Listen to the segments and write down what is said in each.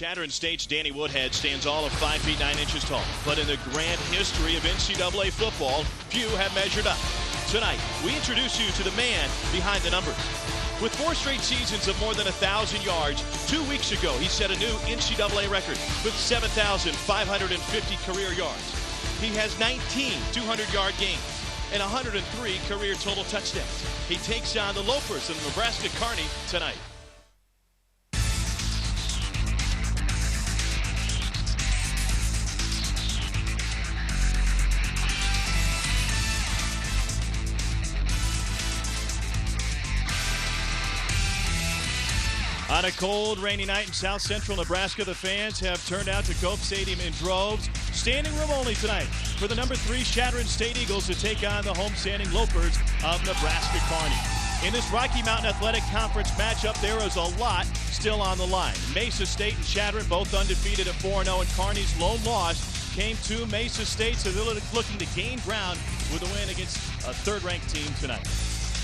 Chadron State's Danny Woodhead stands all of 5 feet 9 inches tall. But in the grand history of NCAA football, few have measured up. Tonight, we introduce you to the man behind the numbers. With 4 straight seasons of more than 1,000 yards, 2 weeks ago he set a new NCAA record with 7,550 career yards. He has 19 200-yard games and 103 career total touchdowns. He takes on the Lopers of Nebraska Kearney tonight. On a cold, rainy night in south central Nebraska, the fans have turned out to Cope Stadium in droves. Standing room only tonight for the number 3 Chadron State Eagles to take on the homestanding Lopers of Nebraska Kearney. In this Rocky Mountain Athletic Conference matchup, there is a lot still on the line. Mesa State and Chadron both undefeated at 4-0, and Kearney's lone loss came to Mesa State, so they're looking to gain ground with a win against a third-ranked team tonight.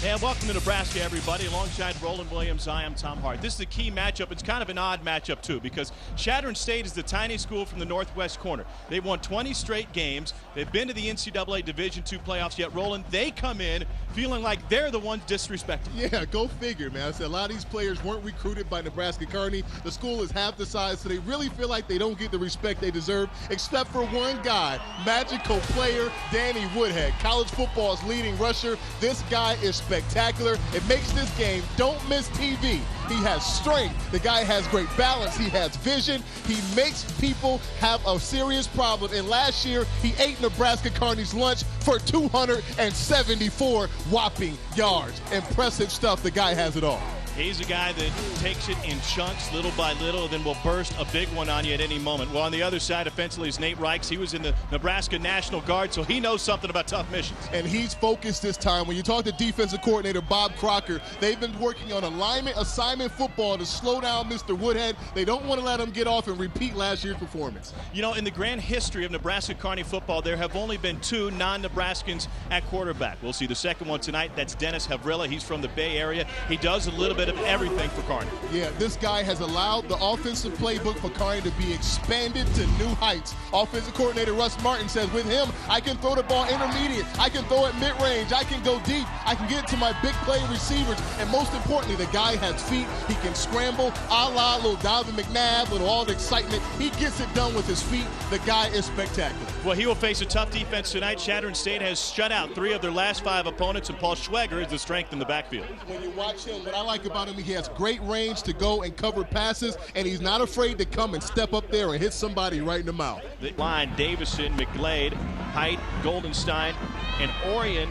And welcome to Nebraska, everybody. Alongside Roland Williams, I am Tom Hart. This is the key matchup. It's kind of an odd matchup, too, because Chadron State is the tiny school from the northwest corner. They've won 20 straight games. They've been to the NCAA Division II playoffs, yet, Roland, they come in feeling like they're the ones disrespected. Yeah, go figure, man. I said a lot of these players weren't recruited by Nebraska Kearney. The school is half the size, so they really feel like they don't get the respect they deserve, except for one guy, magical player Danny Woodhead, college football's leading rusher. This guy is spectacular. It makes this game, don't miss TV. He has strength. The guy has great balance. He has vision. He makes people have a serious problem. And last year, he ate Nebraska Kearney's lunch for 274 whopping yards. Impressive stuff. The guy has it all. He's a guy that takes it in chunks, little by little, then will burst a big one on you at any moment. Well, on the other side, offensively, is Nate Reichs. He was in the Nebraska National Guard, so he knows something about tough missions. And he's focused this time. When you talk to defensive coordinator Bob Crocker, they've been working on alignment, assignment football to slow down Mr. Woodhead. They don't want to let him get off and repeat last year's performance. You know, in the grand history of Nebraska Kearney football, there have only been 2 non-Nebraskans at quarterback. We'll see the second one tonight. That's Dennis Havrilla. He's from the Bay Area. He does a little bit of everything for Kearney. Yeah, this guy has allowed the offensive playbook for Kearney to be expanded to new heights. Offensive coordinator Russ Martin says, with him, I can throw the ball intermediate, I can throw it mid-range, I can go deep, I can get to my big play receivers, and most importantly, the guy has feet. He can scramble, a la little Dalvin McNabb, little all the excitement. He gets it done with his feet. The guy is spectacular. Well, he will face a tough defense tonight. Chadron State has shut out 3 of their last 5 opponents, and Paul Schweger is the strength in the backfield. When you watch him, what I like about him, he has great range to go and cover passes, and he's not afraid to come and step up there and hit somebody right in the mouth. The line, Davison, McGlade, Height, Goldenstein, and Orion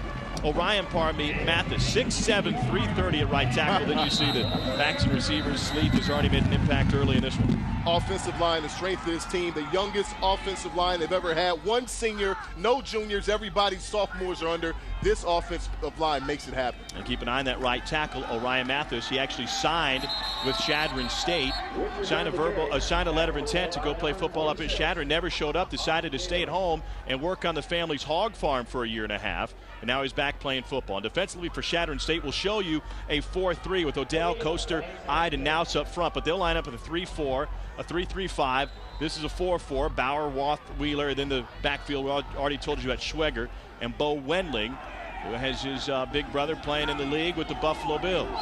Mathis, 6'7", 330 at right tackle. Then you see the backs and receivers. Sleeth has already made an impact early in this one. Offensive line, the strength of this team, the youngest offensive line they've ever had. 1 senior, no juniors, everybody sophomores are under. This offensive line makes it happen. And keep an eye on that right tackle, Orion Mathis. He actually signed with Chadron State, signed a letter of intent to go play football up in Chadron, never showed up, decided to stay at home and work on the family's hog farm for a year and a half, and now he's back playing football. And defensively for Chadron State, we'll show you a 4-3 with Odell, Coaster, Ide, and Nous up front, but they'll line up with a 3-4, a 3-3-5. This is a 4-4, Bauer, Wath, Wheeler, and then the backfield, we already told you about Schweger and Bo Wendling, who has his big brother playing in the league with the Buffalo Bills.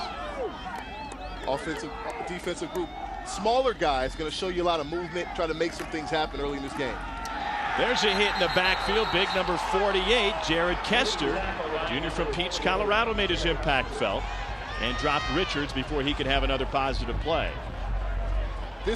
Offensive, defensive group, smaller guys, going to show you a lot of movement, try to make some things happen early in this game. There's a hit in the backfield. Big number 48, Jared Kester, junior from Peach, Colorado, made his impact felt and dropped Richards before he could have another positive play.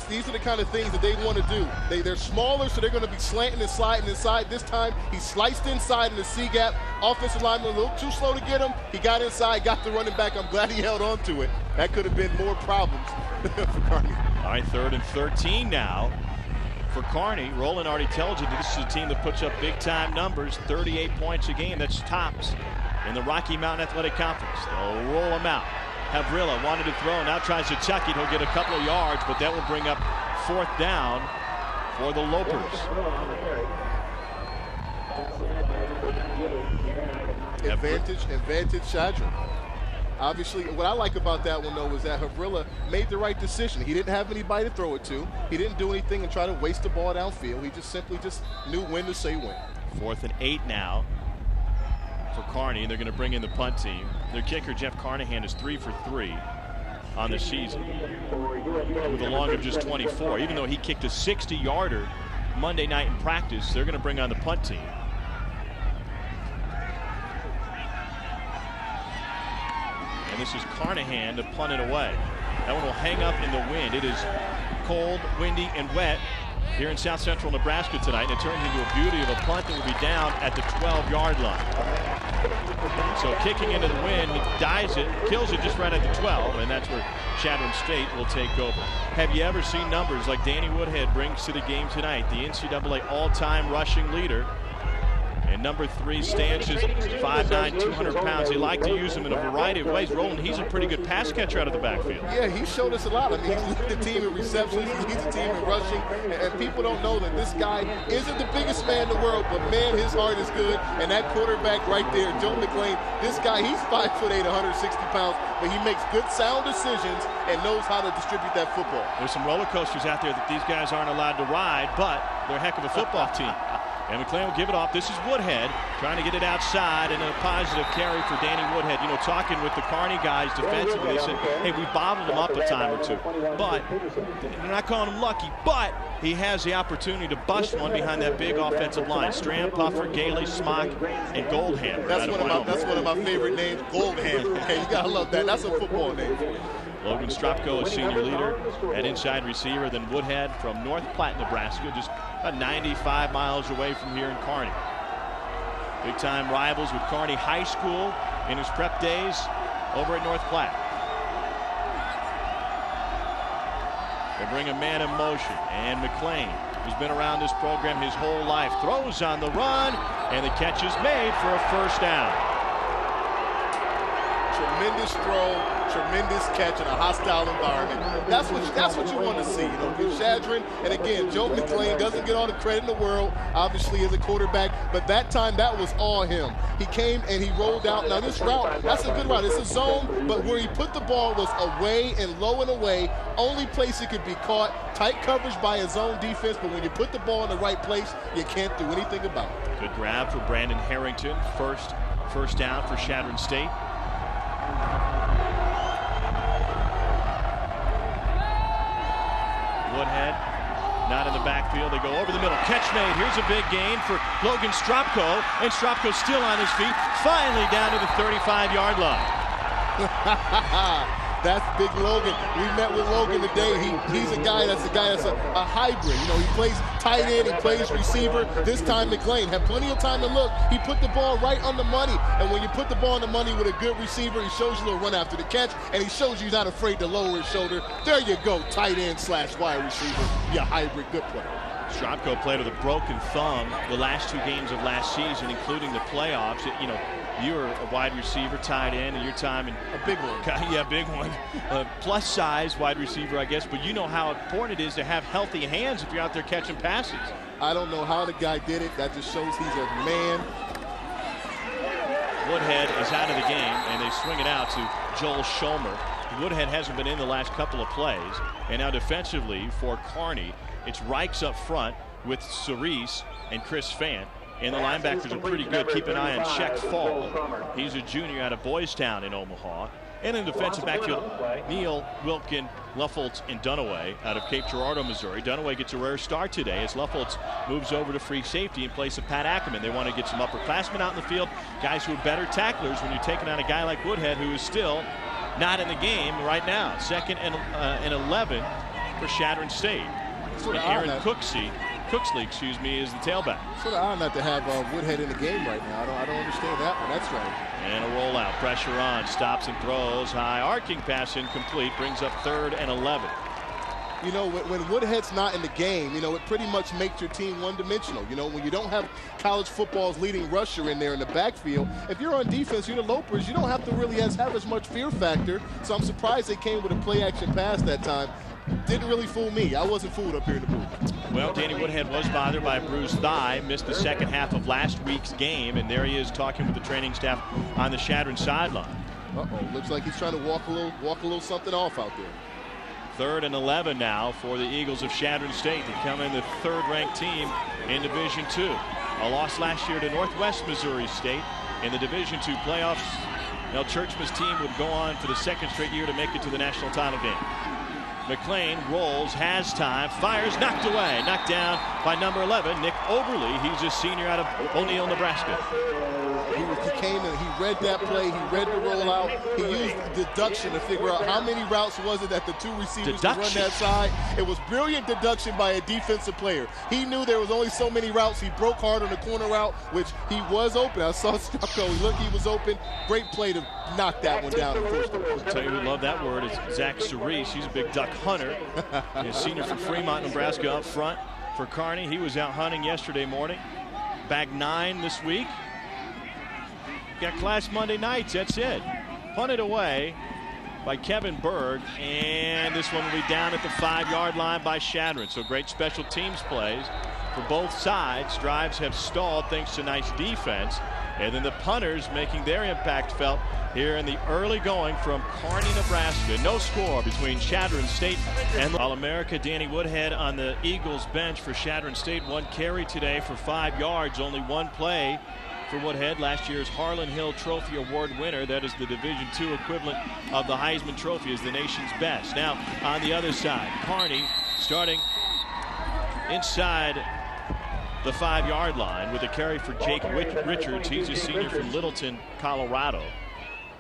These are the kind of things that they want to do. They're smaller, so they're going to be slanting and sliding inside. This time, he sliced inside in the C-gap. Offensive lineman a little too slow to get him. He got inside, got the running back. I'm glad he held on to it. That could have been more problems for Kearney. All right, 3rd and 13 now for Kearney. Roland already tells you that this is a team that puts up big-time numbers, 38 points a game. That's tops in the Rocky Mountain Athletic Conference. They'll roll them out. Havrilla wanted to throw, now tries to chuck it. He'll get a couple of yards, but that will bring up 4th down for the Lopers. Advantage Chadron. Obviously, what I like about that one, though, is that Havrilla made the right decision. He didn't have anybody to throw it to. He didn't do anything and try to waste the ball downfield. He just simply knew when to say when. 4th and 8 now for Kearney. They're going to bring in the punt team. Their kicker, Jeff Carnahan, is 3 for 3 on the season with a long of just 24. Even though he kicked a 60-yarder Monday night in practice, they're going to bring on the punt team. And this is Carnahan to punt it away. That one will hang up in the wind. It is cold, windy, and wet here in south central Nebraska tonight, and it turns into a beauty of a punt that will be down at the 12-yard line. So kicking into the wind, he dives it, kills it just right at the 12, and that's where Chadron State will take over. Have you ever seen numbers like Danny Woodhead brings to the game tonight, the NCAA all-time rushing leader? And number 3, Stanches, 5'9", 200 pounds. They like to use him in a variety of ways. Roland, he's a pretty good pass catcher out of the backfield. Yeah, he showed us a lot. I mean, he leads the team in receptions. He leads the team in rushing. And people don't know that this guy isn't the biggest man in the world, but, man, his heart is good. And that quarterback right there, Joe McClain, this guy, he's 5'8", 160 pounds, but he makes good, sound decisions and knows how to distribute that football. There's some roller coasters out there that these guys aren't allowed to ride, but they're a heck of a football team. And McClain will give it off. This is Woodhead trying to get it outside, and a positive carry for Danny Woodhead. You know, talking with the Kearney guys defensively, they said, hey, we bottled him up a time or two. But they're not calling him lucky, but he has the opportunity to bust one behind that big offensive line. Strand, Puffer, Gailey, Smock, and Goldhammer. That's one of my favorite names, Goldhammer. Hey, you got to love that. That's a football name. Logan Stropko, a senior leader at inside receiver. Then Woodhead from North Platte, Nebraska, just about 95 miles away from here in Kearney. Big-time rivals with Kearney High School in his prep days over at North Platte. They bring a man in motion, and McClain, who's been around this program his whole life, throws on the run, and the catch is made for a first down. Tremendous throw, tremendous catch in a hostile environment. That's what you want to see. You know, Chadron, and again, Joe McClain doesn't get all the credit in the world, obviously, as a quarterback, but that time, that was all him. He came and he rolled out. Now, this route, that's a good route. It's a zone, but where he put the ball was away and low and away. Only place it could be caught. Tight coverage by his own defense, but when you put the ball in the right place, you can't do anything about it. Good grab for Brandon Harrington. First down for Chadron State. Woodhead not in the backfield. They go over the middle. Catch made. Here's a big gain for Logan Stropko, and Stropko still on his feet, finally down to the 35-yard line. That's Big Logan. We met with Logan today. He's a guy that's a hybrid. You know, he plays tight end, he plays receiver. This time McClain had plenty of time to look. He put the ball right on the money. And when you put the ball on the money with a good receiver, he shows you a little run after the catch, and he shows you he's not afraid to lower his shoulder. There you go, tight end / wide receiver. Yeah, hybrid, good play. Stropko played with a broken thumb the last 2 games of last season, including the playoffs. You know, you were a wide receiver, tight end, and your time in a big one. Yeah, big one. Plus size wide receiver, I guess. But you know how important it is to have healthy hands if you're out there catching passes. I don't know how the guy did it. That just shows he's a man. Woodhead is out of the game, and they swing it out to Joel Schomer. Woodhead hasn't been in the last couple of plays. And now defensively for Kearney, it's Reichs up front with Cerise and Chris Fant. And the linebackers are pretty good. Keep an eye on Check Fall. He's a junior out of Boys Town in Omaha. And in the defensive backfield, Neal, Wilkin, Luffoltz, and Dunaway out of Cape Girardeau, Missouri. Dunaway gets a rare start today as Luffoltz moves over to free safety in place of Pat Ackerman. They want to get some upperclassmen out in the field, guys who are better tacklers when you're taking on a guy like Woodhead, who is still not in the game right now. 2nd and 11 for Chadron State. Aaron Cooksley, is the tailback. Sort of odd not to have Woodhead in the game right now. I don't understand that one. That's right. And a rollout, pressure on, stops and throws, high arcing pass incomplete, brings up 3rd and 11. You know, when Woodhead's not in the game, you know, it pretty much makes your team one-dimensional. You know, when you don't have college football's leading rusher in there in the backfield, if you're on defense, you're the Lopers, you don't have to really have as much fear factor. So I'm surprised they came with a play-action pass that time. Didn't really fool me. I wasn't fooled up here in the booth. Well, Danny Woodhead was bothered by a bruised thigh, missed the second half of last week's game, and there he is talking with the training staff on the Chadron sideline. Uh-oh, looks like he's trying to walk a little something off out there. 3rd and 11 now for the Eagles of Chadron State to come in the 3rd-ranked team in Division II. A loss last year to Northwest Missouri State in the Division II playoffs. Now Churchman's team would go on for the 2nd straight year to make it to the national title game. McLean rolls, has time, fires, knocked away, knocked down by number 11, Nick Oberly. He's a senior out of O'Neill, Nebraska. He came and he read that play, he read the rollout, he used deduction to figure out how many routes was it that the 2 receivers could run that side. It was brilliant deduction by a defensive player. He knew there was only so many routes. He broke hard on the corner route, which he was open. I saw Strucko, he was open. Great play to knock that one down. I'll tell you who loved that word is Zach Cerise. He's a big duck hunter. He's a senior from Fremont, Nebraska up front for Kearney. He was out hunting yesterday morning. Bagged 9 this week. Got class Monday nights, that's it. Punted away by Kevin Berg, and this one will be down at the 5-yard line by Chadron. So great special teams plays for both sides. Drives have stalled thanks to nice defense. And then the punters making their impact felt here in the early going from Kearney, Nebraska. No score between Chadron State and All-America Danny Woodhead on the Eagles bench for Chadron State. 1 carry today for 5 yards, only 1 play for Woodhead, last year's Harlan Hill Trophy Award winner. That is the Division II equivalent of the Heisman Trophy, as the nation's best. Now on the other side, Kearney starting inside the 5-yard line with a carry for Jake Richards. He's a senior from Littleton, Colorado,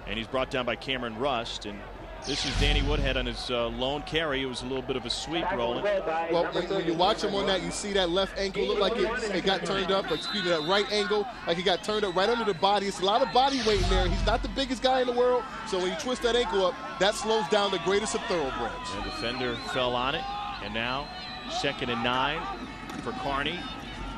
and he's brought down by Cameron Rust. And this is Danny Woodhead on his lone carry. It was a little bit of a sweep rolling. Well, when you watch him on that, you see that left ankle look like it got turned up. Excuse me, that right angle, like it got turned up right under the body. It's a lot of body weight in there. He's not the biggest guy in the world, so when you twist that ankle up, that slows down the greatest of thoroughbreds. The defender fell on it, and now 2nd and 9 for Kearney.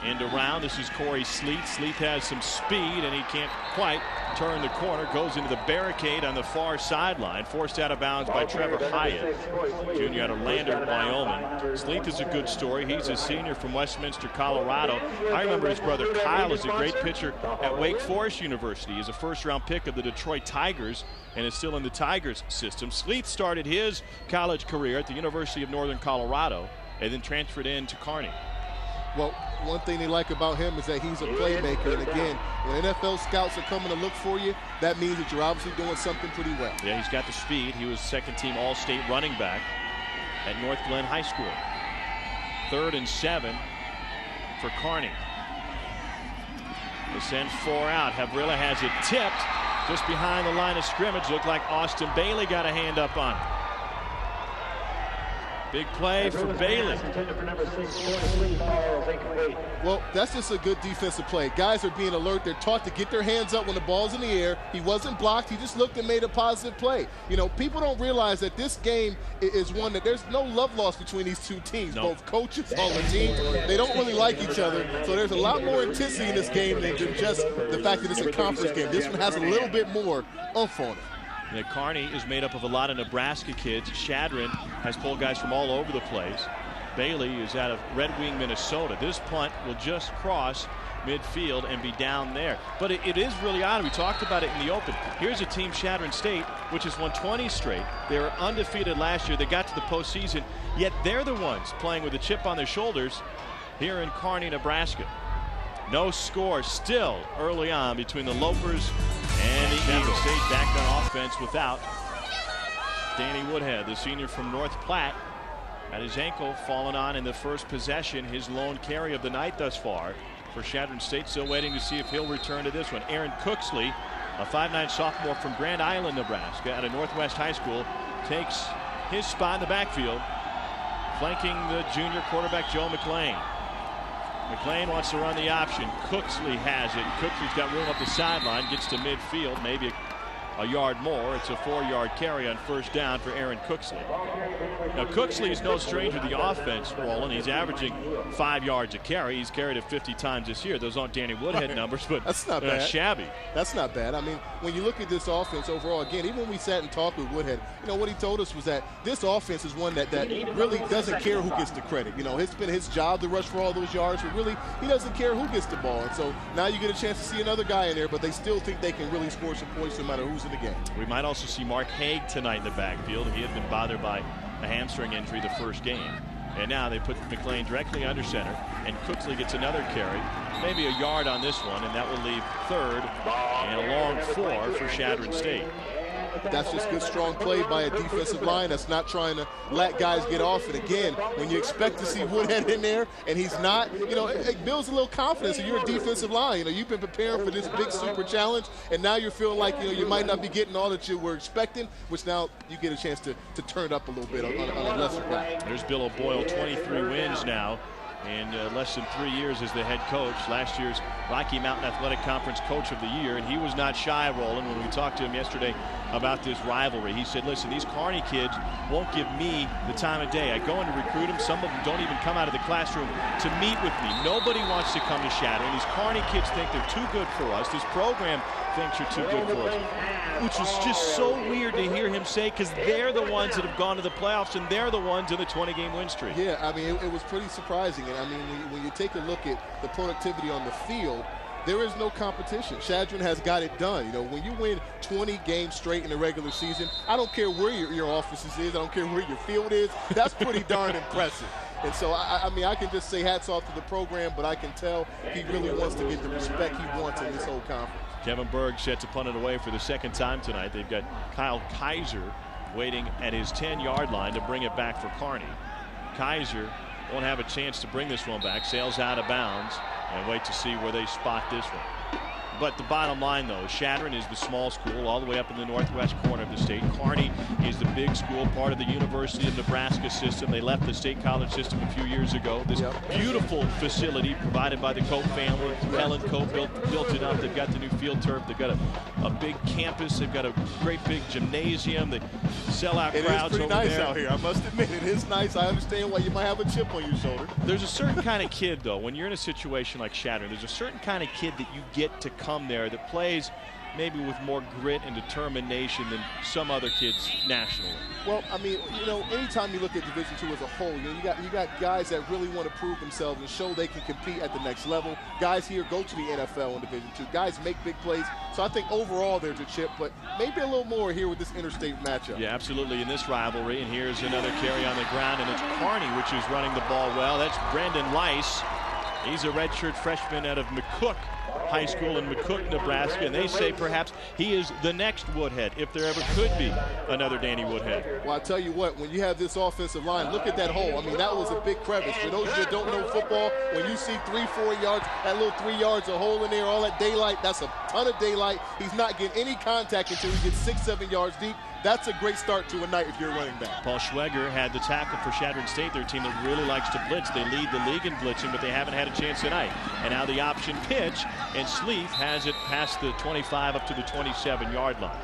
End around. This is Corey Sleeth. Sleeth has some speed, and he can't quite turn the corner. Goes into the barricade on the far sideline. Forced out of bounds by Trevor Hyatt, junior out of Lander, Wyoming. Sleeth is a good story. He's a senior from Westminster, Colorado. I remember his brother Kyle is a great pitcher at Wake Forest University. He's a 1st-round pick of the Detroit Tigers and is still in the Tigers system. Sleeth started his college career at the University of Northern Colorado and then transferred in to Kearney. Well, one thing they like about him is that he's a playmaker. And again, when NFL scouts are coming to look for you, that means that you're obviously doing something pretty well. Yeah, he's got the speed. He was 2nd-team All-State running back at North Glen High School. 3rd and 7 for Kearney. They send 4 out. Havrilla has it tipped just behind the line of scrimmage. Looked like Austin Bailey got a hand up on it. Big play for Bailey. Well, that's just a good defensive play. Guys are being alert. They're taught to get their hands up when the ball's in the air. He wasn't blocked. He just looked and made a positive play. You know, people don't realize that this game is one that there's no love lost between these 2 teams. Nope. Both coaches on the team, they don't really like each other. So there's a lot more intensity in this game than just the fact that it's a conference game. This one has a little bit more oomph on it. Yeah, Kearney is made up of a lot of Nebraska kids. Chadron has pulled guys from all over the place. Bailey is out of Red Wing, Minnesota. This punt will just cross midfield and be down there. But it is really odd. We talked about it in the open. Here's a team, Chadron State, which has won 20 straight. They were undefeated last year. They got to the postseason, yet they're the ones playing with a chip on their shoulders here in Kearney, Nebraska. No score still early on between the Lopers and the Eagles. State back on offense without Danny Woodhead, the senior from North Platte. At his ankle, fallen on in the first possession, his lone carry of the night thus far for Chadron State. Still waiting to see if he'll return to this one. Aaron Cooksley, a 5'9" sophomore from Grand Island, Nebraska, out of Northwest High School, takes his spot in the backfield, flanking the junior quarterback Joe McLean. McLean wants to run the option. Cooksley has it. Cooksley's got room up the sideline, gets to midfield, maybe a yard more. It's a 4-yard carry on 1st down for Aaron Cooksley. Now, Cooksley is no stranger to the offense, Roland. He's averaging 5 yards a carry. He's carried it 50 times this year. Those aren't Danny Woodhead numbers, but that's not bad. Shabby. That's not bad. I mean, when you look at this offense overall, again, even when we sat and talked with Woodhead, you know, what he told us was that this offense is one that really doesn't care who gets the credit. You know, it's been his job to rush for all those yards, but really he doesn't care who gets the ball. And so now you get a chance to see another guy in there, but they still think they can really score some points no matter who's in in the game. We might also see Mark Haig tonight in the backfield. He had been bothered by a hamstring injury the first game. And now they put McLean directly under center, and Cooksley gets another carry, maybe a yard on this one, and that will leave third and a long 4 for Chadron State. That's just good, strong play by a defensive line that's not trying to let guys get off. And again, when you expect to see Woodhead in there and he's not, you know, it builds a little confidence that you're a defensive line. You know, you've been preparing for this big super challenge, and now you're feeling like, you know, you might not be getting all that you were expecting, which now you get a chance to turn it up a little bit on a lesser guy. There's Bill O'Boyle, 23 wins now in less than 3 years as the head coach. Last year's Rocky Mountain Athletic Conference Coach of the Year, and he was not shy, Roland, when we talked to him yesterday about this rivalry. He said, listen, these Kearney kids won't give me the time of day. I go in to recruit them. Some of them don't even come out of the classroom to meet with me. Nobody wants to come to Chadron. These Kearney kids think they're too good for us. This program thinks you're too good for us. Which was just so weird to hear him say, because they're the ones that have gone to the playoffs and they're the ones in the 20-game win streak. Yeah, I mean, it was pretty surprising. And I mean, when you take a look at the productivity on the field, there is no competition. Chadron has got it done. You know, when you win 20 games straight in the regular season, I don't care where your offices is, I don't care where your field is, that's pretty darn impressive. And so, I mean, I can just say hats off to the program, but I can tell he really wants to get the respect he wants in this whole conference. Kevin Berg sets to punt it away for the second time tonight. They've got Kyle Kaiser waiting at his 10-yard line to bring it back for Kearney. Kaiser won't have a chance to bring this one back, sails out of bounds, and wait to see where they spot this one. But the bottom line, though, Chadron is the small school all the way up in the northwest corner of the state. Kearney is the big school, part of the University of Nebraska system. They left the state college system a few years ago. This beautiful facility provided by the Cope family. Helen Cope built it up. They've got the new field turf. They've got a big campus. They've got a great big gymnasium. They sell out crowds over there. It is pretty nice out here, I must admit. It is nice. I understand why you might have a chip on your shoulder. There's a certain kind of kid, though, when you're in a situation like Chadron, there's a certain kind of kid that you get to come there that plays maybe with more grit and determination than some other kids nationally. Well, I mean, you know, anytime you look at Division II as a whole, you know, you got guys that really want to prove themselves and show they can compete at the next level. Guys here go to the NFL in Division II. Guys make big plays. So I think overall there's a chip, but maybe a little more here with this interstate matchup. Yeah, absolutely, in this rivalry. And here's another carry on the ground, and it's Kearney which is running the ball well. That's Brandon Lice. He's a redshirt freshman out of McCook High School in McCook, Nebraska, and they say perhaps he is the next Woodhead, if there ever could be another Danny Woodhead. Well, I tell you what, when you have this offensive line, look at that hole. I mean, that was a big crevice. For those of you that don't know football, when you see 3-4 yards, that little 3 yards of hole in there, all that daylight, that's a ton of daylight. He's not getting any contact until he gets 6-7 yards deep. That's a great start to a night if you're running back. Paul Schweger had the tackle for Chadron State, their team that really likes to blitz. They lead the league in blitzing, but they haven't had a chance tonight. And now the option pitch, and Sleeth has it past the 25 up to the 27-yard line.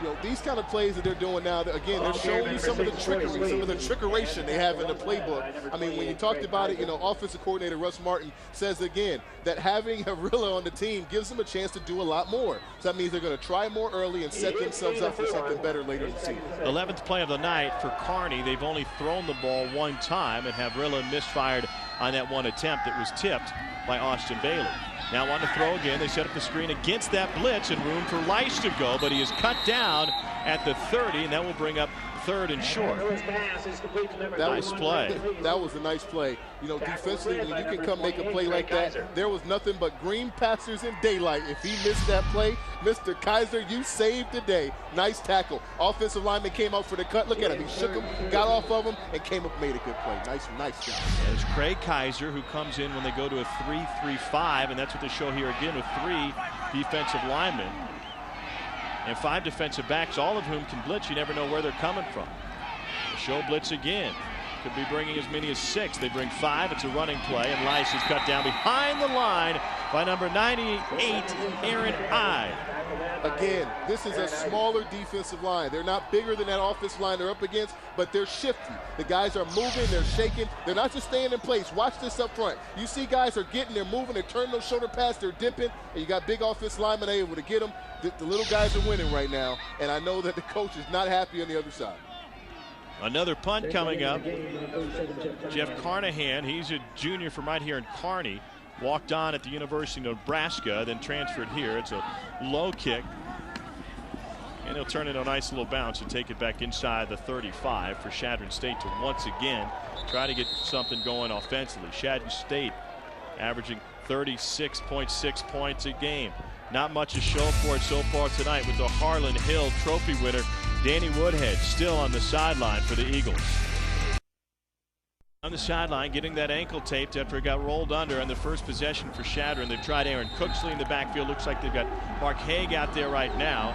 You know, these kind of plays that they're doing now, again, they're showing you some of the trickery, some of the trickeration they have in the playbook. I mean, when you talked about it, you know, offensive coordinator Russ Martin says again that having Harilla on the team gives them a chance to do a lot more. So that means they're going to try more early and set themselves up for something better later in the season. 11th play of the night for Kearney. They've only thrown the ball one time, and Harilla misfired on that one attempt that was tipped by Austin Bailey. Now want to throw again. They set up the screen against that blitz and room for Lice to go, but he is cut down at the 30, and that will bring up third and short. Nice play. That was a nice play. You know, defensively, when you can come make a play like that, there was nothing but green pastures in daylight. If he missed that play, Mr. Kaiser, you saved the day. Nice tackle. Offensive lineman came out for the cut. Look at him. He shook him, got off of him, and came up and made a good play. Nice job. There's Craig Kaiser, who comes in when they go to a 3-3-5, and that's what they show here again with 3 defensive linemen and 5 defensive backs, all of whom can blitz. You never know where they're coming from. The show blitz again. Could be bringing as many as 6. They bring 5. It's a running play, and Lice is cut down behind the line by number 98, Aaron Ide. Again, this is a smaller defensive line. They're not bigger than that offensive line they're up against, but they're shifty. The guys are moving, they're shaking. They're not just staying in place. Watch this up front. You see guys are getting, they're moving, they're turning those shoulder pads, they're dipping, and you got big offensive linemen able to get them. The little guys are winning right now, and I know that the coach is not happy on the other side. Another punt coming up. Jeff Carnahan, he's a junior from right here in Kearney. Walked on at the University of Nebraska, then transferred here. It's a low kick. And he'll turn it a nice little bounce and take it back inside the 35 for Chadron State to once again try to get something going offensively. Chadron State averaging 36.6 points a game. Not much to show for it so far tonight with the Harlan Hill Trophy winner Danny Woodhead still on the sideline for the Eagles. On the sideline getting that ankle taped after it got rolled under on the first possession for Chadron. They've tried Aaron Cooksley in the backfield. Looks like they've got Mark Haig out there right now.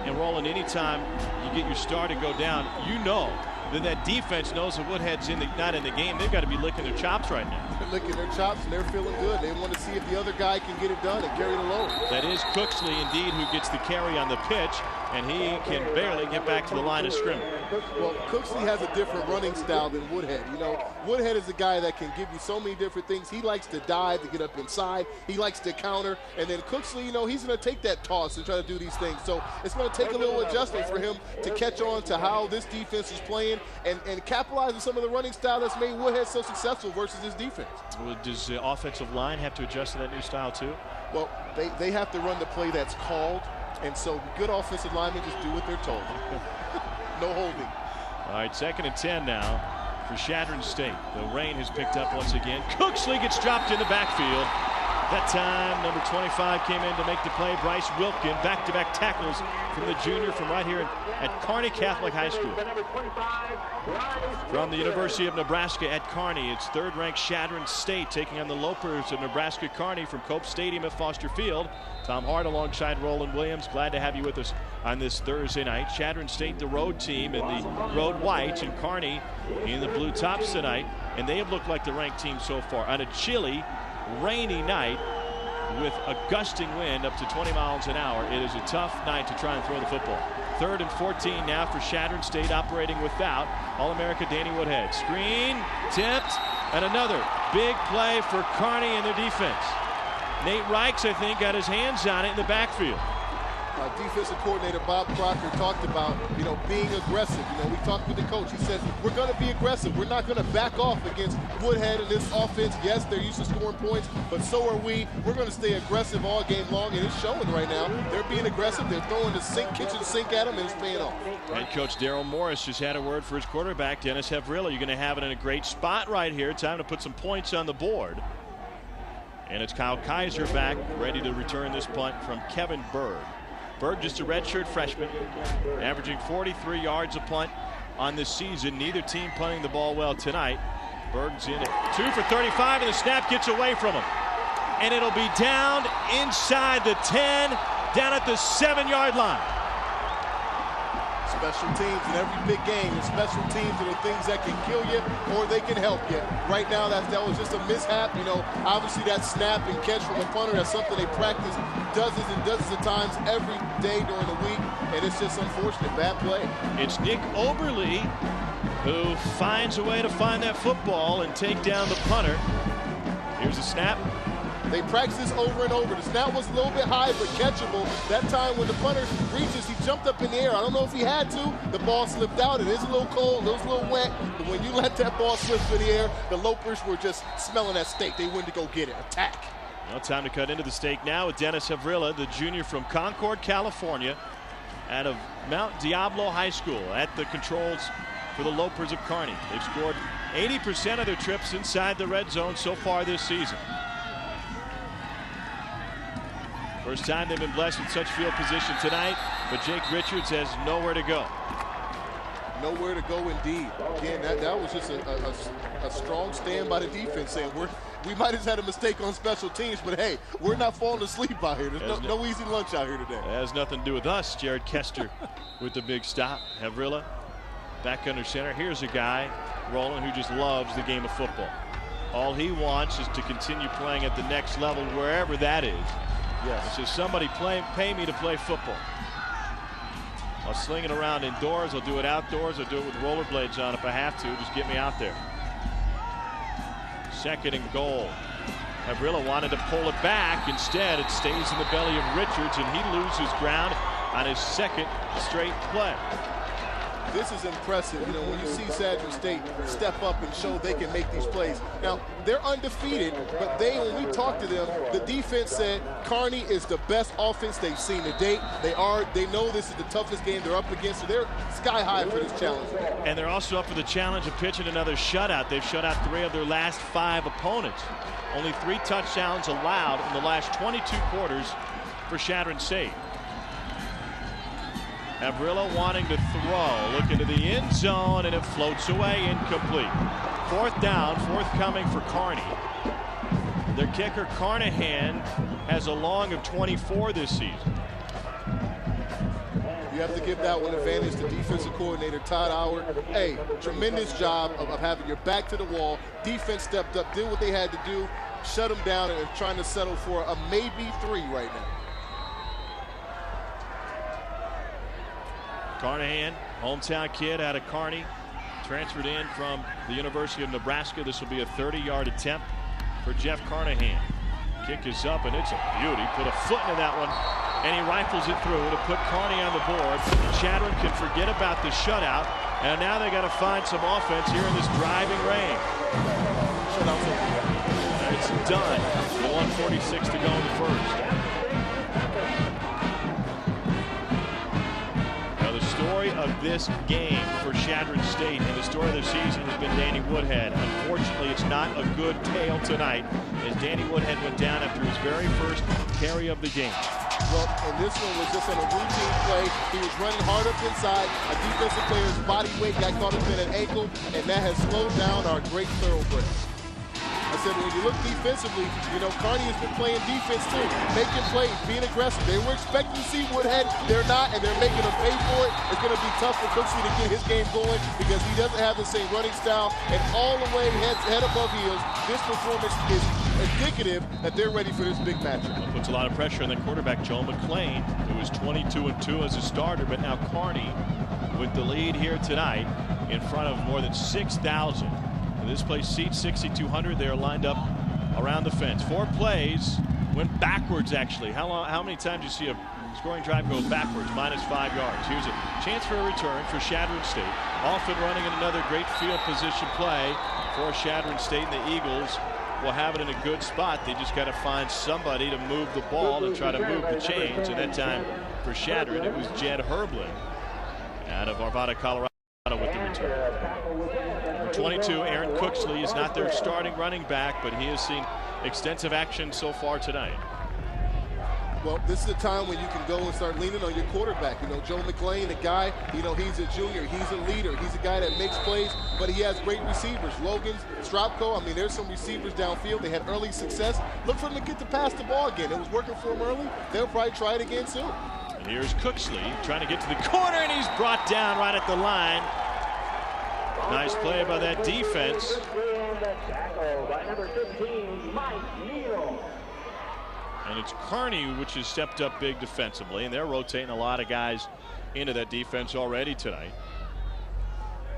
And Roland, anytime you get your star to go down, you know that defense knows that Woodhead's not in the game. They've got to be licking their chops right now. They're licking their chops and they're feeling good. They want to see if the other guy can get it done and carry the load. That is Cooksley indeed who gets the carry on the pitch, and he can barely get back to the line of scrimmage. Well, Cooksley has a different running style than Woodhead. You know, Woodhead is a guy that can give you so many different things. He likes to dive to get up inside. He likes to counter. And then Cooksley, you know, he's going to take that toss and try to do these things. So it's going to take a little adjustment for him to catch on to how this defense is playing and capitalize on some of the running style that's made Woodhead so successful versus his defense. Well, does the offensive line have to adjust to that new style too? Well, they have to run the play that's called. And so good offensive linemen just do what they're told. No holding. All right, 2nd and 10 now for Chadron State. The rain has picked up once again. Cooksley gets dropped in the backfield. That time, number 25 came in to make the play. Bryce Wilkin, back-to-back tackles from the junior from right here at Kearney Catholic High School. From the University of Nebraska at Kearney, it's 3rd-ranked Chadron State taking on the Lopers of Nebraska Kearney from Cope Stadium at Foster Field. Tom Hart alongside Roland Williams. Glad to have you with us on this Thursday night. Chadron State, the road team, in the road whites, and Kearney in the blue tops tonight. And they have looked like the ranked team so far on a chilly, rainy night with a gusting wind up to 20 miles an hour. It is a tough night to try and throw the football. 3rd and 14 now for Chadron State, operating without All-America Danny Woodhead. Screen, tipped, and another big play for Kearney and their defense. Nate Reichs, I think, got his hands on it in the backfield. Defensive coordinator Bob Crocker talked about, you know, being aggressive. You know, we talked with the coach. He said, we're going to be aggressive. We're not going to back off against Woodhead in this offense. Yes, they're used to scoring points, but so are we. We're going to stay aggressive all game long, and it's showing right now. They're being aggressive. They're throwing the kitchen sink at them, and it's paying off. Head coach Daryl Morris just had a word for his quarterback, Dennis Havrilla. You're going to have it in a great spot right here. Time to put some points on the board. And it's Kyle Kaiser back, ready to return this punt from Kevin Berg. Berg, just a redshirt freshman, averaging 43 yards a punt on this season. Neither team punting the ball well tonight. Berg's in it. 2 for 35, and the snap gets away from him. And it'll be down inside the 10, down at the 7-yard line. Special teams in every big game, and special teams are the things that can kill you or they can help you. Right now, that was just a mishap. You know, obviously that snap and catch from a punter, that's something they practice dozens and dozens of times every day during the week, and it's just unfortunate. Bad play. It's Nick Oberle who finds a way to find that football and take down the punter. Here's the snap. They practice this over and over. The snap was a little bit high, but catchable. That time when the punter reaches, he jumped up in the air. I don't know if he had to. The ball slipped out. It is a little cold, it was a little wet. But when you let that ball slip in the air, the Lopers were just smelling that steak. They went to go get it. Attack. Well, time to cut into the steak now with Dennis Havrilla, the junior from Concord, California, out of Mount Diablo High School at the controls for the Lopers of Kearney. They've scored 80% of their trips inside the red zone so far this season. First time they've been blessed with such field position tonight, but Jake Richards has nowhere to go. Nowhere to go indeed. Again, that was just a strong stand by the defense saying we might have had a mistake on special teams, but hey, we're not falling asleep out here. There's no easy lunch out here today. It has nothing to do with us. Jared Kester with the big stop. Havrilla back under center. Here's a guy, Roland, who just loves the game of football. All he wants is to continue playing at the next level, wherever that is. Yes. It's just somebody pay me to play football. I'll sling it around indoors. I'll do it outdoors. I'll do it with rollerblades on if I have to. Just get me out there. 2nd and goal. Havrilla wanted to pull it back. Instead, it stays in the belly of Richards, and he loses ground on his 2nd straight play. this is impressive. You know, when you see Chadron State step up and show they can make these plays. Now, they're undefeated, but when we talked to them, the defense said Kearney is the best offense they've seen to date. They know this is the toughest game they're up against, so they're sky high for this challenge. And they're also up for the challenge of pitching another shutout. They've shut out 3 of their last 5 opponents. Only 3 touchdowns allowed in the last 22 quarters for Chadron State. Abrilla wanting to throw, looking to the end zone, and it floats away, incomplete. 4th down, forthcoming for Kearney. Their kicker, Carnahan, has a long of 24 this season. You have to give that one advantage to defensive coordinator Todd Howard. Hey, tremendous job of having your back to the wall. Defense stepped up, did what they had to do, shut them down, and trying to settle for a maybe 3 right now. Carnahan, hometown kid out of Kearney, transferred in from the University of Nebraska. This will be a 30-yard attempt for Jeff Carnahan. Kick is up, and it's a beauty. Put a foot into that one, and he rifles it through to put Kearney on the board. Chadron can forget about the shutout, and now they got to find some offense here in this driving rain. It's done. 1:46 to go in the first. Story of this game for Chadron State and the story of the season has been Danny Woodhead. Unfortunately, it's not a good tale tonight as Danny Woodhead went down after his very first carry of the game. Well, and this one was just on a routine play. He was running hard up inside. A defensive player's body weight got caught up in an ankle, and that has slowed down our great thoroughbred. I said, when you look defensively, you know, Kearney has been playing defense too, making plays, being aggressive. They were expecting to see Woodhead. They're not, and they're making him pay for it. It's going to be tough for Cooksley to get his game going because he doesn't have the same running style. And all the way head above heels, this performance is indicative that they're ready for this big matchup. It puts a lot of pressure on the quarterback, Joe McClain, who was 22-2 as a starter, but now Kearney with the lead here tonight in front of more than 6,000. This place seats 6,200. They are lined up around the fence. 4 plays went backwards, actually. How many times do you see a scoring drive go backwards? -5 yards. Here's a chance for a return for Chadron State. Off and running in another great field position play for Chadron State, and the Eagles will have it in a good spot. They just got to find somebody to move the ball and try to move the chains. And that time for Chadron, it was Jed Herblin out of Arvada, Colorado with the return. 22, Aaron Cooksley is not their starting running back, but he has seen extensive action so far tonight. Well, this is a time when you can go and start leaning on your quarterback. You know, Joe McClain, the guy, you know, he's a junior, he's a leader, he's a guy that makes plays, but he has great receivers. Logan, Stropko, I mean, there's some receivers downfield. They had early success. Look for them to get to pass the ball again. It was working for them early. They'll probably try it again soon. And here's Cooksley trying to get to the corner, and he's brought down right at the line. Nice play by that defense. And it's Kearney which has stepped up big defensively, and they're rotating a lot of guys into that defense already tonight.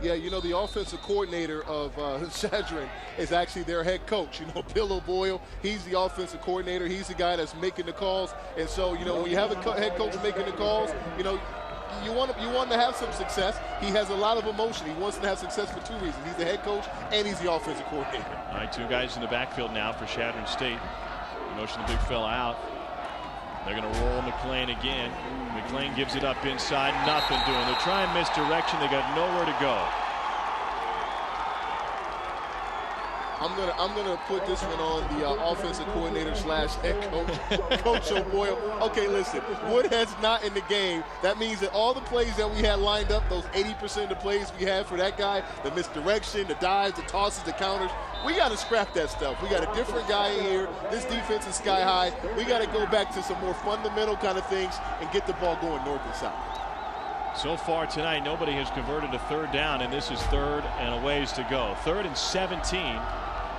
Yeah, you know, the offensive coordinator of Chadron is actually their head coach. You know, Bill O'Boyle, he's the offensive coordinator. He's the guy that's making the calls. And so, you know, when you have a head coach making the calls, you know, you want to have some success. He has a lot of emotion. He wants to have success for 2 reasons. He's the head coach and he's the offensive coordinator. All right, 2 guys in the backfield now for Chadron State. Motion the big fella out. They're going to roll McClain again. McClain gives it up inside. Nothing doing. They're trying misdirection. They got nowhere to go. I'm gonna put this one on the offensive coordinator / head coach, Coach O'Boyle. Okay, listen, Woodhead's not in the game. That means that all the plays that we had lined up, those 80% of the plays we had for that guy, the misdirection, the dives, the tosses, the counters, we got to scrap that stuff. We got a different guy in here. This defense is sky high. We got to go back to some more fundamental kind of things and get the ball going north and south. So far tonight, nobody has converted a 3rd down, and this is 3rd and a ways to go. 3rd and 17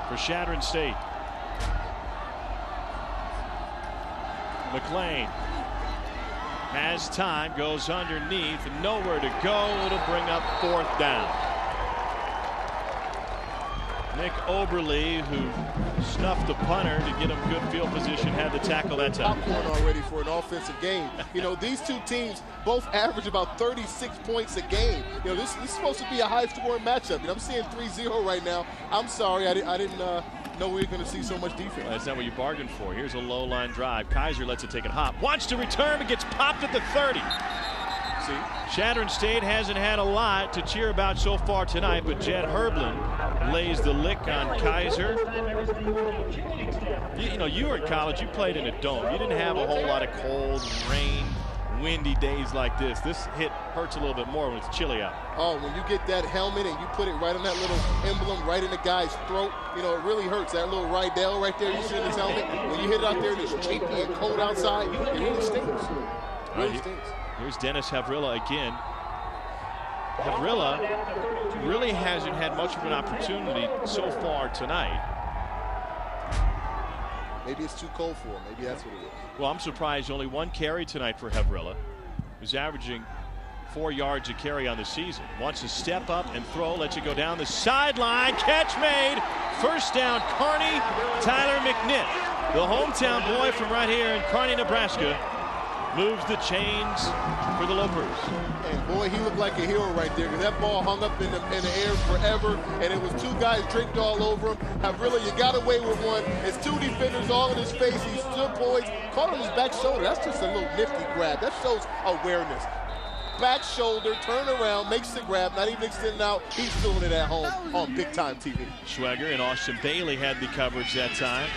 for Chadron State. McClain has time, goes underneath, nowhere to go. It'll bring up 4th down. Nick Oberle, who snuffed the punter to get him good field position, had the tackle that time. Popcorn already for an offensive game. You know, these two teams both average about 36 points a game. You know, this is supposed to be a high-scoring matchup. You know, I'm seeing 3-0 right now. I'm sorry, I didn't know we were going to see so much defense. Well, that's not what you bargained for. Here's a low-line drive. Kaiser lets it take a hop. Wants to return, but gets popped at the 30. Chadron State hasn't had a lot to cheer about so far tonight, but Jed Herblin lays the lick on Kaiser. You know, you were in college, you played in a dome. You didn't have a whole lot of cold, rain, windy days like this. This hit hurts a little bit more when it's chilly out. Oh, when you get that helmet and you put it right on that little emblem right in the guy's throat, you know, it really hurts. That little Rydell right there you see in his helmet, when you hit it out there and it's chafy and cold outside, it really stings. It really stings. Here's Dennis Havrilla again. Havrilla really hasn't had much of an opportunity so far tonight. Maybe it's too cold for him. Maybe that's what it is. Well, I'm surprised only one carry tonight for Havrilla, who's averaging 4 yards a carry on the season. Wants to step up and throw, lets it go down the sideline. Catch made. First down, Kearney. Tyler McNitt, the hometown boy from right here in Kearney, Nebraska, moves the chains for the Lopers. And boy, he looked like a hero right there, because that ball hung up in the air forever, and it was two guys draped all over him. Havrilla, you got away with one. It's two defenders all in his face. He's still poised. Caught on his back shoulder. That's just a little nifty grab. That shows awareness. Back shoulder, turn around, makes the grab, not even extending out. He's doing it at home on big-time TV. Schweger and Austin Bailey had the coverage that time.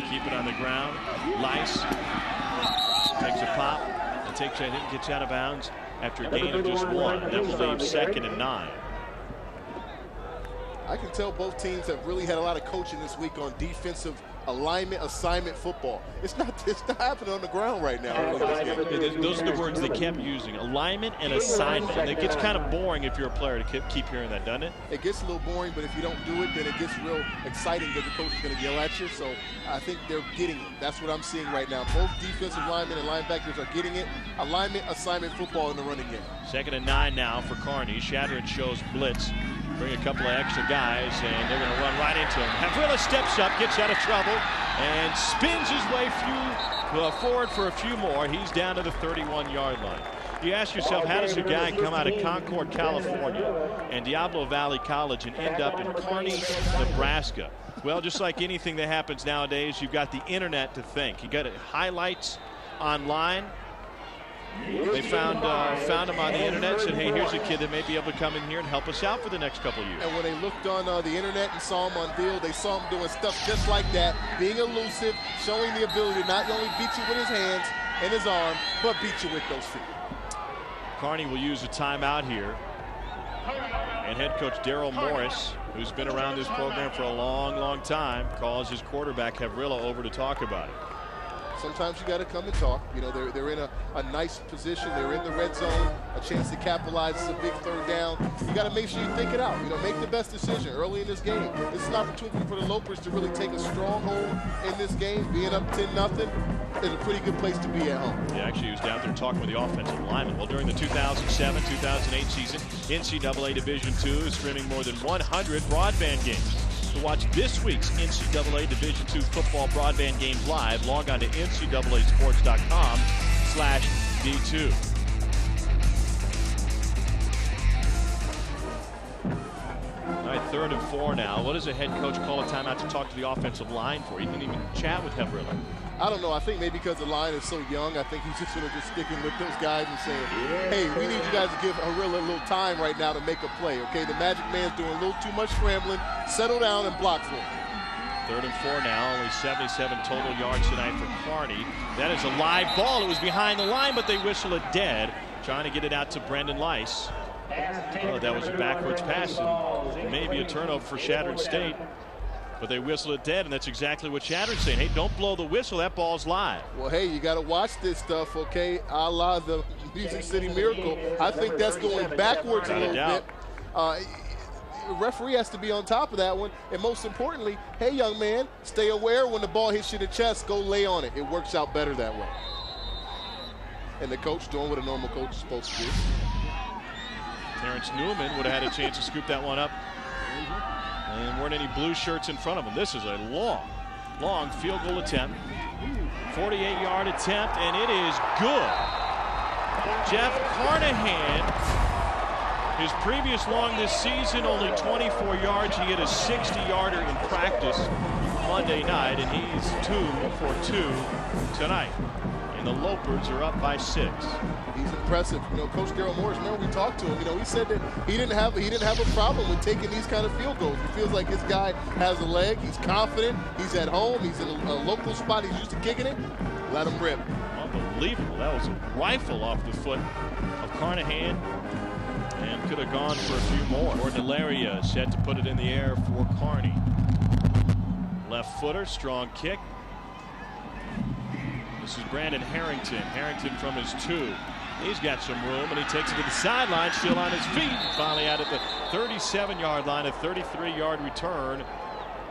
Keep it on the ground. Lice takes a pop and takes it and gets out of bounds after a gain of just 1. That will leave 2nd and 9. I can tell both teams have really had a lot of coaching this week on defensive alignment, assignment football. It's not happening on the ground right now. Those are the words they kept using, alignment and assignment. And it gets kind of boring if you're a player to keep hearing that, doesn't it? It gets a little boring, but if you don't do it, then it gets real exciting because the coach is going to yell at you. So I think they're getting it. That's what I'm seeing right now. Both defensive linemen and linebackers are getting it. Alignment, assignment football in the running game. 2nd and 9 now for Kearney. Chadron shows blitz. Bring a couple of extra guys, and they're going to run right into him. Havrilla steps up, gets out of trouble, and spins his way forward for a few more. He's down to the 31-yard line. You ask yourself, how does a guy come out of Concord, California, and Diablo Valley College and end up in Kearney, Nebraska? Well, just like anything that happens nowadays, you've got the internet to thank. You got highlights online. They found him on the internet, said, hey, here's a kid that may be able to come in here and help us out for the next couple of years. And when they looked on the internet and saw him on field, they saw him doing stuff just like that, being elusive, showing the ability to not only beat you with his hands and his arm, but beat you with those feet. Kearney will use a timeout here. And head coach Daryl Morris, who's been around this program for a long, long time, calls his quarterback Havrilla over to talk about it. Sometimes you got to come and talk. You know, they're in a nice position. They're in the red zone, a chance to capitalize. It's a big 3rd down. You got to make sure you think it out. You know, make the best decision early in this game. This is an opportunity for the Lopers to really take a stronghold in this game. Being up 10-0 is a pretty good place to be at home. Yeah, actually, he was down there talking with the offensive lineman. Well, during the 2007-2008 season, NCAA Division II is streaming more than 100 broadband games. To watch this week's NCAA Division II football broadband games live, log on to ncaasports.com/D2. All right, 3rd and 4 now. What does a head coach call a timeout to talk to the offensive line for? He didn't even chat with Havrilla. I don't know. I think maybe because the line is so young, I think he's just sort of just sticking with those guys and saying, hey, we need you guys to give Havrilla a little time right now to make a play, okay? The Magic Man's doing a little too much scrambling. Settle down and block for him. 3rd and 4 now. Only 77 total yards tonight for Kearney. That is a live ball. It was behind the line, but they whistle it dead. Trying to get it out to Brendan Lice. Oh, that was a backwards pass, and maybe a turnover for Chadron State. But they whistle it dead, and that's exactly what Chadron's saying. Hey, don't blow the whistle. That ball's live. Well, hey, you got to watch this stuff, okay? A la the Music City Miracle. I think that's going backwards a little bit. The referee has to be on top of that one. And most importantly, hey, young man, stay aware when the ball hits you in the chest. Go lay on it. It works out better that way. And the coach doing what a normal coach is supposed to do. Terrence Newman would have had a chance to scoop that one up. And weren't any blue shirts in front of him. This is a long field goal attempt. 48-yard attempt, and it is good. Jeff Carnahan, his previous long this season, only 24 yards. He hit a 60-yarder in practice Monday night, and he's 2 for 2 tonight. And the Lopers are up by 6. He's impressive. You know, Coach Daryl Morris, remember we talked to him, you know, he said that he didn't have a problem with taking these kind of field goals. He feels like this guy has a leg, he's confident, he's at home, he's in a local spot, he's used to kicking it. Let him rip. Unbelievable. That was a rifle off the foot of Carnahan, and could have gone for a few more. Ordinaria set to put it in the air for Carney. Left footer, strong kick. This is Brandon Harrington. Harrington from his 2. He's got some room, and he takes it to the sideline, still on his feet. Finally out at the 37-yard line, a 33-yard return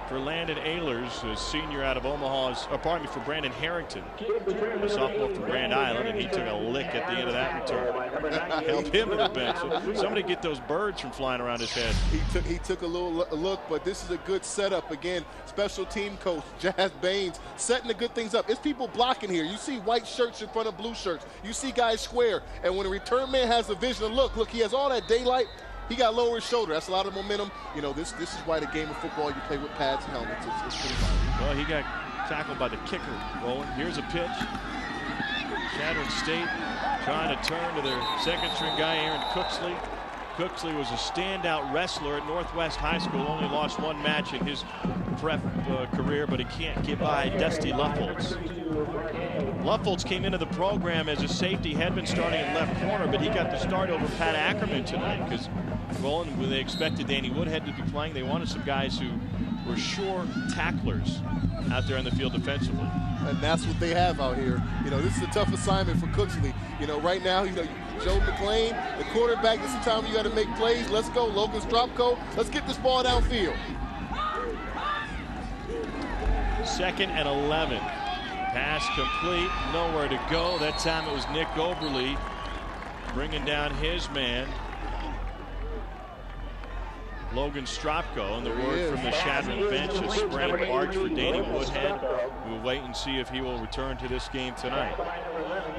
for Landon Ehlers, a senior out of Omaha's, for Brandon Harrington, a sophomore from Grand Island, and he took a lick at the end of that return. Held him to the bench. Somebody get those birds from flying around his head. He took a little look, but this is a good setup. Again, special team coach Jazz Baines setting the good things up. It's people blocking here. You see white shirts in front of blue shirts. You see guys square, and when a return man has the vision of look, he has all that daylight. He got lower his shoulder. That's a lot of momentum. You know, this is why the game of football, you play with pads and helmets. It's pretty fun. Well, he got tackled by the kicker, Roland. Here's a pitch. Chadron State trying to turn to their second-string guy, Aaron Cooksley. Cooksley was a standout wrestler at Northwest High School. Only lost one match in his prep career, but he can't get by Dusty Luffoltz. Luffoltz came into the program as a safety, had been starting at left corner, but he got the start over Pat Ackerman tonight because, well, when they expected Danny Woodhead to be playing, they wanted some guys who were sure tacklers out there on the field defensively. And that's what they have out here. You know, this is a tough assignment for Cooksley. You know, right now, you know, Joe McLean, the quarterback, this is the time you got to make plays. Let's go, Logan Stropko. Let's get this ball downfield. 2nd and 11. Pass complete, nowhere to go. That time it was Nick Oberle bringing down his man, Logan Stropko, and the word from the Chadron bench, a spring arch for Danny Woodhead. We'll wait and see if he will return to this game tonight.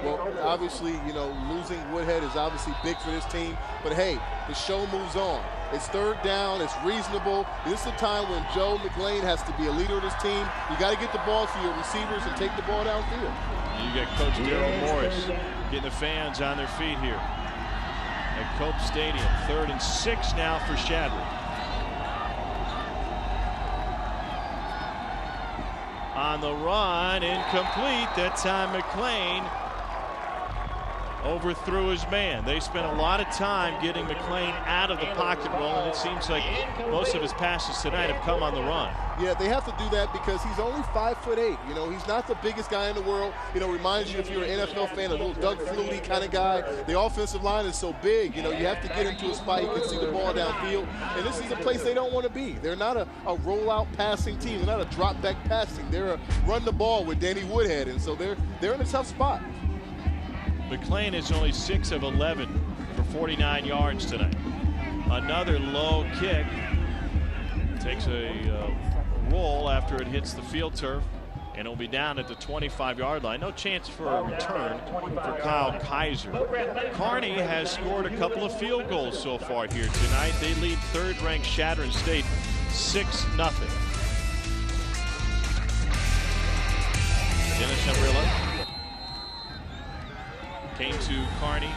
Well, obviously, you know, losing Woodhead is obviously big for this team, but hey, the show moves on. It's 3rd down, it's reasonable. This is a time when Joe McLean has to be a leader of this team. You got to get the ball to your receivers and take the ball downfield. You got Coach Daryl Morris getting the fans on their feet here at Cope Stadium. 3rd and 6 now for Chadron. On the run, incomplete. That time McLean overthrew his man. They spent a lot of time getting McLean out of the pocket roll, and it seems like most of his passes tonight have come on the run. Yeah, they have to do that because he's only 5'8". You know, he's not the biggest guy in the world. You know, reminds you, if you're an NFL fan, a little Doug Flutie kind of guy. The offensive line is so big. You know, you have to get into a spot you can see the ball downfield. And this is a place they don't want to be. They're not a rollout passing team. They're not a drop back passing. They're a run the ball with Danny Woodhead, and so they're in a tough spot. McLean is only 6 of 11 for 49 yards tonight. Another low kick. Takes a roll after it hits the field turf, and it'll be down at the 25-yard line. No chance for a return for Kyle Kaiser. Kearney has scored a couple of field goals so far here tonight. They lead 3rd-ranked Chadron State 6-0. Dennis Umbrella came to Kearney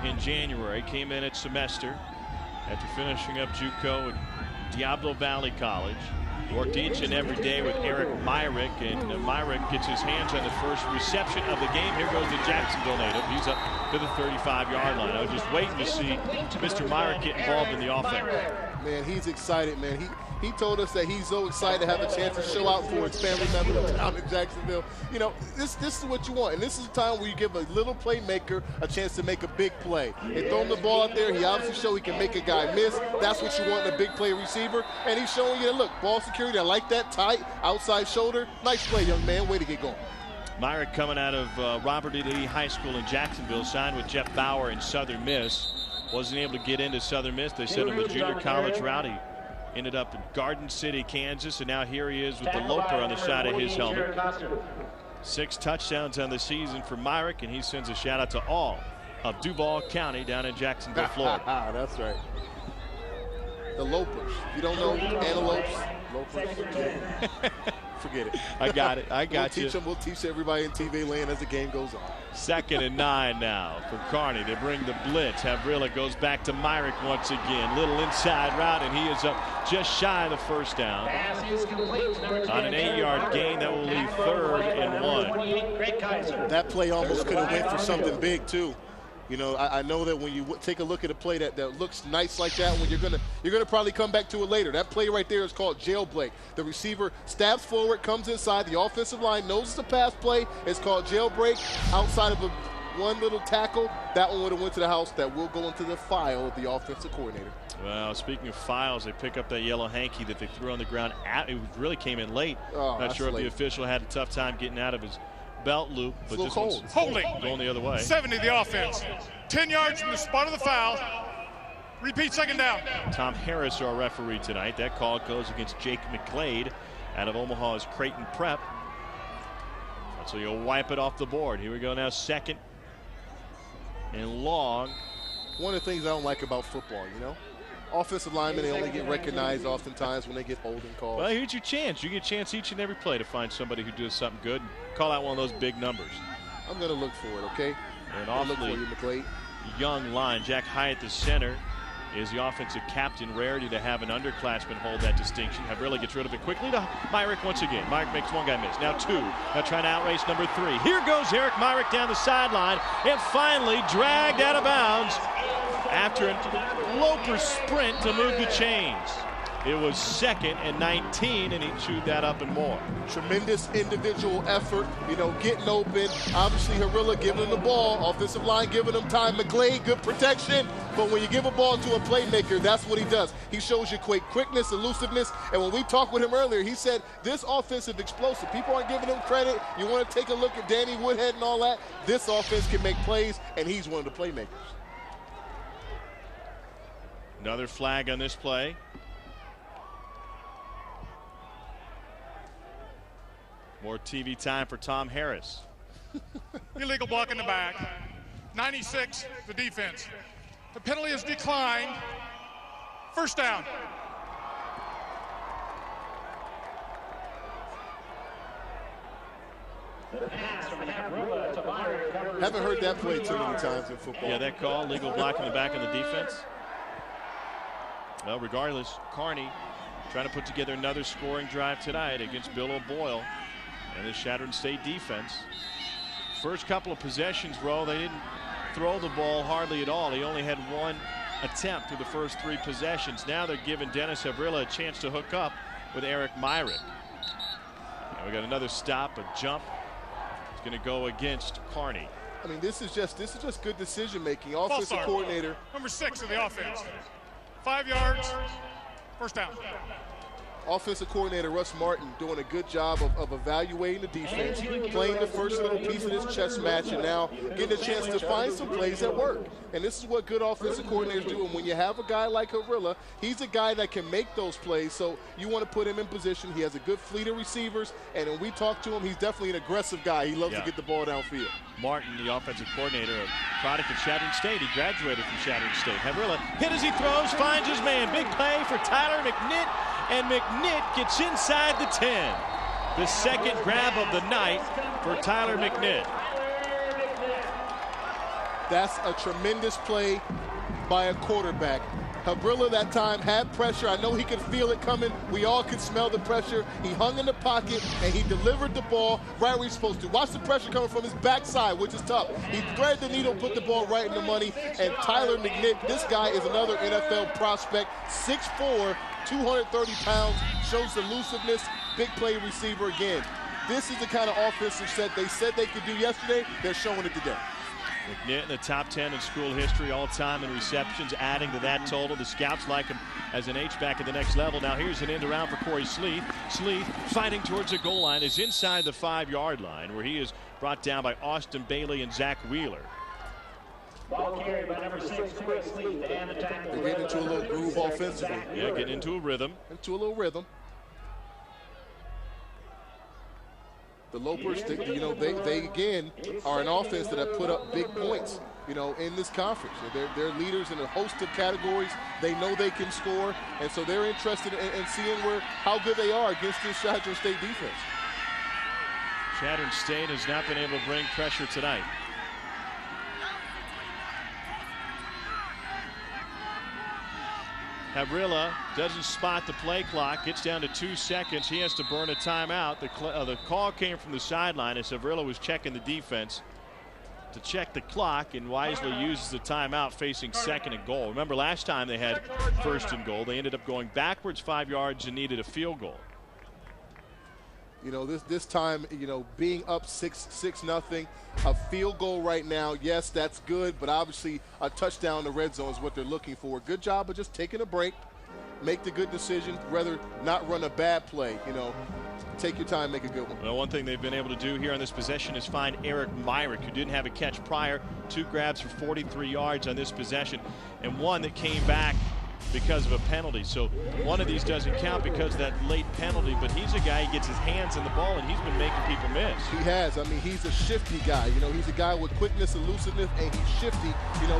in January, came in at semester after finishing up JUCO at Diablo Valley College. Worked each and every day with Eric Myrick, and Myrick gets his hands on the first reception of the game. Here goes the Jacksonville native. He's up to the 35-yard line. I was just waiting to see Mr. Myrick get involved in the offense. Man, he's excited, man. He told us that he's so excited to have a chance to show out for his family members down in Jacksonville. You know, this is what you want. And this is a time where you give a little playmaker a chance to make a big play. They throw him the ball out there. He obviously showed he can make a guy miss. That's what you want in a big play receiver. And he's showing you that, look, ball security, I like that, tight, outside shoulder. Nice play, young man. Way to get going. Myrick coming out of Robert E. Lee High School in Jacksonville, signed with Jeff Bauer in Southern Miss. wasn't able to get into Southern Miss. They sent him to junior college route. He ended up in Garden City, Kansas, and now here he is with the Loper on the side of his helmet. 6 touchdowns on the season for Myrick, and he sends a shout out to all of Duval County down in Jacksonville, Florida. That's right. The Lopers. If you don't know antelopes, Lopers, forget it. I got it. I got you. We'll teach everybody in TV land as the game goes on. 2nd and 9 now for Kearney. They bring the blitz. Havrilla goes back to Myrick once again. Little inside route, and he is up just shy of the first down. On an 8-yard gain, that will leave 3rd and 1. That play almost could have went for something big, too. You know, I know that when you take a look at a play that looks nice like that, when you're gonna probably come back to it later. That play right there is called jailbreak. The receiver stabs forward, comes inside. The offensive line knows it's a pass play. It's called jailbreak. Outside of one little tackle, that one would have went to the house. That will go into the file of the offensive coordinator. Well, speaking of files, they pick up that yellow hanky that they threw on the ground. It really came in late. Not sure if the official had a tough time getting out of his belt loop, but this one's holding going the other way. 70 the offense. 10 yards from the spot of the foul. Repeat, 2nd down. Tom Harris, our referee tonight. That call goes against Jake McGlade out of Omaha's Creighton Prep. So you'll wipe it off the board. Here we go now, 2nd and long. One of the things I don't like about football, you know, offensive linemen, they only get recognized oftentimes when they get holding calls. Well, here's your chance. You get a chance each and every play to find somebody who does something good and call out one of those big numbers. I'm going to look for it, okay? And awfully young line. Jack Hyatt, the center, is the offensive captain. Rarity to have an underclassman hold that distinction. Havrilla gets rid of it quickly to Myrick once again. Myrick makes one guy miss. Now 2. Now trying to outrace number 3. Here goes Eric Myrick down the sideline and finally dragged out of bounds after a Loper sprint to move the chains. It was 2nd and 19, and he chewed that up and more. Tremendous individual effort, you know, getting open. Obviously, Havrilla giving him the ball. Offensive line giving him time. McGlade, good protection. But when you give a ball to a playmaker, that's what he does. He shows you quickness, elusiveness. And when we talked with him earlier, he said this offensive explosive. People aren't giving him credit. You want to take a look at Danny Woodhead and all that. This offense can make plays, and he's one of the playmakers. Another flag on this play. More TV time for Tom Harris. Illegal block in the back. 96, the defense. The penalty is declined. 1st down. Haven't heard that play too many times in football. Yeah, that call, legal block in the back on the defense. Well, regardless, Kearney trying to put together another scoring drive tonight against Bill O'Boyle and the Chadron State defense. First couple of possessions, Ro, they didn't throw the ball hardly at all. He only had 1 attempt through the first 3 possessions. Now they're giving Dennis Havrilla a chance to hook up with Eric Myrick. And we got another stop, a jump. It's going to go against Kearney. I mean, this is just good decision making. Offensive coordinator. Number 6 of the offense. 5 yards. 1st down. Offensive coordinator Russ Martin doing a good job of evaluating the defense, playing the first little piece of this chess match, and now getting a chance to find some plays that work. And this is what good offensive coordinators do. And when you have a guy like Havrilla, he's a guy that can make those plays, so you want to put him in position. He has a good fleet of receivers, and when we talk to him, he's definitely an aggressive guy. He loves to get the ball downfield. Martin, the offensive coordinator, a product of Chadron State. He graduated from Chadron State. Havrilla hit as he throws, finds his man. Big play for Tyler McNitt, and McNitt gets inside the 10. The 2nd grab of the night for Tyler McNitt. That's a tremendous play by a quarterback. Havrilla that time had pressure. I know he could feel it coming. We all could smell the pressure. He hung in the pocket, and he delivered the ball right where he's supposed to. Watch the pressure coming from his backside, which is tough. He threaded the needle, put the ball right in the money, and Tyler McNitt, this guy is another NFL prospect, 6'4", 230 pounds, shows elusiveness, big play receiver again. This is the kind of offensive set they said they could do yesterday. They're showing it today. McNitt in the top 10 in school history all time in receptions, adding to that total. The scouts like him as an H-back at the next level. Now here's an end around for Corey Sleeth. Sleeth fighting towards the goal line is inside the 5-yard line, where he is brought down by Austin Bailey and Zach Wheeler. Ball carried by number 6, Cooksley, and the tackle. They're getting into a little groove offensively. Yeah, getting into a rhythm. The Lopers, they again are an offense that have put up big points, in this conference. They're leaders in a host of categories. They know they can score, and so they're interested in seeing how good they are against this Chadron State defense. Chadron State has not been able to bring pressure tonight. Havrilla doesn't spot the play clock, gets down to 2 seconds. He has to burn a timeout. The call came from the sideline as Havrilla was checking the defense to check the clock, and wisely uses the timeout facing 2nd and goal. Remember last time they had 1st and goal. They ended up going backwards 5 yards and needed a field goal. This time, being up 6-0, a field goal right now, yes, that's good, but obviously a touchdown in the red zone is what they're looking for. Good job of just taking a break, make the good decision, rather not run a bad play. Take your time, make a good one. Well, one thing they've been able to do here on this possession is find Eric Myrick, who didn't have a catch prior. 2 grabs for 43 yards on this possession, and one that came back because of a penalty. So one of these doesn't count because of that late penalty, but he's a guy who gets his hands in the ball, and he's been making people miss. He has. I mean, he's a shifty guy. He's a guy with quickness, elusiveness, and he's shifty.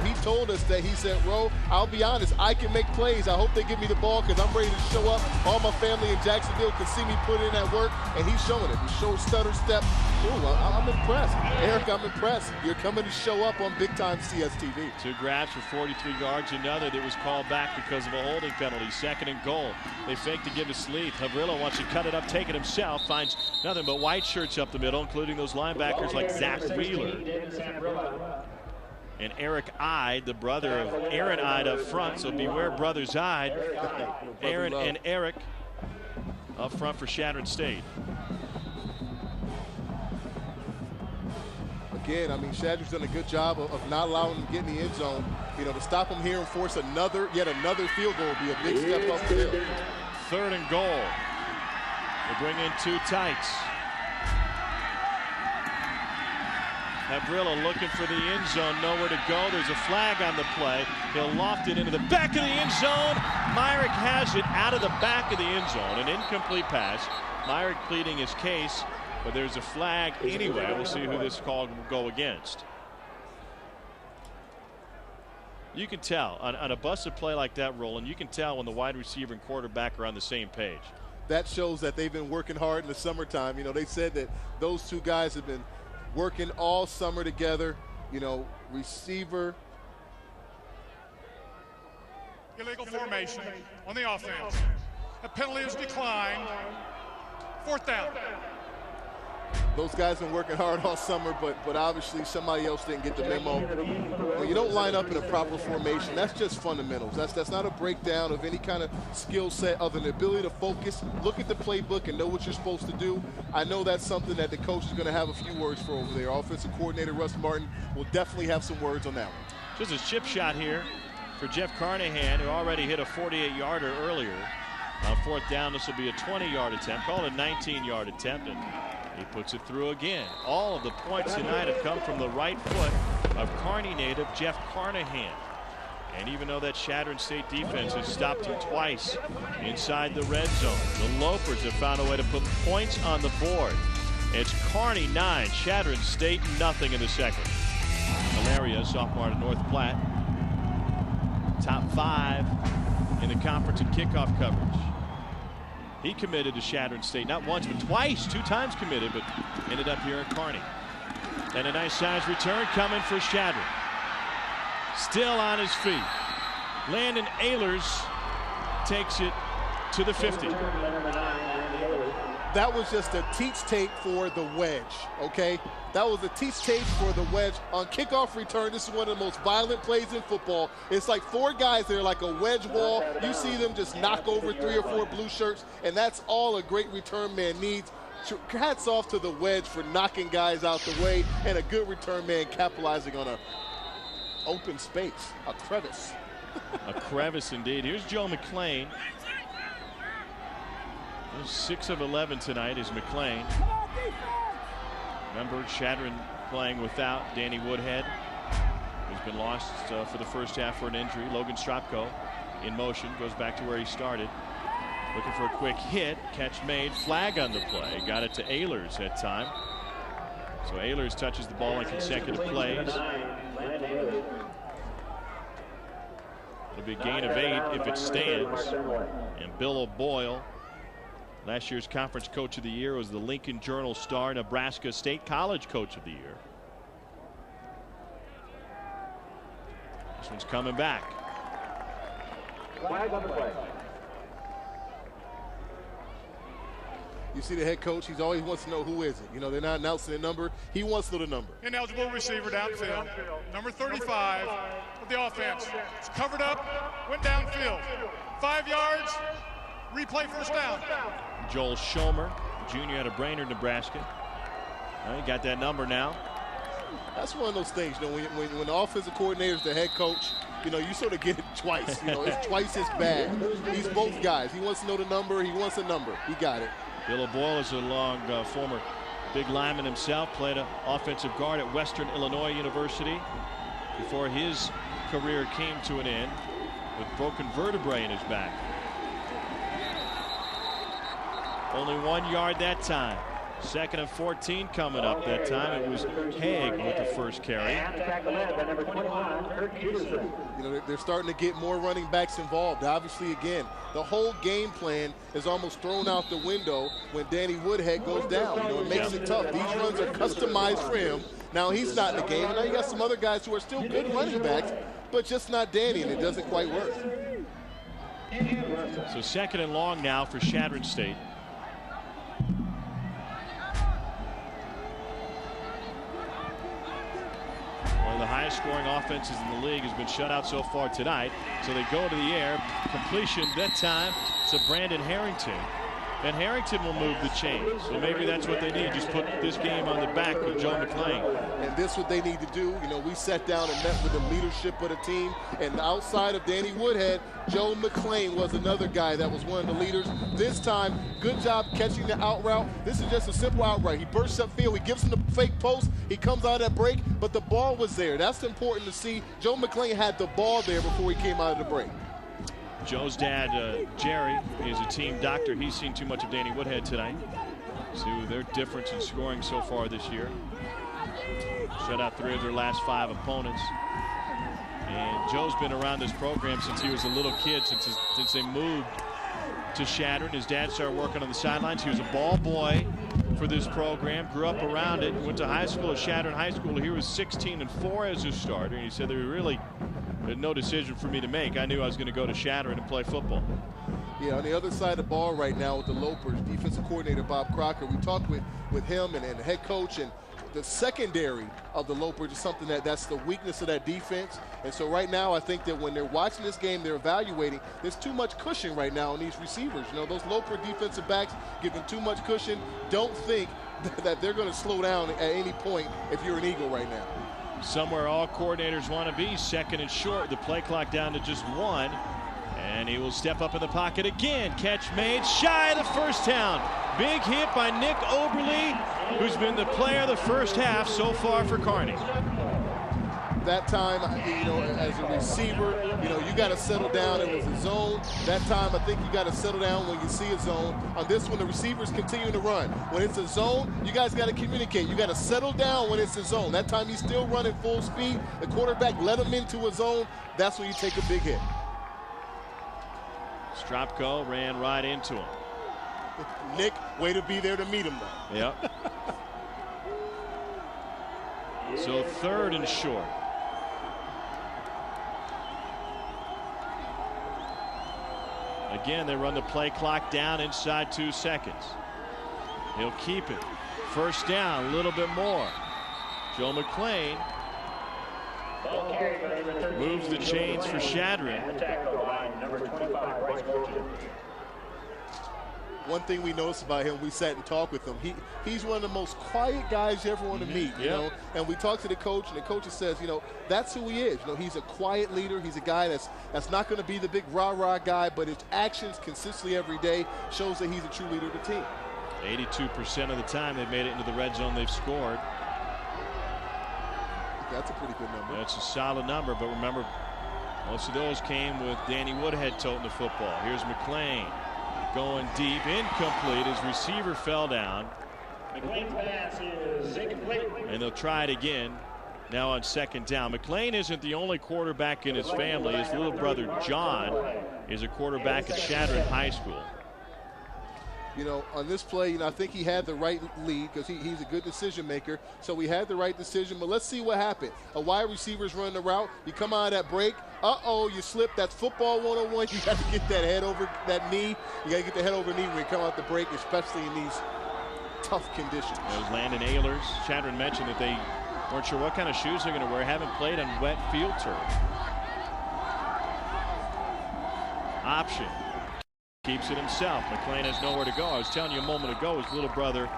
He told us that he said, Ro, I'll be honest, I can make plays. I hope they give me the ball because I'm ready to show up. All my family in Jacksonville can see me put in that work, and he's showing it. He shows stutter step. Ooh, I'm impressed. Eric, I'm impressed. You're coming to show up on big-time CSTV. 2 grabs for 43 yards, another that was called back because of a holding penalty. 2nd and goal. They fake to give to Sleeth. Havrilla wants to cut it up, take it himself, finds nothing but white shirts up the middle, including those linebackers like Zach Wheeler. And Eric Ide, the brother of Aaron Ide, up front, so beware brothers Ide. Aaron and Eric up front for Chadron State. Again, I mean, Chadron's done a good job of not allowing them to get in the end zone. To stop them here and force yet another field goal would be a big step up for them. 3rd and goal. They bring in 2 tights. Havrilla looking for the end zone, nowhere to go. There's a flag on the play. He'll loft it into the back of the end zone. Myrick has it out of the back of the end zone. An incomplete pass. Myrick pleading his case, but there's a flag anyway. We'll see who this call will go against. You can tell on a busted play like that, Roland, you can tell when the wide receiver and quarterback are on the same page. That shows that they've been working hard in the summertime. They said that those 2 guys have been working all summer together. Receiver. Illegal formation on the offense. A penalty is declined. 4th down. Those guys have been working hard all summer, but obviously somebody else didn't get the memo. When you don't line up in a proper formation, that's just fundamentals. That's not a breakdown of any kind of skill set other than the ability to focus, look at the playbook, and know what you're supposed to do. I know that's something that the coach is going to have a few words for over there. Offensive coordinator Russ Martin will definitely have some words on that one. Just a chip shot here for Jeff Carnahan, who already hit a 48-yarder earlier. On 4th down, this will be a 20-yard attempt. Call it a 19-yard attempt, and he puts it through again. All of the points tonight have come from the right foot of Kearney native Jeff Carnahan. And even though that Chadron State defense has stopped him twice inside the red zone, the Lopers have found a way to put points on the board. It's Kearney 9, Chadron State nothing in the second. Malaria, sophomore out of North Platte, top 5 in the conference in kickoff coverage. He committed to Chadron State, not once, but twice, 2 times committed, but ended up here at Kearney. And a nice size return coming for Chadron. Still on his feet. Landon Ehlers takes it to the 50. That was just a teach tape for the wedge, okay? That was a teach tape for the wedge. On kickoff return, this is one of the most violent plays in football. It's like 4 guys that are like a wedge wall. You see them just knock over 3 or 4 blue shirts, and that's all a great return man needs. Hats off to the wedge for knocking guys out the way, and a good return man capitalizing on a open space, a crevice. A crevice indeed. Here's Joe McClain. 6 of 11 tonight is McClain. Remember, Chadron playing without Danny Woodhead. He's been lost for the first half for an injury. Logan Stropko in motion, goes back to where he started. Looking for a quick hit. Catch made. Flag on the play. Got it to Ehlers that time. So Ehlers touches the ball in consecutive plays. It'll be a gain of 8 if it stands. And Bill O'Boyle, last year's Conference Coach of the Year, was the Lincoln Journal Star Nebraska State College Coach of the Year. This one's coming back. Flag on the play. You see the head coach, he always wants to know who is it. You know, they're not announcing a number. He wants to know the number. Ineligible receiver downfield. Number 35 of the offense. It's covered up, went downfield. 5 yards, replay first down. Joel Schomer, junior out of Brainerd, Nebraska. Well, he got that number now. That's one of those things, you know, when the offensive coordinator is the head coach, you know, you sort of get it twice. You know, it's twice as bad. He's both guys. He wants to know the number. He wants a number. He got it. Bill O'Boyle is a long former big lineman himself. Played an offensive guard at Western Illinois University before his career came to an end with broken vertebrae in his back. Only 1 yard that time. 2nd and 14 coming up that time. It was Haig with the first carry. You know, they're starting to get more running backs involved. Obviously, again, the whole game plan is almost thrown out the window when Danny Woodhead goes down. You know, it makes it tough. These runs are customized for him. Now he's not in the game. And now you got some other guys who are still good running backs, but just not Danny, and it doesn't quite work. So 2nd and long now for Chadron State. One of the highest scoring offenses in the league has been shut out so far tonight. So they go to the air. Completion that time to Brandon Harrington. And Harrington will move the chains. So maybe that's what they need. Just put this game on the back of Joe McClain. And this is what they need to do. You know, we sat down and met with the leadership of the team. And outside of Danny Woodhead, Joe McClain was another guy that was one of the leaders. This time, good job catching the out route. This is just a simple out route. He bursts upfield. He gives him the fake post. He comes out of that break, but the ball was there. That's important to see. Joe McClain had the ball there before he came out of the break. Joe's dad, Jerry, is a team doctor. He's seen too much of Danny Woodhead tonight. See their difference in scoring so far this year. Shut out 3 of their last 5 opponents. And Joe's been around this program since he was a little kid, since they moved to Chadron. His dad started working on the sidelines. He was a ball boy for this program, grew up around it, went to high school at Chadron High School. He was 16-4 as a starter. And he said there really had no decision for me to make. I knew I was going to go to Chadron and play football. Yeah, on the other side of the ball right now with the Lopers, defensive coordinator Bob Crocker, we talked with him and the head coach, and the secondary of the Lopers is something that's the weakness of that defense. And so right now I think that when they're watching this game, they're evaluating, there's too much cushion right now on these receivers. You know, those Loper defensive backs giving too much cushion. Don't think that they're going to slow down at any point if you're an Eagle right now. Somewhere all coordinators want to be, 2nd and short. The play clock down to just 1. And he will step up in the pocket again. Catch made shy of the first down. Big hit by Nick Oberle, who's been the player of the first half so far for Kearney. That time, you know, as a receiver, you know, you got to settle down. It was a zone. That time, I think you got to settle down when you see a zone. On this one, the receivers continue to run. When it's a zone, you guys got to communicate. You got to settle down when it's a zone. That time, he's still running full speed. The quarterback let him into a zone. That's when you take a big hit. Stropko ran right into him. Nick, way to be there to meet him, though. Yep. So 3rd and short. Again, they run the play clock down inside 2 seconds. He'll keep it. First down, a little bit more. Joe McClain moves the chains for Chadron. One thing we noticed about him, we sat and talked with him. He's one of the most quiet guys you ever want to meet, you know. And we talked to the coach, and the coach says, you know, that's who he is. You know, he's a quiet leader. He's a guy that's not going to be the big rah-rah guy, but his actions consistently every day shows that he's a true leader of the team. 82% of the time they've made it into the red zone, they've scored. That's a pretty good number. That's a solid number, but remember, most of those came with Danny Woodhead toting the football. Here's McLean going deep, incomplete. His receiver fell down. McLean's pass is incomplete. And they'll try it again now on second down. McLean isn't the only quarterback in his family. His little brother John is a quarterback at Chadron High School. You know, on this play, you know, I think he had the right lead because he's a good decision maker. So he had the right decision. But let's see what happened. A wide receiver's running the route. You come out of that break. Uh-oh, you slip. That's football 101. You got to get that head over that knee. You got to get the head over knee when you come out the break, especially in these tough conditions. There's Landon Ehlers. Chadron mentioned that they weren't sure what kind of shoes they're going to wear. Haven't played on wet field turf. Option. Keeps it himself. McLean has nowhere to go. I was telling you a moment ago, his little brother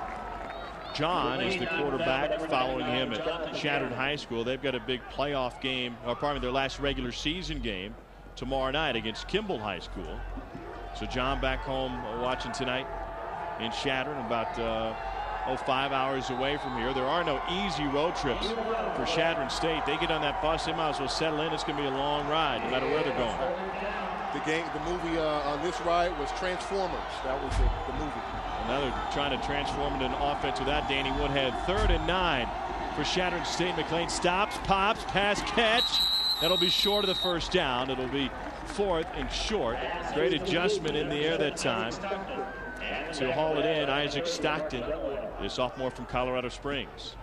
John is the quarterback following him at Chadron High School. They've got a big playoff game, or pardon me, their last regular season game tomorrow night against Kimball High School. So John back home watching tonight in Chadron, about 5 hours away from here. There are no easy road trips for Chadron State. They get on that bus, they might as well settle in. It's going to be a long ride no matter where they're going. The movie on this ride was Transformers. That was the movie. Another trying to transform into an offense without Danny Woodhead. 3rd and 9 for Chadron State. McLean stops, pops, pass, catch. That'll be short of the first down. It'll be 4th and short. Great adjustment in the air that time to haul it in. Isaac Stockton, the sophomore from Colorado Springs.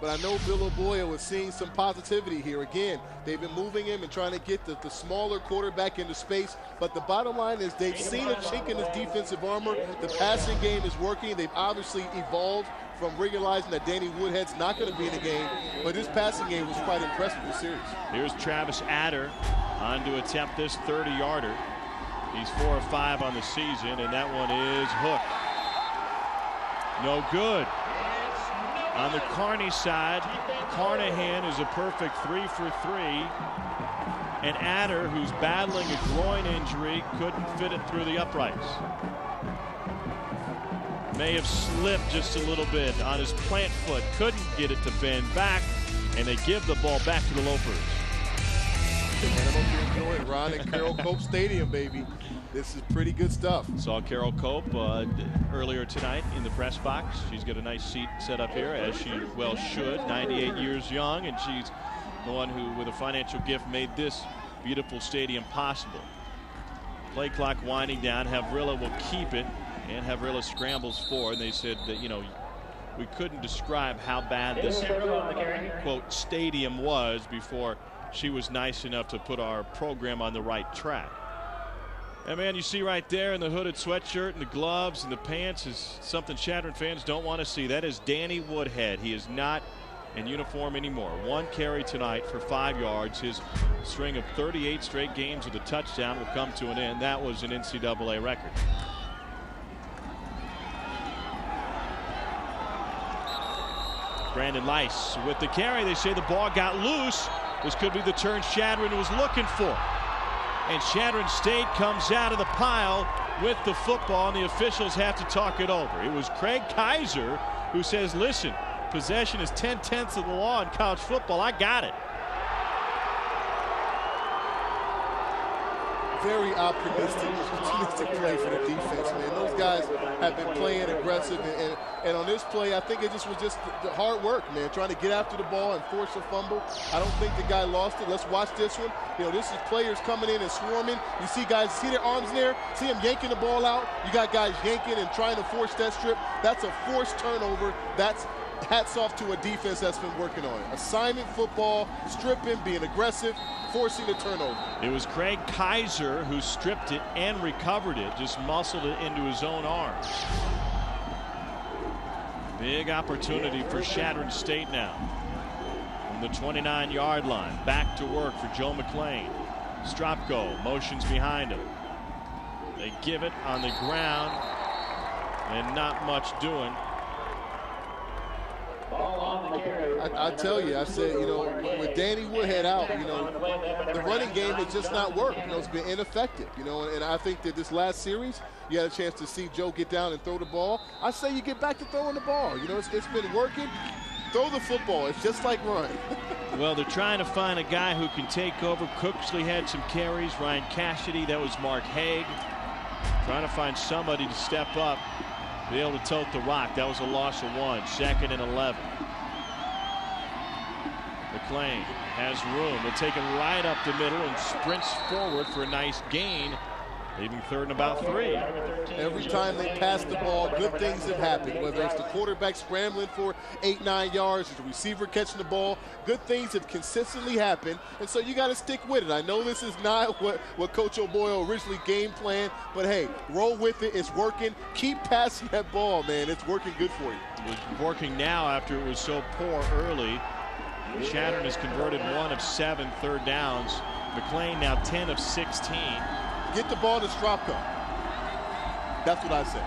But I know Bill O'Boyle was seeing some positivity here. Again, they've been moving him and trying to get the smaller quarterback into space. But the bottom line is they've seen a chink in his defensive armor. The passing game is working. They've obviously evolved from realizing that Danny Woodhead's not going to be in the game. But his passing game was quite impressive this series. Here's Travis Adder on to attempt this 30-yarder. He's 4 of 5 on the season, and that one is hooked. No good. On the Kearney side, Carnahan is a perfect 3 for 3. And Adder, who's battling a groin injury, couldn't fit it through the uprights. May have slipped just a little bit on his plant foot, couldn't get it to bend back, and they give the ball back to the Lopers. And I hope you enjoy it, Ron, at Carroll Cope Stadium, baby. This is pretty good stuff. Saw Carol Cope earlier tonight in the press box. She's got a nice seat set up here, as she well should. 98 years young, and she's the one who, with a financial gift, made this beautiful stadium possible. Play clock winding down. Havrilla will keep it, and Havrilla scrambles forward. They said that, you know, we couldn't describe how bad this, quote, stadium was before she was nice enough to put our program on the right track. And man, you see right there in the hooded sweatshirt and the gloves and the pants is something Chadron fans don't want to see. That is Danny Woodhead. He is not in uniform anymore. 1 carry tonight for 5 yards. His string of 38 straight games with a touchdown will come to an end. That was an NCAA record. Brandon Lice with the carry. They say the ball got loose. This could be the turn Chadron was looking for. And Chadron State comes out of the pile with the football, and the officials have to talk it over. It was Craig Kaiser who says, listen, possession is 10/10 of the law in college football. I got it. Very opportunistic play for the defense, man. Those guys have been playing aggressive, and on this play, I think it just was just the hard work, man, trying to get after the ball and force a fumble. I don't think the guy lost it. Let's watch this one. You know, this is players coming in and swarming. You see guys, see their arms in there, see them yanking the ball out. You got guys yanking and trying to force that strip. That's a forced turnover. That's hats off to a defense that's been working on it. Assignment football, stripping, being aggressive, forcing the turnover. It was Craig Kaiser who stripped it and recovered it, just muscled it into his own arms. Big opportunity for Chadron State now. From the 29-yard line, back to work for Joe McLean. Stropko motions behind him. They give it on the ground, and not much doing. I tell you, I said, you know, with Danny Woodhead out, you know, the running game has just not worked. You know, it's been ineffective, you know, and I think that this last series, you had a chance to see Joe get down and throw the ball. I say you get back to throwing the ball. You know, it's been working. Throw the football. It's just like run. Well, they're trying to find a guy who can take over. Cooksley had some carries. Ryan Cassidy, that was Mark Haig. Trying to find somebody to step up, be able to tote the rock. That was a loss of 1. 2nd and 11. McLean has room. Will take him right up the middle and sprints forward for a nice gain, leaving 3rd and about 3. Every time they pass the ball, good things have happened. Whether it's the quarterback scrambling for 8-9 yards, or the receiver catching the ball, good things have consistently happened. And so you got to stick with it. I know this is not what Coach O'Boyle originally game planned, but hey, roll with it. It's working. Keep passing that ball, man. It's working good for you. It's working now after it was so poor early. Chadron has converted 1 of 7 third downs. McLean now 10 of 16. Get the ball to Stropko. That's what I said.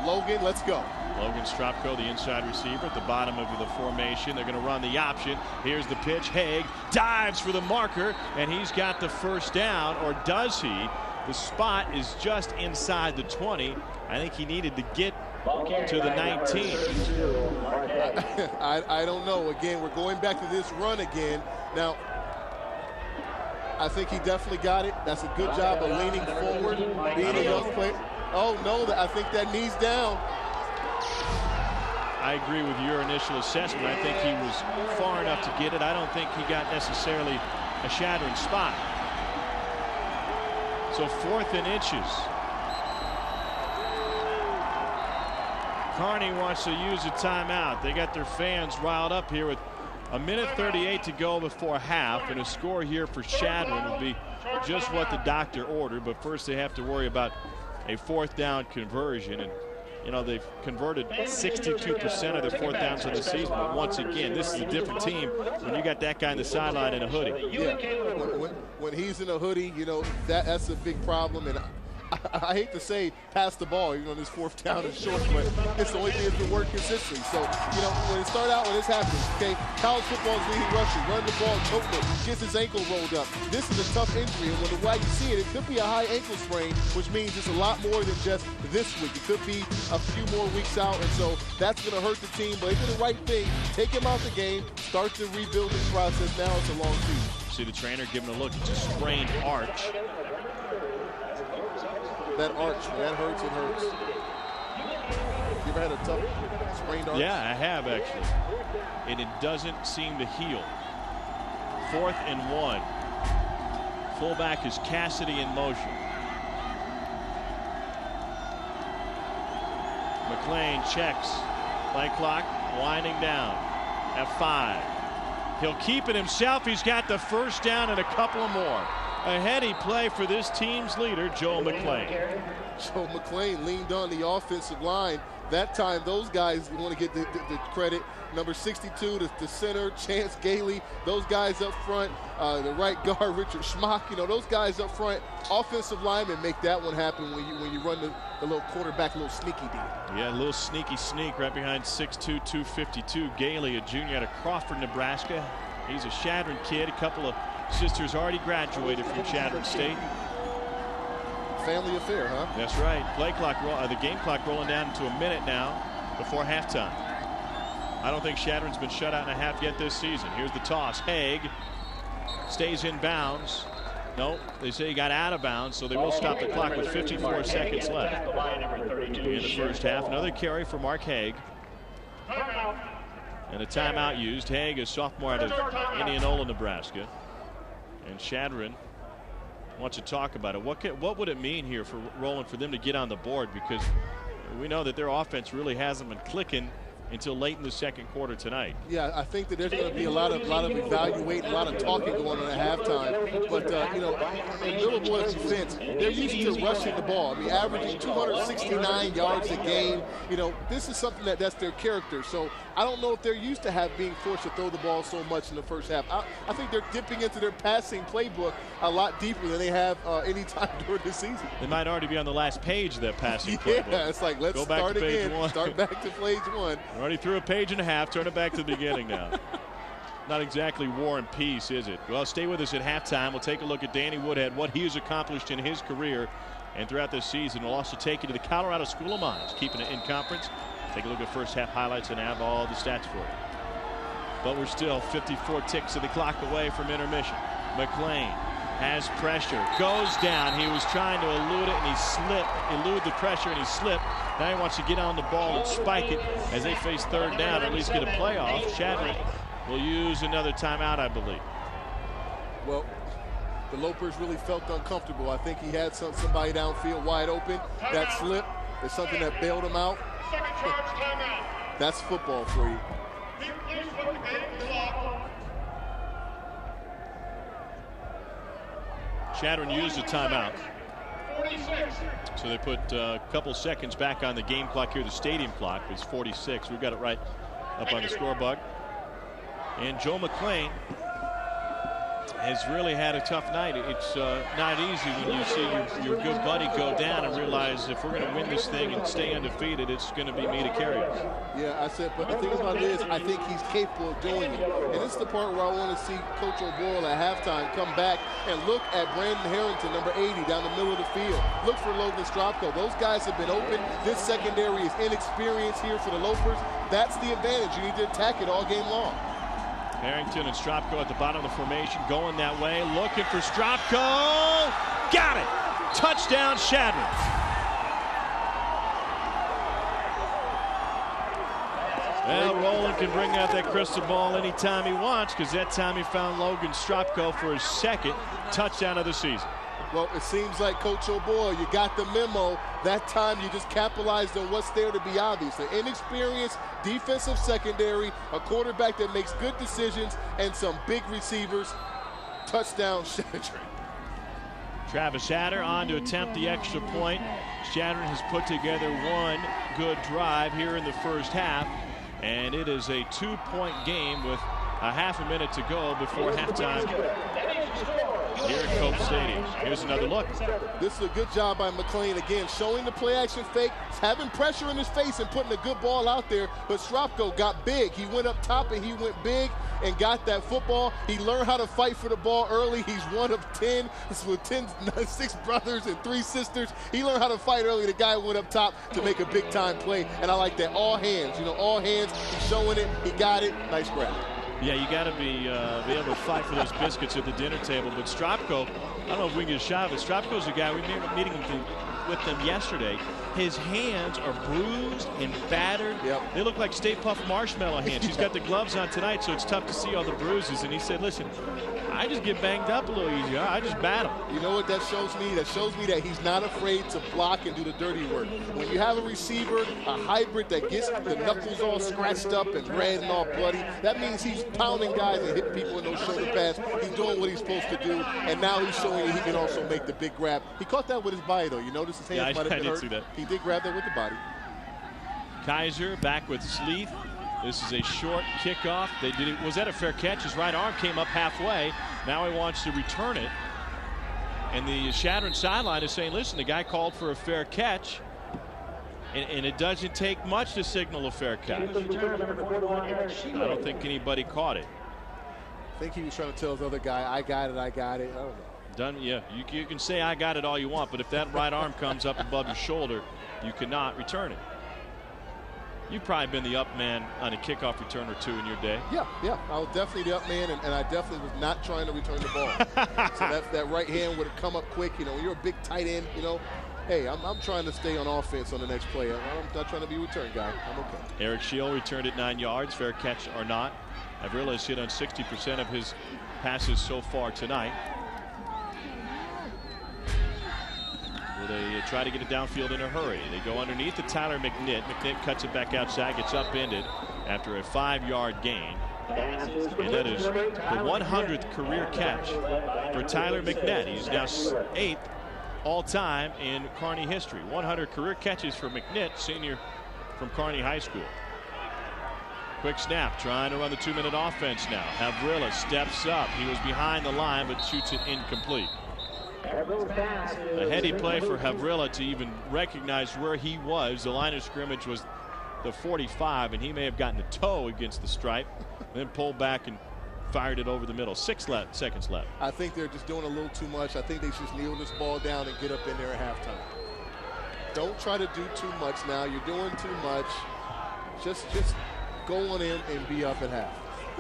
Logan, let's go. Logan Stropko, the inside receiver at the bottom of the formation. They're going to run the option. Here's the pitch. Haig dives for the marker, and he's got the first down, or does he? The spot is just inside the 20. I think he needed to get to the 19. I don't know. Again, we're going back to this run again. Now, I think he definitely got it. That's a good job of leaning forward, being a young player. Oh, no, I think that knee's down. I agree with your initial assessment. I think he was far enough to get it. I don't think he got necessarily a shattering spot. So 4th and inches. Carney wants to use a timeout. They got their fans riled up here with 1:38 to go before half, and a score here for Chadron would be just what the doctor ordered. But first they have to worry about a 4th down conversion, and you know they've converted 62% of their 4th downs of the season. But once again, this is a different team when you got that guy in the sideline in a hoodie. Yeah, when he's in a hoodie, you know that's a big problem. And I hate to say pass the ball, even on this 4th down and short, but it's the only thing that's been working consistently. So, you know, when this happens, okay, college football is leading rushing, run the ball, choke it, gets his ankle rolled up. This is a tough injury, and when the way you see it, it could be a high ankle sprain, which means it's a lot more than just this week. It could be a few more weeks out, and so that's going to hurt the team. But they did the right thing. Take him out the game, start the rebuilding process. Now it's a long season. See the trainer giving a look. It's a sprained arch. That arch, when that hurts, it hurts. You ever had a tough sprained arch? Yeah, I have actually. And it doesn't seem to heal. 4th and 1. Fullback is Cassidy in motion. McLean checks. Play clock winding down at 5. He'll keep it himself. He's got the first down and a couple more. A heady play for this team's leader, Joe McLean. Joe McLean leaned on the offensive line. That time, those guys want to get the credit. Number 62, the center, Chance Gailey. Those guys up front, the right guard, Richard Schmock. You know, those guys up front, offensive linemen make that one happen when you run the little quarterback, a little sneaky deal. Yeah, a little sneaky sneak right behind 6'2", 252. Gailey, a junior out of Crawford, Nebraska. He's a Chadron kid. A couple of sisters already graduated from Chadron State. Family affair, huh? That's right. Play clock, the game clock rolling down to a minute now before halftime. I don't think Chadron's been shut out in a half yet this season. Here's the toss. Haig stays in bounds. No, they say he got out of bounds, so they will stop the clock with 54 seconds left in the first half. Another carry for Mark Haig. And a timeout used. Haig, a sophomore out of Indianola, Nebraska. And Chadron wants to talk about it. What would it mean here for Roland for them to get on the board? Because we know that their offense really hasn't been clicking until late in the second quarter tonight. Yeah, I think that there's going to be a lot of evaluating, a lot of talking going on at halftime. But you know, in Illinois defense, they're used to rushing the ball. I mean, averaging 269 yards a game. You know, this is something that's their character. So I don't know if they're used to being forced to throw the ball so much in the first half. I think they're dipping into their passing playbook a lot deeper than they have any time during the season. They might already be on the last page of that passing playbook. Yeah, it's like, let's start again. Start back to page 1. Already through a page and a half. Turn it back to the beginning now. Not exactly war and peace, is it? Well, stay with us at halftime. We'll take a look at Danny Woodhead, what he has accomplished in his career and throughout this season. We'll also take you to the Colorado School of Mines, keeping it in conference. Take a look at first half highlights and have all the stats for you. but we're still 54 ticks of the clock away from intermission. McLean has pressure, goes down. He was trying to elude it, and he slipped. Elude the pressure, and he slipped. Now he wants to get on the ball and spike it as they face third down, or at least get a playoff. Shadron will use another timeout, I believe. Well, the Lopers really felt uncomfortable. I think he had somebody downfield wide open. That slip is something that bailed him out. That's football for you. Shadron used a timeout. So they put a couple seconds back on the game clock here. The stadium clock is 46. We've got it right up on the scoreboard. And Joe McLean has really had a tough night. It's not easy when you see your good buddy go down and realize if we're going to win this thing and stay undefeated, it's going to be me to carry us. Yeah, I said, but the thing about it is, I think he's capable of doing it. And this is the part where I want to see Coach O'Boyle at halftime come back and look at Brandon Harrington, number 80, down the middle of the field. Look for Logan Stropko. Those guys have been open. This secondary is inexperienced here for the Lopers. That's the advantage. You need to attack it all game long. Harrington and Stropko at the bottom of the formation, going that way, looking for Stropko. Got it! Touchdown, Shadron. Well, Roland can bring out that crystal ball anytime he wants, because that time he found Logan Stropko for his second touchdown of the season. Well, it seems like Coach O'Boyle, you got the memo. That time you just capitalized on what's there to be obvious. An inexperienced defensive secondary, a quarterback that makes good decisions, and some big receivers. Touchdown, Shadron. Travis Hatter on to attempt the extra point. Shadron has put together one good drive here in the first half, and it is a 2-point game with a half a minute to go before halftime here at Cope Stadium. Here's another look. This is a good job by McLean, again, showing the play action fake, having pressure in his face and putting a good ball out there. But Stropko got big. He went up top and he went big and got that football. He learned how to fight for the ball early. He's one of 10 with 6 brothers and 3 sisters. He learned how to fight early. The guy went up top to make a big time play. And I like that. All hands, all hands. He's showing it. He got it. Nice grab. Yeah, you got to be able to fight for those biscuits at the dinner table. But Stropko, I don't know if we can get a shot, but Stropko's a guy, we were meeting with them yesterday. His hands are bruised and battered. Yep. They look like Stay Puft Marshmallow hands. He's got the gloves on tonight, so it's tough to see all the bruises. And he said, listen, I just get banged up a little easier. I just battle. You know what that shows me? That shows me that he's not afraid to block and do the dirty work. When you have a receiver, a hybrid that gets the knuckles all scratched up and red and all bloody, that means he's pounding guys and hitting people in those shoulder pads. He's doing what he's supposed to do, and now he's showing that he can also make the big grab. He caught that with his body, though. You notice his hands might have been hurt. See that. He did grab that with the body. Kaiser back with Sleeth. This is a short kickoff. They did it. Was that a fair catch? His right arm came up halfway. Now he wants to return it. And the Shadron sideline is saying, listen, the guy called for a fair catch. And it doesn't take much to signal a fair catch. I don't think anybody caught it. I think he was trying to tell his other guy, I got it, I got it. I don't know. Done, yeah, you can say I got it all you want, but if that right arm comes up above your shoulder, you cannot return it. You've probably been the up man on a kickoff return or two in your day. Yeah, I was definitely the up man, and I definitely was not trying to return the ball. So that right hand would have come up quick. When you're a big tight end, hey, I'm trying to stay on offense on the next play. I'm not trying to be a return guy. I'm okay. Eric Shield returned it 9 yards, fair catch or not. I've realized hit on 60% of his passes so far tonight. They try to get it downfield in a hurry. They go underneath to Tyler McNitt. McNitt cuts it back outside, gets upended after a 5-yard gain. And that is the 100th career catch for Tyler McNitt. He's now 8th all-time in Kearney history. 100 career catches for McNitt, senior from Kearney High School. Quick snap, trying to run the 2-minute offense now. Havrilla steps up. He was behind the line, but shoots it incomplete. A heady play for Havrilla to even recognize where he was. The line of scrimmage was the 45, and he may have gotten a toe against the stripe, then pulled back and fired it over the middle. 6 seconds left. I think they're just doing a little too much. I think they should just kneel this ball down and get up in there at halftime. Don't try to do too much now. You're doing too much. Just go on in and be up at half.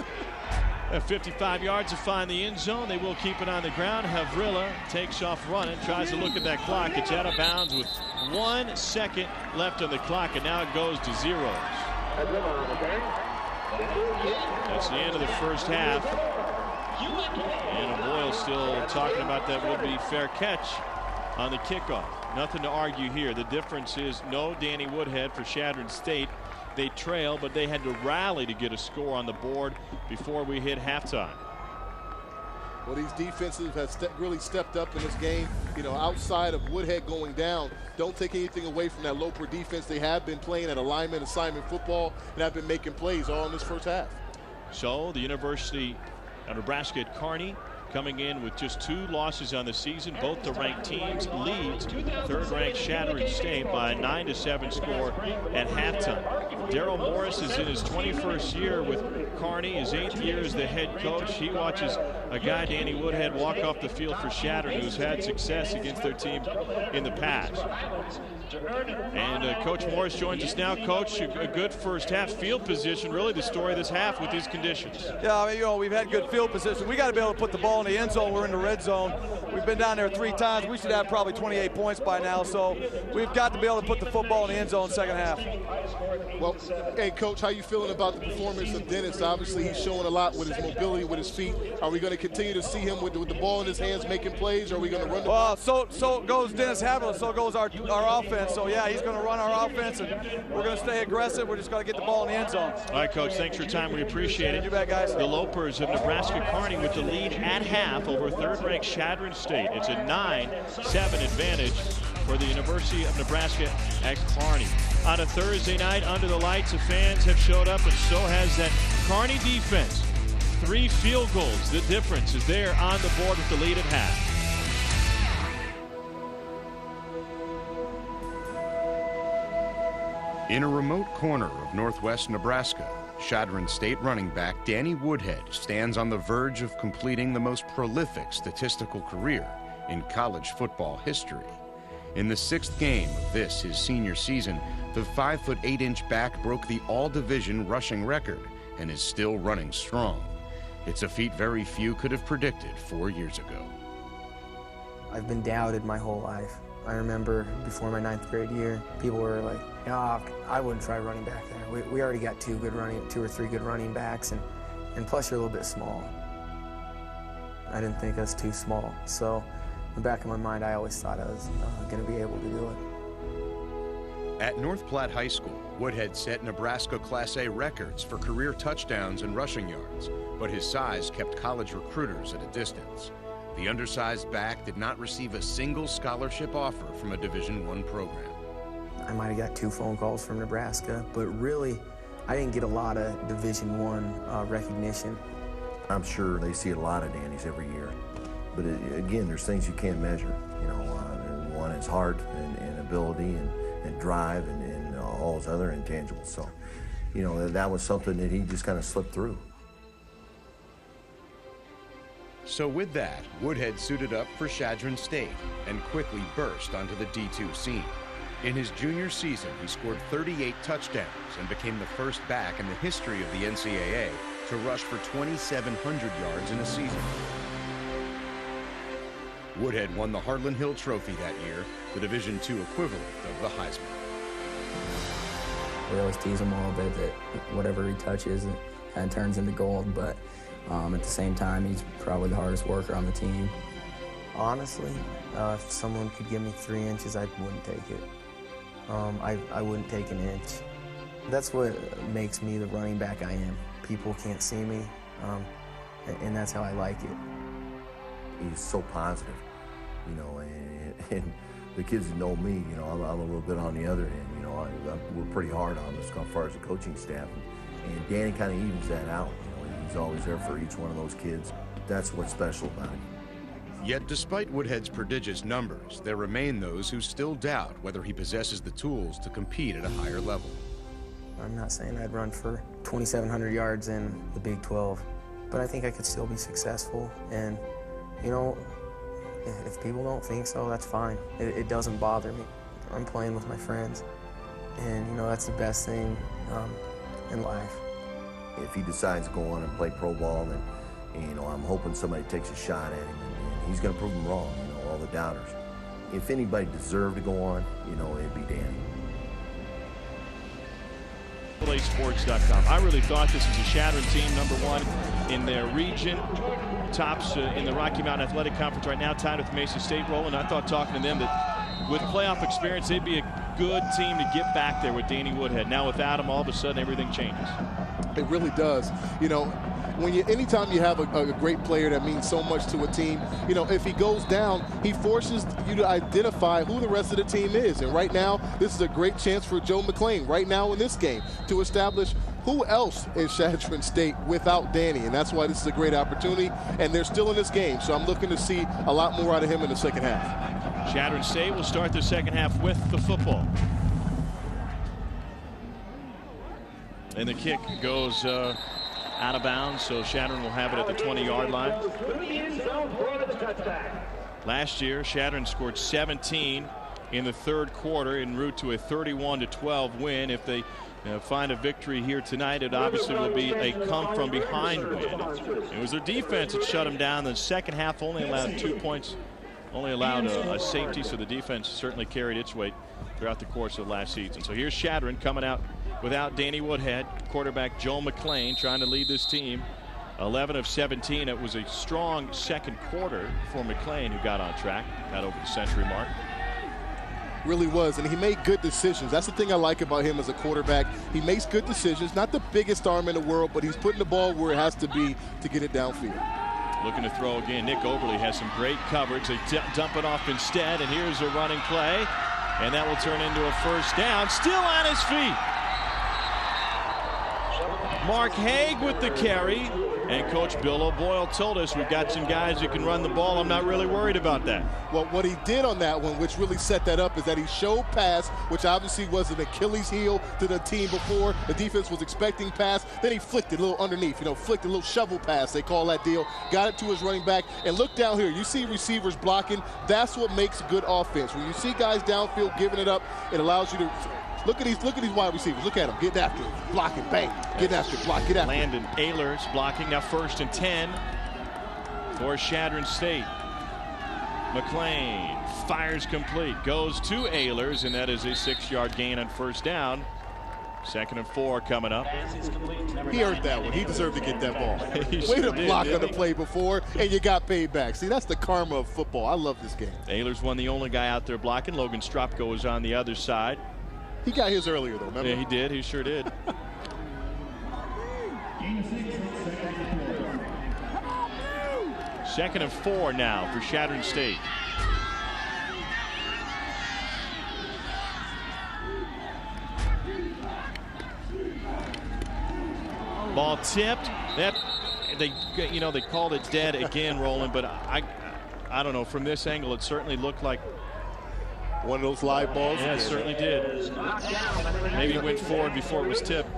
At 55 yards to find the end zone. They will keep it on the ground. Havrilla takes off running, tries to look at that clock. It's out of bounds with 1 second left on the clock, and now it goes to zeros. That's the end of the first half. And Boyle still talking about that would-be fair catch on the kickoff. Nothing to argue here. The difference is no Danny Woodhead for Chadron State. They trail, but they had to rally to get a score on the board before we hit halftime. Well, these defenses have really stepped up in this game. You know, outside of Woodhead going down, don't take anything away from that Loper defense. They have been playing at alignment, assignment football, and have been making plays all in this first half. So the University of Nebraska at Kearney coming in with just 2 losses on the season. Both the ranked teams leads third-ranked Chadron State by a 9-7 score at halftime. Daryl Morris is in his 21st year with Kearney, his 8th year as the head coach. He watches a guy, Danny Woodhead, walk off the field for Chadron, who's had success against their team in the past. And Coach Morris joins us now. Coach, a good first half. Field position, really the story of this half with these conditions. Yeah, I mean, you know, we've had good field position. We got to be able to put the ball in the end zone. We're in the red zone. We've been down there 3 times. We should have probably 28 points by now. So we've got to be able to put the football in the end zone second half. Well, hey, Coach, how you feeling about the performance of Dennis? Obviously, he's showing a lot with his mobility, with his feet. Are we going to continue to see him with the ball in his hands making plays, or are we going to run the ball? Well, so goes Dennis Haviland, so goes our offense. So, yeah, he's going to run our offense, and we're going to stay aggressive. We're just going to get the ball in the end zone. All right, Coach, thanks for your time. We appreciate it. You bet, guys. The Lopers of Nebraska Kearney with the lead at half over third-ranked Chadron State. It's a 9-7 advantage for the University of Nebraska at Kearney. On a Thursday night, under the lights, the fans have showed up, and so has that Kearney defense. 3 field goals. The difference is there on the board with the lead at half. In a remote corner of northwest Nebraska, Chadron State running back Danny Woodhead stands on the verge of completing the most prolific statistical career in college football history. In the 6th game of this, his senior season, the 5'8" back broke the all-division rushing record and is still running strong. It's a feat very few could have predicted 4 years ago. I've been doubted my whole life. I remember before my 9th grade year, people were like, "Oh, I wouldn't try running back there. We already got 2 or 3 good running backs, and plus you're a little bit small." I didn't think I was too small, so in the back of my mind, I always thought I was going to be able to do it. At North Platte High School, Woodhead set Nebraska Class A records for career touchdowns and rushing yards, but his size kept college recruiters at a distance. The undersized back did not receive a single scholarship offer from a Division I program. I might have got 2 phone calls from Nebraska, but really, I didn't get a lot of Division I recognition. I'm sure they see a lot of Danny's every year, but again, there's things you can't measure. You know, and one is heart and ability and drive and all those other intangibles. So, you know, that was something that he just kind of slipped through. So with that, Woodhead suited up for Chadron State and quickly burst onto the D2 scene. In his junior season, he scored 38 touchdowns and became the first back in the history of the NCAA to rush for 2,700 yards in a season. Woodhead won the Harlan Hill Trophy that year, the Division II equivalent of the Heisman. We always tease him a little bit that whatever he touches, it kind of turns into gold, but at the same time, he's probably the hardest worker on the team. Honestly, if someone could give me 3 inches, I wouldn't take it. I wouldn't take an inch. That's what makes me the running back I am. People can't see me, and that's how I like it. He's so positive, you know, and the kids that know me, you know, I'm a little bit on the other end, you know, we're pretty hard on us as far as the coaching staff, and Danny kind of evens that out. He's always there for each one of those kids. That's what's special about him. Yet despite Woodhead's prodigious numbers, there remain those who still doubt whether he possesses the tools to compete at a higher level. I'm not saying I'd run for 2,700 yards in the Big 12, but I think I could still be successful. And, you know, if people don't think so, that's fine. It doesn't bother me. I'm playing with my friends, and, you know, that's the best thing in life. if he decides to go on and play pro ball, then you know, I'm hoping somebody takes a shot at him, and he's going to prove them wrong. You know, all the doubters. If anybody deserved to go on, you know, it'd be Danny. Sports.com. I really thought this was a Chadron team, #1 in their region. Tops in the Rocky Mountain Athletic Conference right now, tied with Mesa State rolling. I thought, talking to them, that with playoff experience, they'd be a good team to get back there with Danny Woodhead. Now without him, all of a sudden everything changes. It really does. You know, anytime you have a great player that means so much to a team, you know, if he goes down, he forces you to identify who the rest of the team is. And right now, this is a great chance for Joe McClain right now in this game to establish who else is Chadron State without Danny. And that's why this is a great opportunity. And they're still in this game, so I'm looking to see a lot more out of him in the second half. Chadron State will start the second half with the football. And the kick goes out of bounds, so Chadron will have it at the 20-yard line. Last year, Chadron scored 17 in the third quarter en route to a 31-12 win. If they find a victory here tonight, it obviously will be a come-from-behind win. It was their defense that shut them down. The second half only allowed 2 points, only allowed a safety, so the defense certainly carried its weight throughout the course of last season. So here's Chadron coming out without Danny Woodhead. Quarterback Joe McClain trying to lead this team. 11 of 17. It was a strong second quarter for McClain, who got on track, got over the century mark. Really was, and he made good decisions. That's the thing I like about him as a quarterback. He makes good decisions. Not the biggest arm in the world, but he's putting the ball where it has to be to get it downfield. Looking to throw again. Nick Oberle has some great coverage. They dump it off instead, and here's a running play, and that will turn into a first down. Still on his feet. Mark Haig with the carry, and Coach Bill O'Boyle told us we've got some guys who can run the ball. I'm not really worried about that. Well, what he did on that one, which really set that up, is that he showed pass, which obviously was an Achilles heel to the team before. The defense was expecting pass. Then he flicked it a little underneath, flicked a little shovel pass, they call that deal. Got it to his running back. And look down here. You see receivers blocking. That's what makes good offense. When you see guys downfield giving it up, it allows you to look at these wide receivers. Look at them. Getting after it. Blocking. Bang. Getting after it. Block. Get after it. Landon Ehlers blocking. Now 1st and 10 for Chadron State. McClain fires complete. Goes to Ehlers, and that is a 6-yard gain on first down. 2nd and 4 coming up. He earned that one. He deserved to get that ball. Way to block on the play before, and you got paid back. See, that's the karma of football. I love this game. Ehlers won the only guy out there blocking. Logan Stropko was on the other side. He got his earlier, though, remember? Yeah, he did. He sure did. Second and 4 now for Chadron State. Ball tipped. That they called it dead again, Roland. But I don't know. From this angle, it certainly looked like one of those live balls. Yeah, it certainly did. Maybe it went forward before it was tipped.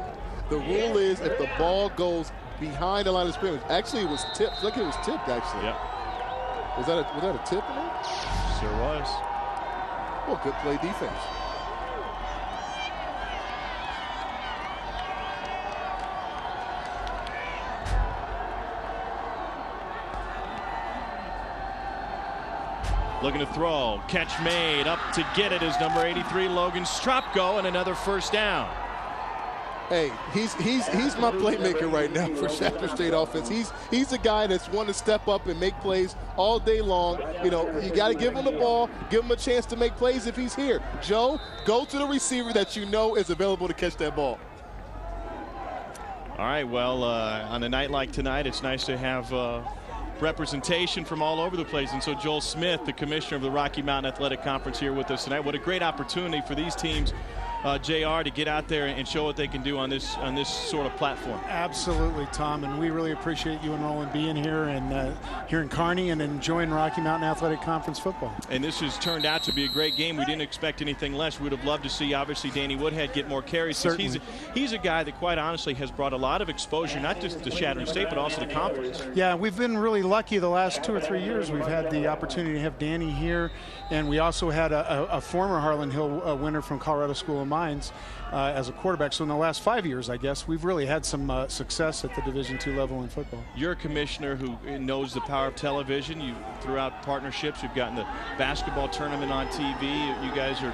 The rule is if the ball goes behind the line of scrimmage. Actually, it was tipped. Look, it was tipped. Actually. Yep. Was that a tip in there? Sure was. Well, good play defense. Looking to throw. Catch made. Up to get it is number 83, Logan Stropko, and another first down. Hey, he's my playmaker right now for Chadron State offense. He's the guy that's want to step up and make plays all day long. You got to give him the ball, give him a chance to make plays if he's here. Joe, go to the receiver that you know is available to catch that ball. All right, well, on a night like tonight, it's nice to have representation from all over the place. And so Joel Smith, the commissioner of the Rocky Mountain Athletic Conference, here with us tonight. What a great opportunity for these teams, JR, to get out there and show what they can do on this sort of platform. Absolutely, Tom, and we really appreciate you and Roland being here and here in Kearney and enjoying Rocky Mountain Athletic Conference football. And this has turned out to be a great game. We didn't expect anything less. We would have loved to see, obviously, Danny Woodhead get more carries. Certainly. He's a guy that, quite honestly, has brought a lot of exposure, not just to Chadron State, but also the conference. Yeah, we've been really lucky the last 2 or 3 years. We've had the opportunity to have Danny here, and we also had a former Harlan Hill winner from Colorado School of minds as a quarterback. So in the last 5 years, I guess, we've really had some success at the Division II level in football. You're a commissioner who knows the power of television. You, throughout partnerships, you've gotten the basketball tournament on TV. You guys are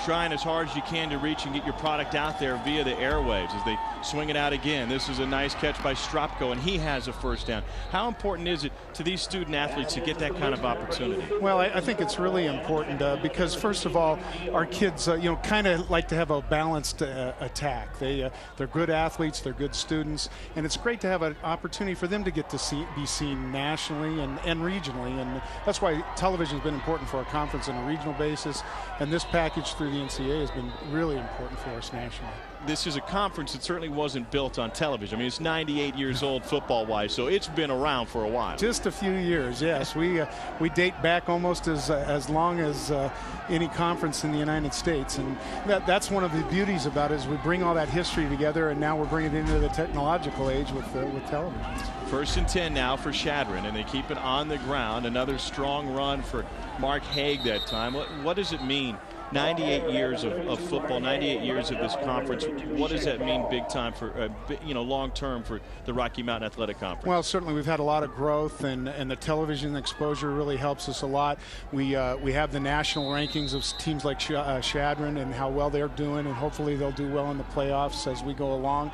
trying as hard as you can to reach and get your product out there via the airwaves as they swing it out again. This is a nice catch by Stropko, and he has a first down. How important is it to these student athletes to get that kind of opportunity? Well, I think it's really important because, first of all, our kids, kind of like to have a balanced attack. They're good athletes, they're good students, and it's great to have an opportunity for them to get to be seen nationally and regionally, and that's why television has been important for our conference on a regional basis, and this package through the NCAA has been really important for us nationally. This is a conference that certainly wasn't built on television. I mean, it's 98 years old football-wise, so it's been around for a while. Just a few years, yes. We date back almost as long as any conference in the United States, and that's one of the beauties about it is we bring all that history together, and now we're bringing it into the technological age with television. 1st and 10 now for Shadron, and they keep it on the ground. Another strong run for Mark Haig that time. What does it mean? 98 years of football, 98 years of this conference. What does that mean big time for, long term for the Rocky Mountain Athletic Conference? Well, certainly we've had a lot of growth, and the television exposure really helps us a lot. We have the national rankings of teams like Shadron and how well they're doing, and hopefully they'll do well in the playoffs as we go along.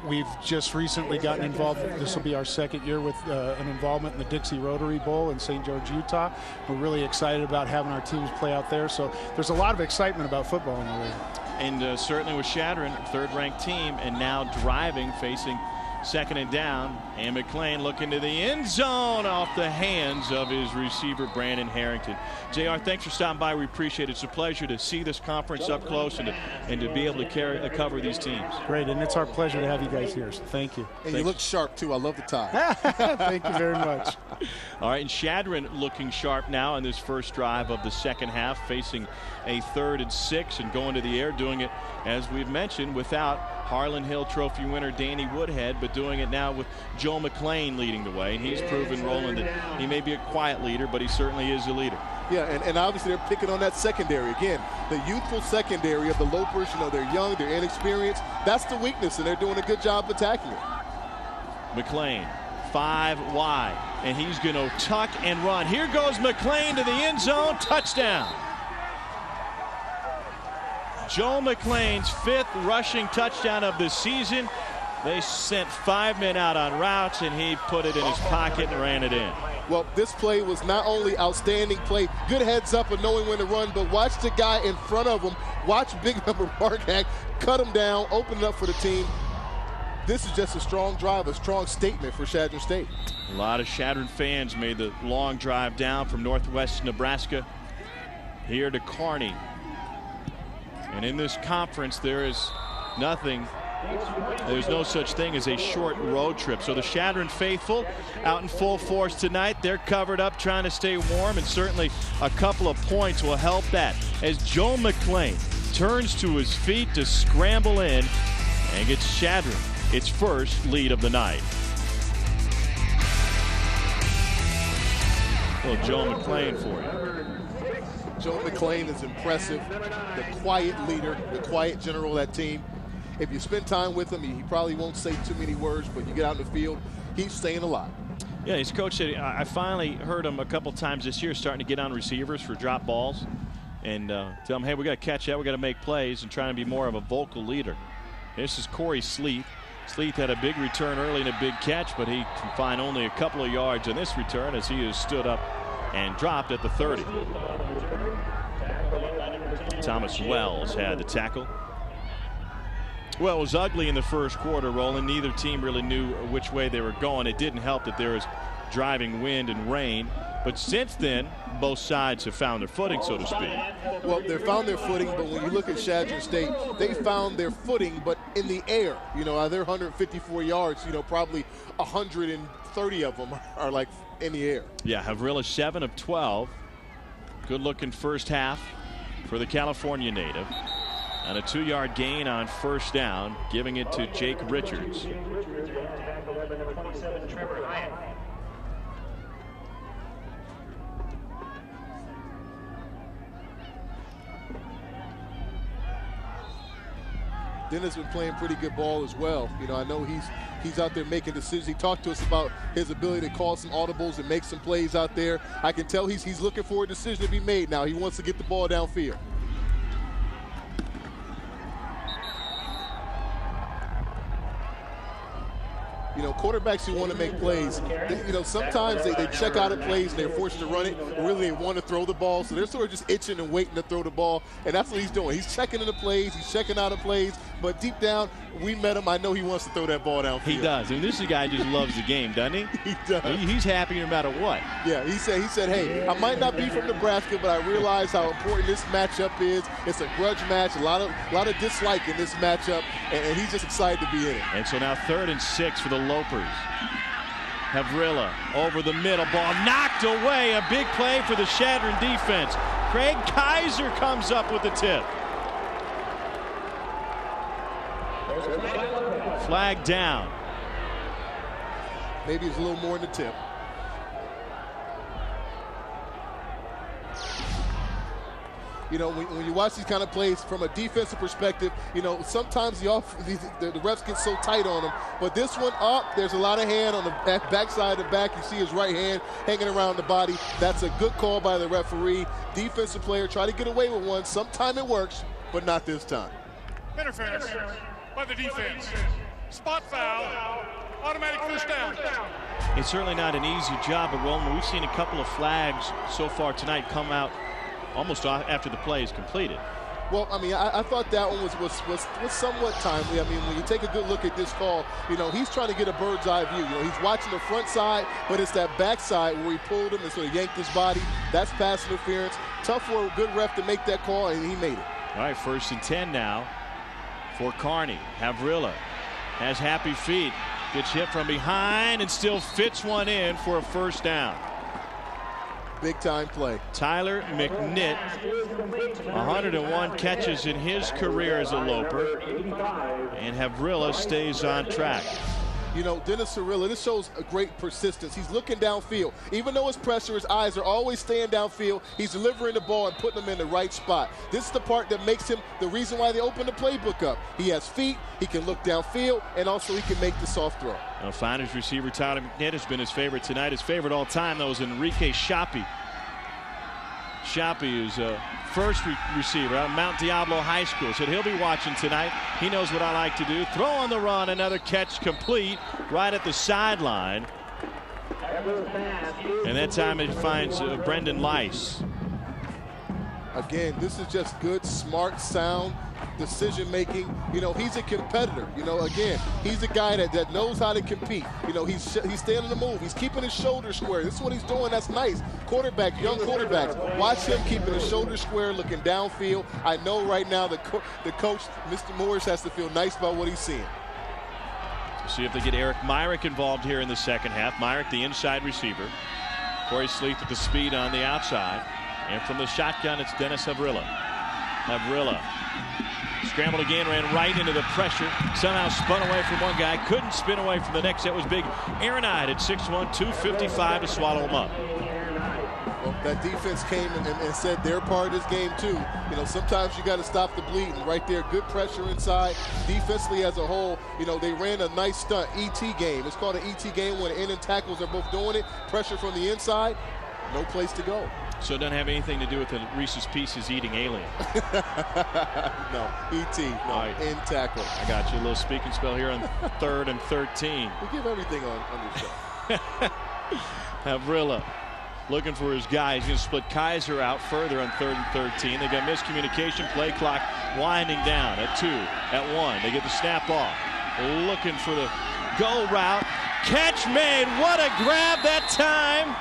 We've just recently gotten involved. This will be our 2nd year with an involvement in the Dixie Rotary Bowl in St. George, Utah. We're really excited about having our teams play out there. So there's a lot of excitement about football in the league. And certainly with Shadron, 3rd-ranked team, and now driving, facing 2nd and down. And McLean looking to the end zone off the hands of his receiver, Brandon Harrington. JR, thanks for stopping by. We appreciate it. It's a pleasure to see this conference up close and to be able to cover these teams. Great, and it's our pleasure to have you guys here, so thank you. And you look sharp, too. I love the tie. Thank you very much. All right, and Shadron looking sharp now in this first drive of the second half, facing a 3rd and 6 and going to the air, doing it, as we've mentioned, without Harlan Hill Trophy winner Danny Woodhead, but doing it now with Joe McLean leading the way. And he's proven, Roland, that he may be a quiet leader, but he certainly is a leader. Yeah, and obviously they're picking on that secondary. Again, the youthful secondary of the Lopers, they're young, they're inexperienced. That's the weakness, and they're doing a good job attacking it. McLean, 5 wide, and he's going to tuck and run. Here goes McLean to the end zone, touchdown. Joe McLean's 5th rushing touchdown of the season. They sent 5 men out on routes, and he put it in his pocket and ran it in. Well, this play was not only outstanding play, good heads up and knowing when to run, but watch the guy in front of him. Watch big number Mark Hack cut him down, open it up for the team. This is just a strong drive, a strong statement for Shadron State. A lot of Shadron fans made the long drive down from northwest Nebraska here to Kearney. And in this conference, there's no such thing as a short road trip. So the Shadron faithful out in full force tonight. They're covered up trying to stay warm, and certainly a couple of points will help that as Joe McLean turns to his feet to scramble in and gets Shadron its first lead of the night. Well, Joe McLean for you. Joe McLean is impressive, the quiet leader, the quiet general of that team. If you spend time with him, he probably won't say too many words, but you get out in the field, he's saying a lot. Yeah, his coach said, I finally heard him a couple times this year starting to get on receivers for drop balls and tell them, hey, we got to catch that, we got to make plays, and trying to be more of a vocal leader. This is Corey Sleeth. Sleeth had a big return early and a big catch, but he can find only a couple of yards in this return as he has stood up and dropped at the 30. Thomas Wells had the tackle. Well, it was ugly in the first quarter, Roland. Neither team really knew which way they were going. It didn't help that there was driving wind and rain. But since then, both sides have found their footing, so to speak. Well, they found their footing, but when you look at Shadron State, they found their footing, but in the air. They're 154 yards, probably 130 of them are like in the air. Yeah, Havrilla 7 of 12. Good-looking first half for the California native. And a 2-yard gain on first down, giving it to Jake Richards. Dennis been playing pretty good ball as well. You know, I know he's out there making decisions. He talked to us about his ability to call some audibles and make some plays out there. I can tell he's looking for a decision to be made now. He wants to get the ball downfield. You know, quarterbacks who want to make plays, you know, sometimes they check out of plays and they're forced to run it, but really they want to throw the ball. So they're sort of just itching and waiting to throw the ball, and that's what he's doing. He's checking into plays, he's checking out of plays, but deep down, we met him. I know he wants to throw that ball downfield. He does. I mean, this is a guy who just loves the game, doesn't he? He does. He's happy no matter what. Yeah, he said, hey, I might not be from Nebraska, but I realize how important this matchup is. It's a grudge match, a lot of dislike in this matchup, and he's just excited to be in it. And so now 3rd and 6 for the Lopers. Havrilla over the middle, ball knocked away. A big play for the Shadron defense. Craig Kaiser comes up with the tip. Flag down. Maybe it's a little more in the tip. You know, when you watch these kind of plays from a defensive perspective, you know, sometimes the refs get so tight on them. But this one, there's a lot of hand on the backside of the back. You see his right hand hanging around the body. That's a good call by the referee. Defensive player try to get away with one. Sometimes it works, but not this time. Interference by the defense. Spot foul. Automatic first down. It's certainly not an easy job, but Roland, we've seen a couple of flags so far tonight come out almost after the play is completed. Well, I mean, I thought that one was somewhat timely. I mean, when you take a good look at this call, you know, he's trying to get a bird's eye view. You know, he's watching the front side, but it's that back side where he pulled him and sort of yanked his body. That's pass interference. Tough for a good ref to make that call, and he made it. All right, 1st and 10 now for Carney. Havrilla has happy feet. Gets hit from behind and still fits one in for a 1st down. Big time play. Tyler McNitt, 101 catches in his career as a Loper, and Havrilla stays on track. You know, Dennis Havrilla, this shows a great persistence. He's looking downfield. Even though his pressure, his eyes are always staying downfield, he's delivering the ball and putting them in the right spot. This is the part that makes him the reason why they opened the playbook up. He has feet, he can look downfield, and also he can make the soft throw. Now, Finers receiver Tyler McNitt has been his favorite tonight. His favorite all time, though, is Enrique Shapi. Shapi is a first receiver out of Mount Diablo High School. Said he'll be watching tonight. He knows what I like to do. Throw on the run, another catch complete right at the sideline. And that time it finds Brendan Lice. Again, this is just good, smart, sound decision making. You know, he's a competitor. You know, again, he's a guy that knows how to compete. You know, he's staying on the move. He's keeping his shoulders square. This is what he's doing. That's nice. Quarterback, young quarterbacks, watch him keeping his shoulders square, looking downfield. I know right now the coach, Mr. Morris, has to feel nice about what he's seeing. See if they get Eric Myrick involved here in the second half. Myrick, the inside receiver. Corey Sleeth with the speed on the outside. And from the shotgun, it's Dennis Havrilla. Havrilla scrambled again, ran right into the pressure. Somehow spun away from one guy. Couldn't spin away from the next. That was big. Aaron Hyde at 6'1", 255 to swallow him up. Well, that defense came and said they're part of this game too. You know, sometimes you got to stop the bleeding. Right there, good pressure inside. Defensively as a whole, you know, they ran a nice stunt. ET game. It's called an ET game when the end and tackles are both doing it. Pressure from the inside. No place to go. So it doesn't have anything to do with the Reese's Pieces eating alien. No, ET, no, right. In tackle. I got you. A little speak and spell here on 3rd and 13. We give everything on your show. Havrilla looking for his guy. He's going to split Kaiser out further on 3rd and 13. They got miscommunication. Play clock winding down at 2, at 1. They get the snap off. Looking for the go route. Catch made. What a grab that time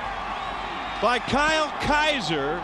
by Kyle Kaiser.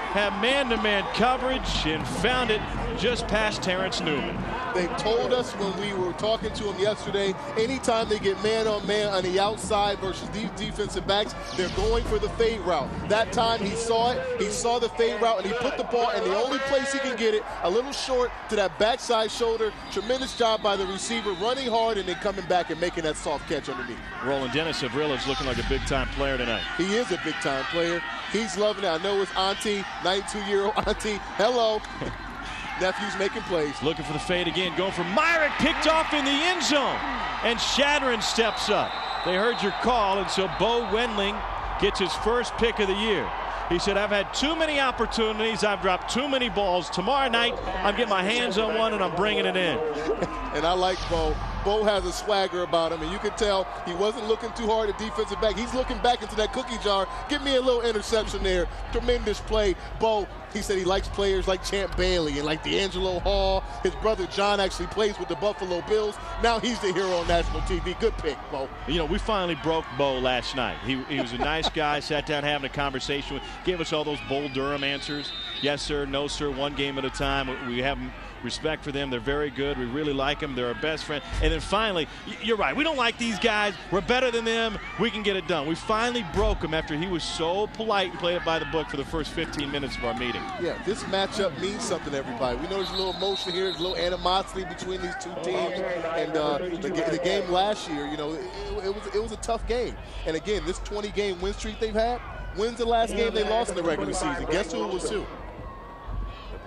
Had man-to-man coverage and found it just past Terrence Newman. They told us when we were talking to him yesterday, anytime they get man-on-man on the outside versus these defensive backs, they're going for the fade route. That time he saw it, he saw the fade route, and he put the ball in the only place he can get it, a little short to that backside shoulder. Tremendous job by the receiver, running hard and then coming back and making that soft catch underneath. Roland, Dennis Havrilla is looking like a big-time player tonight. He is a big-time player. He's loving it. I know his auntie, 92-year-old auntie. Hello. Nephew's making plays. Looking for the fade again. Going for Myrick. Picked off in the end zone. And Shadron steps up. They heard your call, and so Bo Wendling gets his first pick of the year. He said, I've had too many opportunities. I've dropped too many balls. Tomorrow night, I'm getting my hands on one, and I'm bringing it in. And I like Bo. Bo has a swagger about him, and you can tell he wasn't looking too hard at defensive back. He's looking back into that cookie jar. Give me a little interception there. Tremendous play. Bo, he said he likes players like Champ Bailey and like D'Angelo Hall. His brother John actually plays with the Buffalo Bills. Now he's the hero on national TV. Good pick, Bo. You know, we finally broke Bo last night. He was a nice guy, sat down having a conversation with, gave us all those Bull Durham answers. Yes, sir, no, sir, one game at a time. We have respect for them. They're very good. We really like them. They're our best friend. And then finally, you're right. We don't like these guys. We're better than them. We can get it done. We finally broke him after he was so polite and played it by the book for the first 15 minutes of our meeting. Yeah, this matchup means something to everybody. We know there's a little emotion here. There's a little animosity between these two teams. And the game last year, you know, it was a tough game. And again, this 20-game win streak they've had, when's the last game they lost in the regular season? Guess who it was to?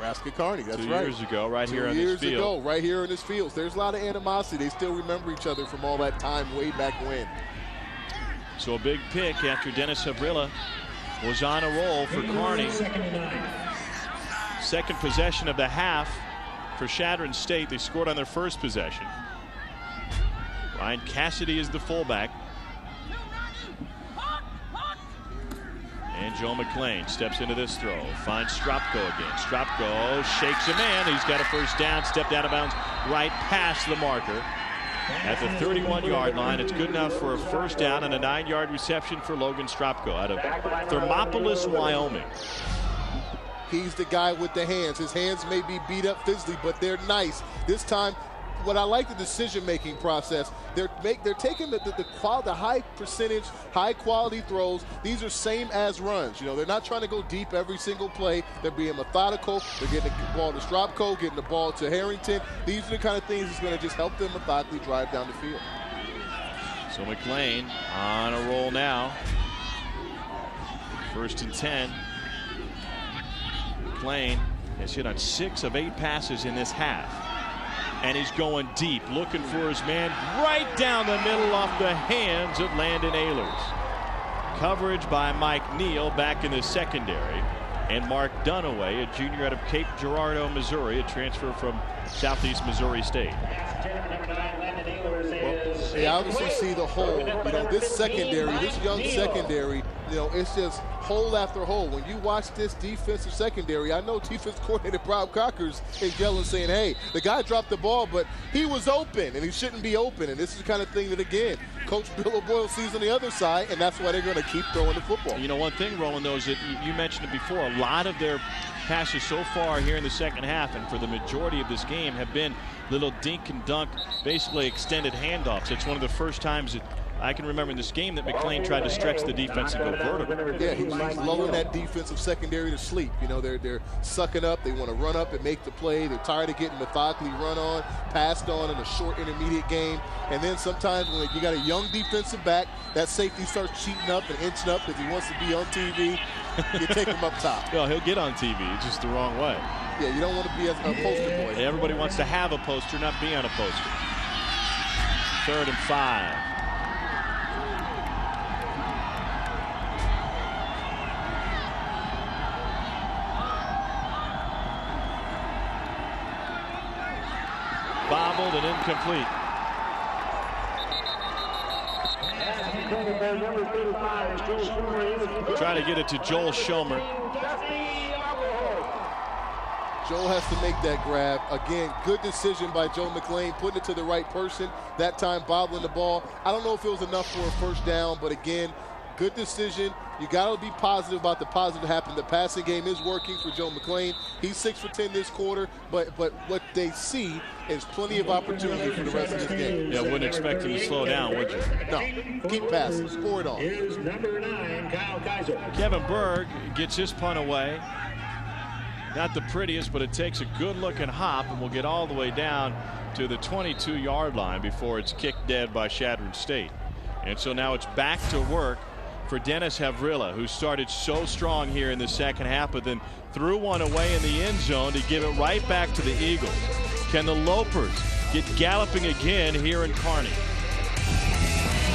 Nebraska Kearney, that's right. 2 years ago, right here on this field. 2 years ago, right here in this field. There's a lot of animosity. They still remember each other from all that time way back when. So a big pick after Dennis Habrilla was on a roll for Kearney. Second possession of the half for Shadron State. They scored on their first possession. Ryan Cassidy is the fullback. And Joe McClain steps into this throw. Finds Stropko again. Stropko shakes a man. He's got a first down. Stepped out of bounds right past the marker at the 31-yard line. It's good enough for a first down and a 9-yard reception for Logan Stropko out of Thermopolis, Wyoming. He's the guy with the hands. His hands may be beat up physically, but they're nice. This time, what I like the decision-making process. They're taking the high percentage, high-quality throws. These are same as runs. You know, they're not trying to go deep every single play. They're being methodical. They're getting the ball to Stropko, getting the ball to Harrington. These are the kind of things that's going to just help them methodically drive down the field. So McClain on a roll now. 1st and 10. McClain has hit on 6 of 8 passes in this half. And he's going deep, looking for his man right down the middle off the hands of Landon Ehlers. Coverage by Mike Neal back in the secondary. And Mark Dunaway, a junior out of Cape Girardeau, Missouri, a transfer from Southeast Missouri State. Well, they obviously see the hole. You know, this secondary, this young secondary, you know, it's just hole after hole. When you watch this defensive secondary, I know defense coordinator Bob Cockers is yelling saying, hey, the guy dropped the ball, but he was open, and he shouldn't be open. And this is the kind of thing that, again, Coach Bill O'Boyle sees on the other side, and that's why they're going to keep throwing the football. You know, one thing, Roland, though, is that you mentioned it before, a lot of their passes so far here in the second half and for the majority of this game have been little dink and dunk, basically extended handoffs. It's one of the first times that I can remember in this game that McClain tried to stretch the defense and go vertical. Yeah, he's lulling that defensive secondary to sleep. You know, they're sucking up. They want to run up and make the play. They're tired of getting methodically run on, passed on in a short intermediate game. And then sometimes when you got a young defensive back, that safety starts cheating up and inching up because he wants to be on TV. You take him up top. Well, he'll get on TV. It's just the wrong way. Yeah, you don't want to be a poster boy. Everybody wants to have a poster, not be on a poster. 3rd and 5. Bobbled and incomplete. Try to get it to Joel Schomer. Joel has to make that grab. Again, good decision by Joe McClain, putting it to the right person. That time, bobbling the ball. I don't know if it was enough for a first down, but again, good decision. You got to be positive about the positive happen. The passing game is working for Joe McClain. He's 6 for 10 this quarter, but what they see is plenty of opportunity for the rest of this game. Yeah, wouldn't expect him to slow down, would you? No, keep passing, score it on. Is number 9, Kyle Kaiser. Kevin Berg gets his punt away. Not the prettiest, but it takes a good-looking hop, and will get all the way down to the 22-yard line before it's kicked dead by Shadron State. And so now it's back to work for Dennis Havrilla, who started so strong here in the second half, but then threw one away in the end zone to give it right back to the Eagles. Can the Lopers get galloping again here in Kearney?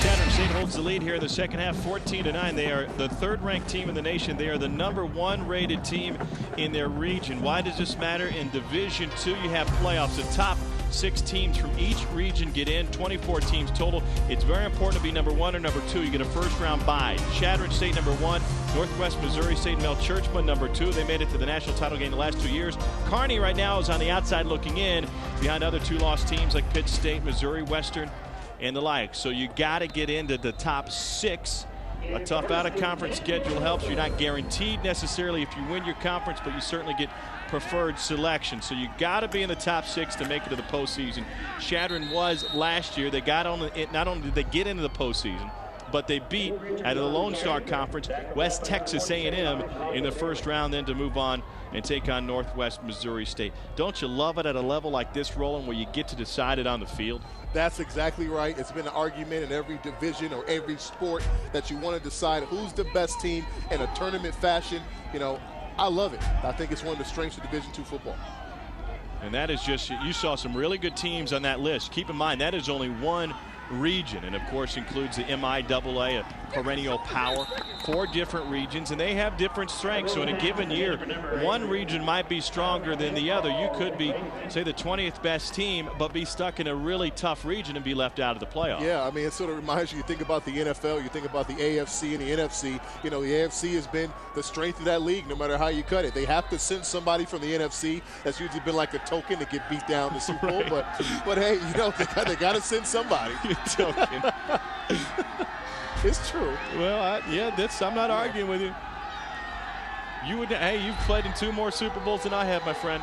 Chadron State holds the lead here in the second half, 14-9. They are the third-ranked team in the nation. They are the #1 rated team in their region. Why does this matter? In Division II, you have playoffs. The top 6 teams from each region get in, 24 teams total. It's very important to be #1 or #2. You get a first-round bye. Chadron State #1, Northwest Missouri State Mel Churchman #2. They made it to the national title game the last 2 years. Kearney right now is on the outside looking in, behind other 2-loss teams like Pitt State, Missouri Western, and the like. So you got to get into the top 6. A tough out-of-conference schedule helps. You're not guaranteed necessarily if you win your conference, but you certainly get preferred selection. So you got to be in the top 6 to make it to the postseason. Chadron was last year. They got on it. Not only did they get into the postseason, but they beat, out of the Lone Star Conference, West Texas A&M in the first round, then to move on and take on Northwest Missouri State. Don't you love it at a level like this, Roland, where you get to decide it on the field? That's exactly right. It's been an argument in every division or every sport that you want to decide who's the best team in a tournament fashion. You know, I love it. I think it's one of the strengths of Division II football. And that is just, you saw some really good teams on that list. Keep in mind, that is only one region, and of course includes the MIAA, a perennial power. 4 different regions, and they have different strengths. So in a given year, one region might be stronger than the other. You could be, say, the 20th best team, but be stuck in a really tough region and be left out of the playoffs. Yeah, I mean, it sort of reminds you think about the NFL, you think about the AFC and the NFC. You know, the AFC has been the strength of that league no matter how you cut it. They have to send somebody from the NFC. That's usually been like a token to get beat down in the Super Bowl. But hey, you know, they got to send somebody. Token. It's true. Well, I'm not arguing with you. Hey, you've played in 2 more Super Bowls than I have, my friend.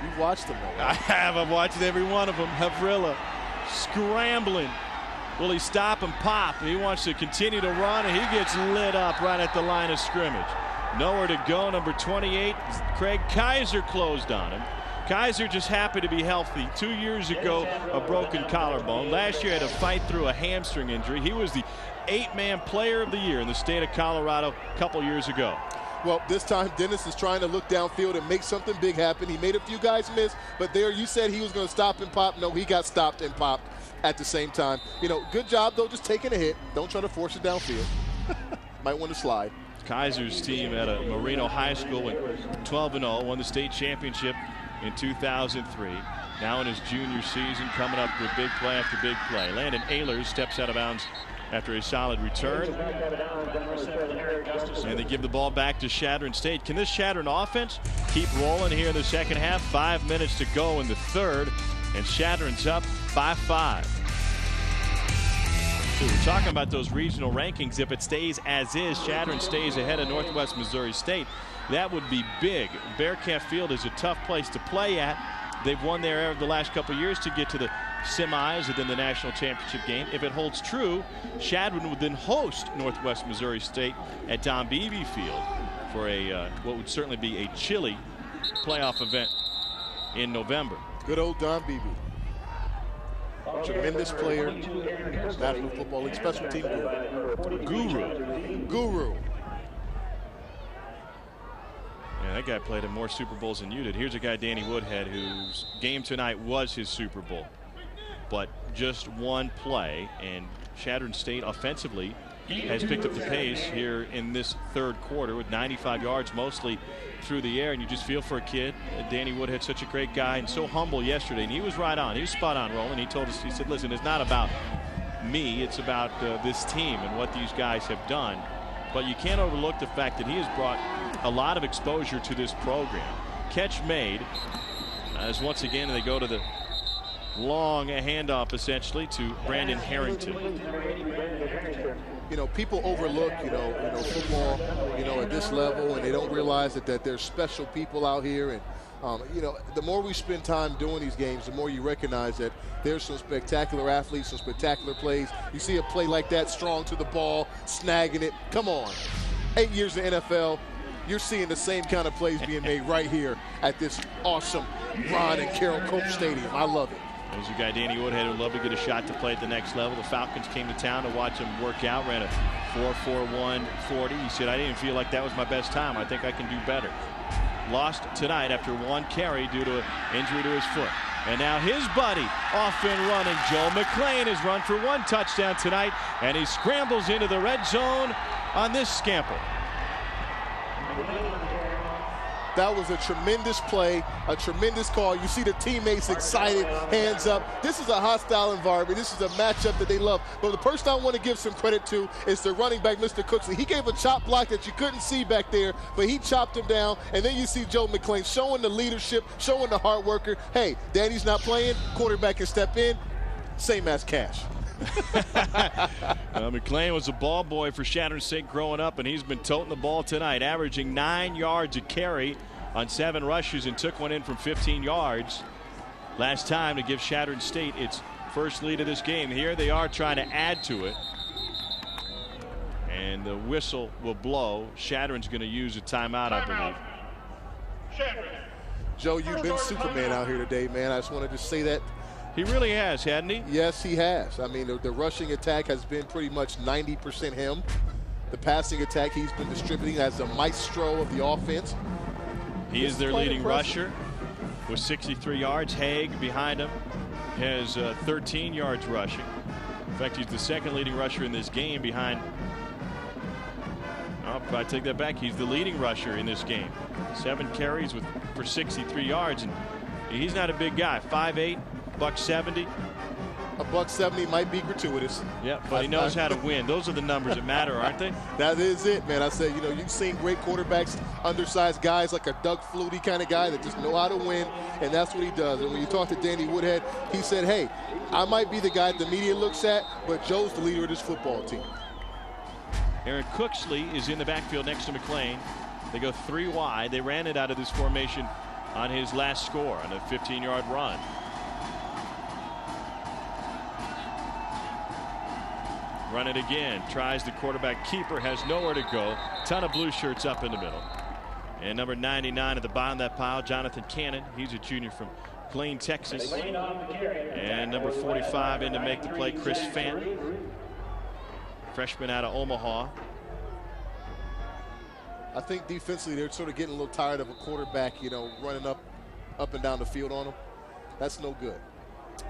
You've watched them, though. I have. I've watched every one of them. Havrilla scrambling. Will he stop and pop? He wants to continue to run, and he gets lit up right at the line of scrimmage. Nowhere to go. Number 28, Craig Kaiser, closed on him. Kaiser just happy to be healthy. 2 years ago, a broken collarbone. Last year, had to fight through a hamstring injury. He was the 8-man player of the year in the state of Colorado a couple years ago. Well, this time Dennis is trying to look downfield and make something big happen. He made a few guys miss, but there you said he was going to stop and pop. No, he got stopped and popped at the same time. You know, good job, though, just taking a hit. Don't try to force it downfield. Might want to slide. Kaiser's team at a Marino High School went 12-0, won the state championship in 2003. Now in his junior season, coming up with big play after big play. Landon Ehlers steps out of bounds after a solid return. And they give the ball back to Chadron State. Can this Chadron offense keep rolling here in the second half? 5 minutes to go in the third, and Chadron's up by 5. So we're talking about those regional rankings. If it stays as is, Chadron stays ahead of Northwest Missouri State. That would be big. Bearcat Field is a tough place to play at. They've won there the last couple of years to get to the semis and then the national championship game. If it holds true, Chadron would then host Northwest Missouri State at Don Beebe Field for a what would certainly be a chilly playoff event in November. Good old Don Beebe. Tremendous player, National Football League special team guru. Yeah, that guy played in more Super Bowls than you did. Here's a guy, Danny Woodhead, whose game tonight was his Super Bowl. But just one play, and Chadron State offensively has picked up the pace here in this third quarter with 95 yards, mostly through the air. And you just feel for a kid. Danny Woodhead, such a great guy and so humble yesterday. And he was right on. He was spot on, Roland. He told us, he said, listen, it's not about me. It's about this team and what these guys have done. But you can't overlook the fact that he has brought a lot of exposure to this program. Catch made as once again they go to the long handoff essentially to Brandon Harrington. You know, people overlook, you know football, at this level, and they don't realize that there's special people out here. And the more we spend time doing these games, the more you recognize that there's some spectacular athletes, some spectacular plays. You see a play like that, strong to the ball, snagging it. Come on. 8 years in the NFL, you're seeing the same kind of plays being made right here at this awesome Ron and Carol Cope Stadium. I love it. There's a guy, Danny Woodhead, who'd love to get a shot to play at the next level. The Falcons came to town to watch him work out, ran a 4.41 40. He said, I didn't feel like that was my best time. I think I can do better. Lost tonight after one carry due to an injury to his foot. And now his buddy off and running. Joe McClain has run for one touchdown tonight, and he scrambles into the red zone on this scamper. That was a tremendous play, a tremendous call. You see the teammates excited, hands up. This is a hostile environment. This is a matchup that they love. But the person I want to give some credit to is the running back, Mr. Cooksley. He gave a chop block that you couldn't see back there, but he chopped him down. And then you see Joe McClain showing the leadership, showing the hard worker. Hey, Daddy's not playing. Quarterback can step in. Same as Cash. McClain was a ball boy for Chadron State growing up, and he's been toting the ball tonight, averaging 9 yards a carry on 7 rushes, and took one in from 15 yards last time to give Chadron State its first lead of this game. Here they are trying to add to it, and the whistle will blow. Chadron's going to use a timeout, I believe. Joe, you've been Superman out here today, man. I just wanted to say that. He really has, hadn't he? Yes, he has. I mean, the rushing attack has been pretty much 90% him. The passing attack, he's been distributing as the maestro of the offense. He is their leading rusher with 63 yards. Haig behind him has 13 yards rushing. In fact, he's the second leading rusher in this game behind. Oh, I take that back. He's the leading rusher in this game. 7 carries for 63 yards, and he's not a big guy. 5'8". $170. $170 might be gratuitous. Yeah, but he knows how to win. Those are the numbers that matter, aren't they? That is it, man. I said, you know, you've seen great quarterbacks, undersized guys like a Doug Flutie kind of guy that just know how to win, and that's what he does. And when you talk to Danny Woodhead, he said, hey, I might be the guy the media looks at, but Joe's the leader of this football team. Aaron Cooksley is in the backfield next to McClain. They go 3 wide. They ran it out of this formation on his last score on a 15-yard run. Run it again. Tries the quarterback keeper. Has nowhere to go. Ton of blue shirts up in the middle. And number 99 at the bottom of that pile, Jonathan Cannon. He's a junior from Plain, Texas. And number 45 in to make the play, Chris Fant, freshman out of Omaha. I think defensively they're sort of getting a little tired of a quarterback, you know, running up and down the field on them. That's no good.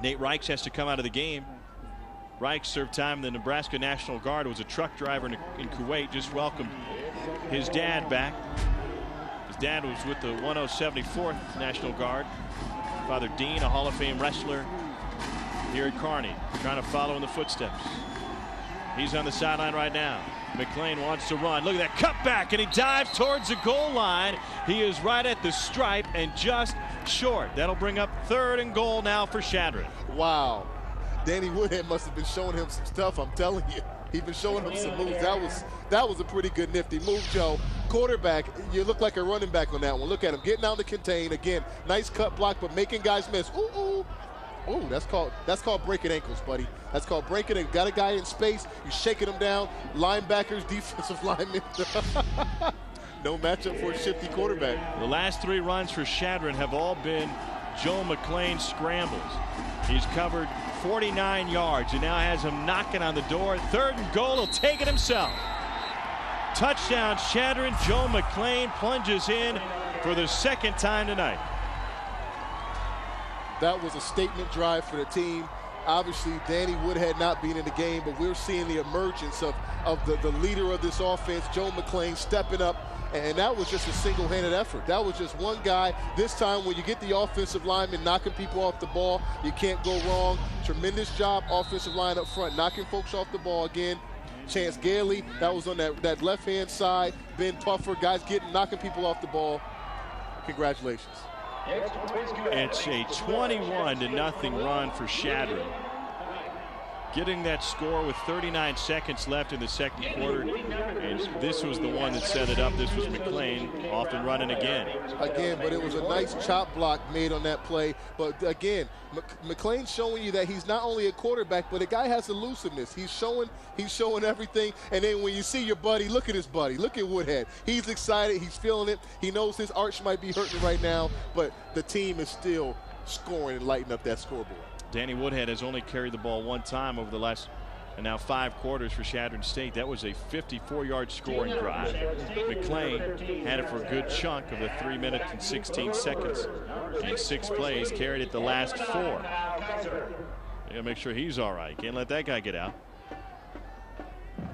Nate Reichs has to come out of the game. Reichs served time in the Nebraska National Guard, was a truck driver in Kuwait, just welcomed his dad back. His dad was with the 1074th National Guard. Father Dean, a Hall of Fame wrestler here at Kearney, trying to follow in the footsteps. He's on the sideline right now. McClain wants to run. Look at that cutback, and he dives towards the goal line. He is right at the stripe and just short. That'll bring up 3rd and goal now for Chadron. Wow. Danny Woodhead must have been showing him some stuff, I'm telling you. He's been showing him some moves. That was a pretty good nifty move, Joe. Quarterback, you look like a running back on that one. Look at him getting out to contain. Again, nice cut block, but making guys miss. Ooh, ooh. Ooh, that's called breaking ankles, buddy. That's called breaking ankles. Got a guy in space, you're shaking him down. Linebackers, defensive linemen. No matchup for a shifty quarterback. The last 3 runs for Chadron have all been Joe McClain scrambles. He's covered 49 yards and now has him knocking on the door. 3rd and goal, he'll take it himself. Touchdown Chadron. Joe McClain plunges in for the 2nd time tonight. That was a statement drive for the team. Obviously, Danny Woodhead not being in the game, but we're seeing the emergence of the leader of this offense, Joe McClain, stepping up. And that was just a single-handed effort. That was just one guy. This time, when you get the offensive lineman knocking people off the ball, you can't go wrong. Tremendous job, offensive line up front, knocking folks off the ball again. Chance Gailey, that was on that left-hand side. Ben Puffer, guys knocking people off the ball. Congratulations. It's a 21-0 run for Chadron. Getting that score with 39 seconds left in the 2nd quarter. And this was the one that set it up. This was McClain off and running again. Again, but it was a nice chop block made on that play. But again, McClain showing you that he's not only a quarterback, but a guy has elusiveness. He's showing everything. And then when you see your buddy, look at his buddy. Look at Woodhead. He's excited. He's feeling it. He knows his arch might be hurting right now, but the team is still scoring and lighting up that scoreboard. Danny Woodhead has only carried the ball one time over the last now 5 quarters for Chadron State. That was a 54-yard scoring drive. McClain had it for a good chunk of the 3 minutes and 16 seconds. In 6 plays, carried it the last 4. You gotta make sure he's all right. Can't let that guy get out.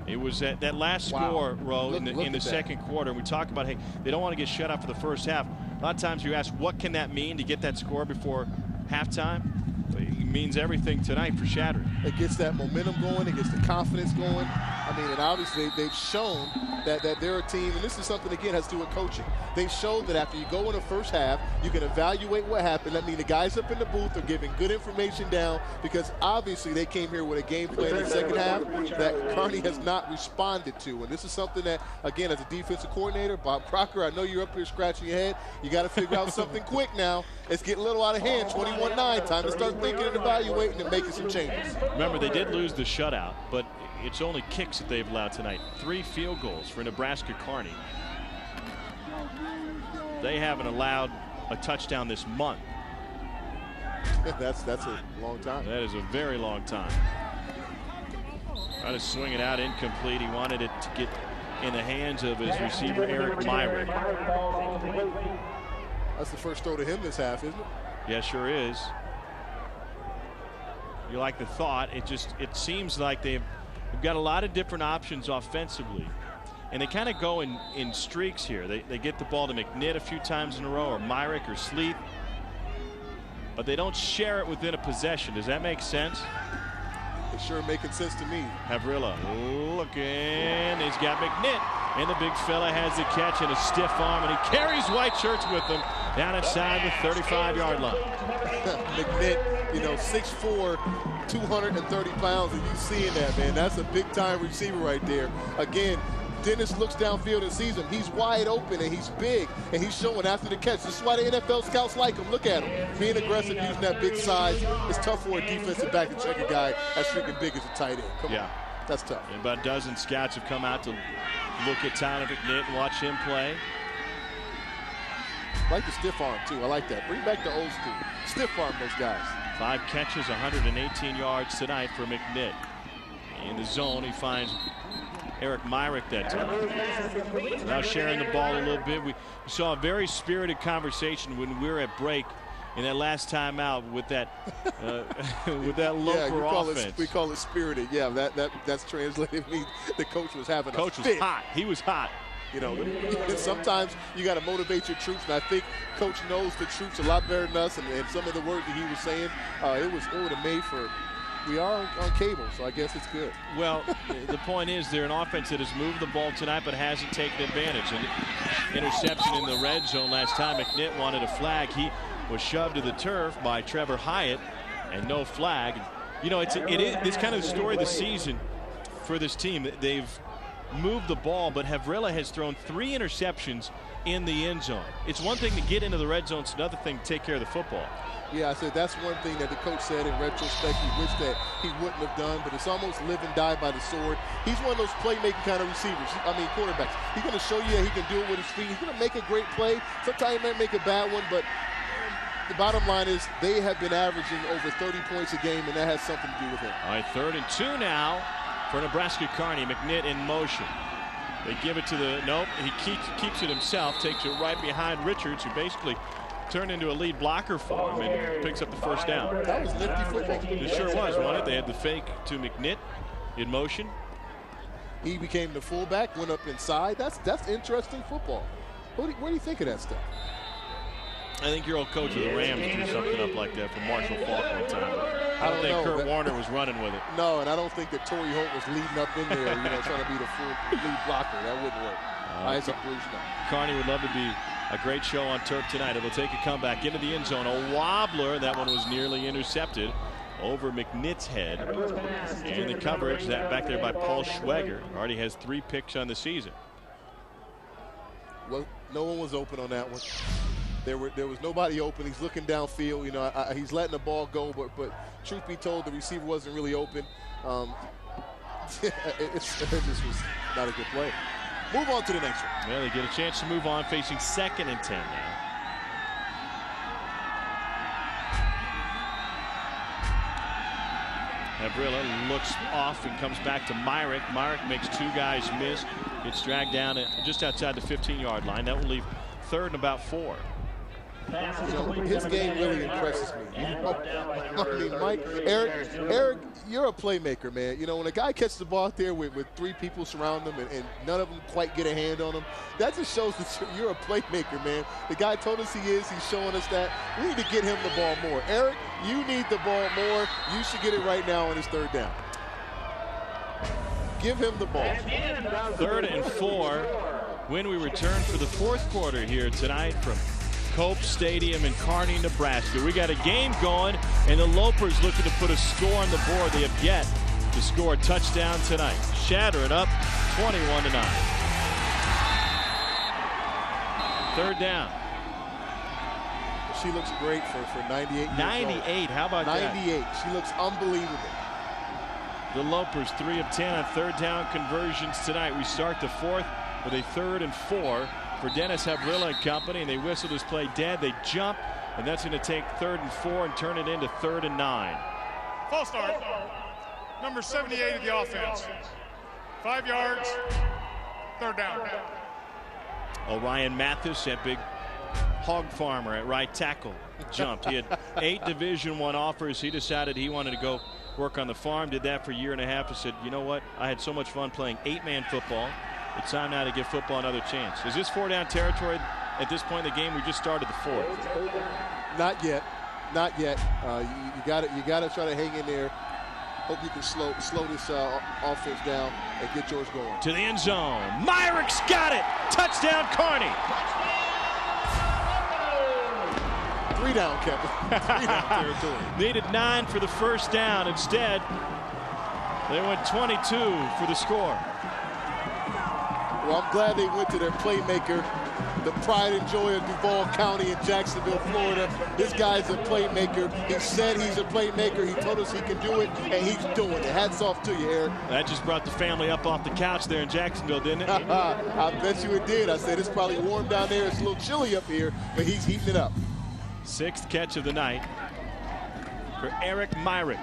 It was that last score, Ro, in the second quarter. We talk about, hey, they don't want to get shut out for the first half. A lot of times you ask, what can that mean to get that score before halftime? It means everything tonight for Chadron. It gets that momentum going. It gets the confidence going. I mean, and obviously they've shown that they're a team, and this is something, again, has to do with coaching. They've shown that after you go in the first half, you can evaluate what happened. That means the guys up in the booth are giving good information down, because obviously they came here with a game plan in the second half that Kearney has not responded to. And this is something that, again, as a defensive coordinator, Bob Crocker, I know you're up here scratching your head. You got to figure out something quick now. It's getting a little out of hand, 21-9. Time to start thinking and evaluating and making some changes. Remember, they did lose the shutout, but it's only kicks that they've allowed tonight. 3 field goals for Nebraska Kearney. They haven't allowed a touchdown this month. That's a long time. That is a very long time. Trying to swing it out, incomplete. He wanted it to get in the hands of his receiver, Eric Myrick. That's the first throw to him this half, isn't it? Yeah, sure is. You like the thought. It seems like they've got a lot of different options offensively. And they kind of go in streaks here. They get the ball to McNitt a few times in a row, or Myrick or Sleeth. But they don't share it within a possession. Does that make sense? It's sure making sense to me. Havrilla looking. He's got McNitt. And the big fella has the catch in a stiff arm, and he carries white shirts with him down inside the 35-yard line. McNitt, you know, 6'4", 230 pounds, and you seeing that, man. That's a big-time receiver right there. Again, Dennis looks downfield and sees him. He's wide open, and he's big, and he's showing after the catch. This is why the NFL scouts like him. Look at him. Being aggressive, using that big size. It's tough for a defensive back to check a guy as freaking big as a tight end. Come on. That's tough. And about a dozen scouts have come out to look at Tyler McNitt and watch him play. I like the stiff arm, too. I like that. Bring back the old school. Stiff arm those guys. 5 catches, 118 yards tonight for McNitt. In the zone, he finds Eric Myrick that time. Now sharing the ball a little bit. We saw a very spirited conversation when we were at break in that last timeout with that Loper offense. We call it spirited. Yeah, that's translated. Means the coach was having a fit. Coach was hot. He was hot. You know, sometimes you got to motivate your troops, and I think Coach knows the troops a lot better than us. And some of the words that he was saying, it would have made for. We are on cable, so I guess it's good. Well, the point is they're an offense that has moved the ball tonight but hasn't taken advantage. And interception in the red zone last time. McNitt wanted a flag. He was shoved to the turf by Trevor Hyatt, and no flag. You know, it's kind of the story of the season for this team. They've moved the ball, but Havrilla has thrown 3 interceptions in the end zone. It's one thing to get into the red zone. It's another thing to take care of the football. Yeah, I said that's one thing that the coach said in retrospect he wished that he wouldn't have done, but it's almost live and die by the sword. He's one of those playmaking kind of receivers. Quarterbacks. He's going to show you that he can do it with his feet. He's going to make a great play. Sometimes he might make a bad one, but the bottom line is they have been averaging over 30 points a game, and that has something to do with him. All right, 3rd and 2 now for Nebraska Kearney. McNitt in motion. They give it to nope, he keeps it himself, takes it right behind Richards, who basically turned into a lead blocker for him and picks up the first down. That was nifty football. It sure was, wasn't it? They had the fake to McNitt in motion. He became the fullback, went up inside. That's interesting football. What do you think of that stuff? I think your old coach of the Rams drew something up like that for Marshall Faulk one time. I don't think Kurt Warner was running with it. No, and I don't think that Torrey Holt was leading up in there, trying to be the full lead blocker. That wouldn't work. Isaac Bruce now. Kearney would love to be a great show on turf tonight. It'll take a comeback into the end zone. A wobbler. That one was nearly intercepted over McNitt's head. And the coverage that back there by Paul Schweger already has 3 picks on the season. Well, no one was open on that one. There was nobody open. He's looking downfield. He's letting the ball go, but truth be told, the receiver wasn't really open. It just was not a good play. Move on to the next one. Well, they get a chance to move on, facing 2nd and 10 now. Habrilla looks off and comes back to Myrick. Myrick makes 2 guys miss. Gets dragged down just outside the 15-yard line. That will leave 3rd and about 4. His game really impresses me. I mean, Mike, Eric, you're a playmaker, man. When a guy catches the ball out there with 3 people surrounding him and none of them quite get a hand on him, that just shows that you're a playmaker, man. The guy told us he is. He's showing us that. We need to get him the ball more. Eric, you need the ball more. You should get it right now on his 3rd down. Give him the ball. 3rd and 4 when we return for the 4th quarter here tonight from Cope Stadium in Kearney, Nebraska. We got a game going, and the Lopers looking to put a score on the board. They have yet to score a touchdown tonight. Shatter it up 21-9. 3rd down. She looks great for 98 years old. 98, how about 98. that? She looks unbelievable. The Lopers 3 of 10 on 3rd down conversions tonight. We start the 4th with a 3rd and 4 for Dennis Habrilla and company, and they whistle this play dead. They jump, and that's going to take 3rd and 4 and turn it into 3rd and 9. False start. Number 78 of the offense. 5 yards. 3rd down. Orion Mathis, that big hog farmer at right tackle, jumped. He had 8 Division I offers. He decided he wanted to go work on the farm. Did that for a year and a half. And said, you know what? I had so much fun playing 8-man football. It's time now to give football another chance. Is this 4-down territory at this point in the game? We just started the 4th. Not yet. Not yet. You got to try to hang in there. Hope you can slow this offense down and get yours going. To the end zone. Myrick's got it. Touchdown, Kearney. 3 down, Kevin. 3 down territory. Needed 9 for the 1st down. Instead, they went 22 for the score. Well, I'm glad they went to their playmaker, the pride and joy of Duval County in Jacksonville, Florida. This guy's a playmaker. He said he's a playmaker. He told us he can do it, and he's doing it. Hats off to you, Eric. That just brought the family up off the couch there in Jacksonville, didn't it? I bet you it did. I said it's probably warm down there. It's a little chilly up here, but he's heating it up. 6th catch of the night for Eric Myrick.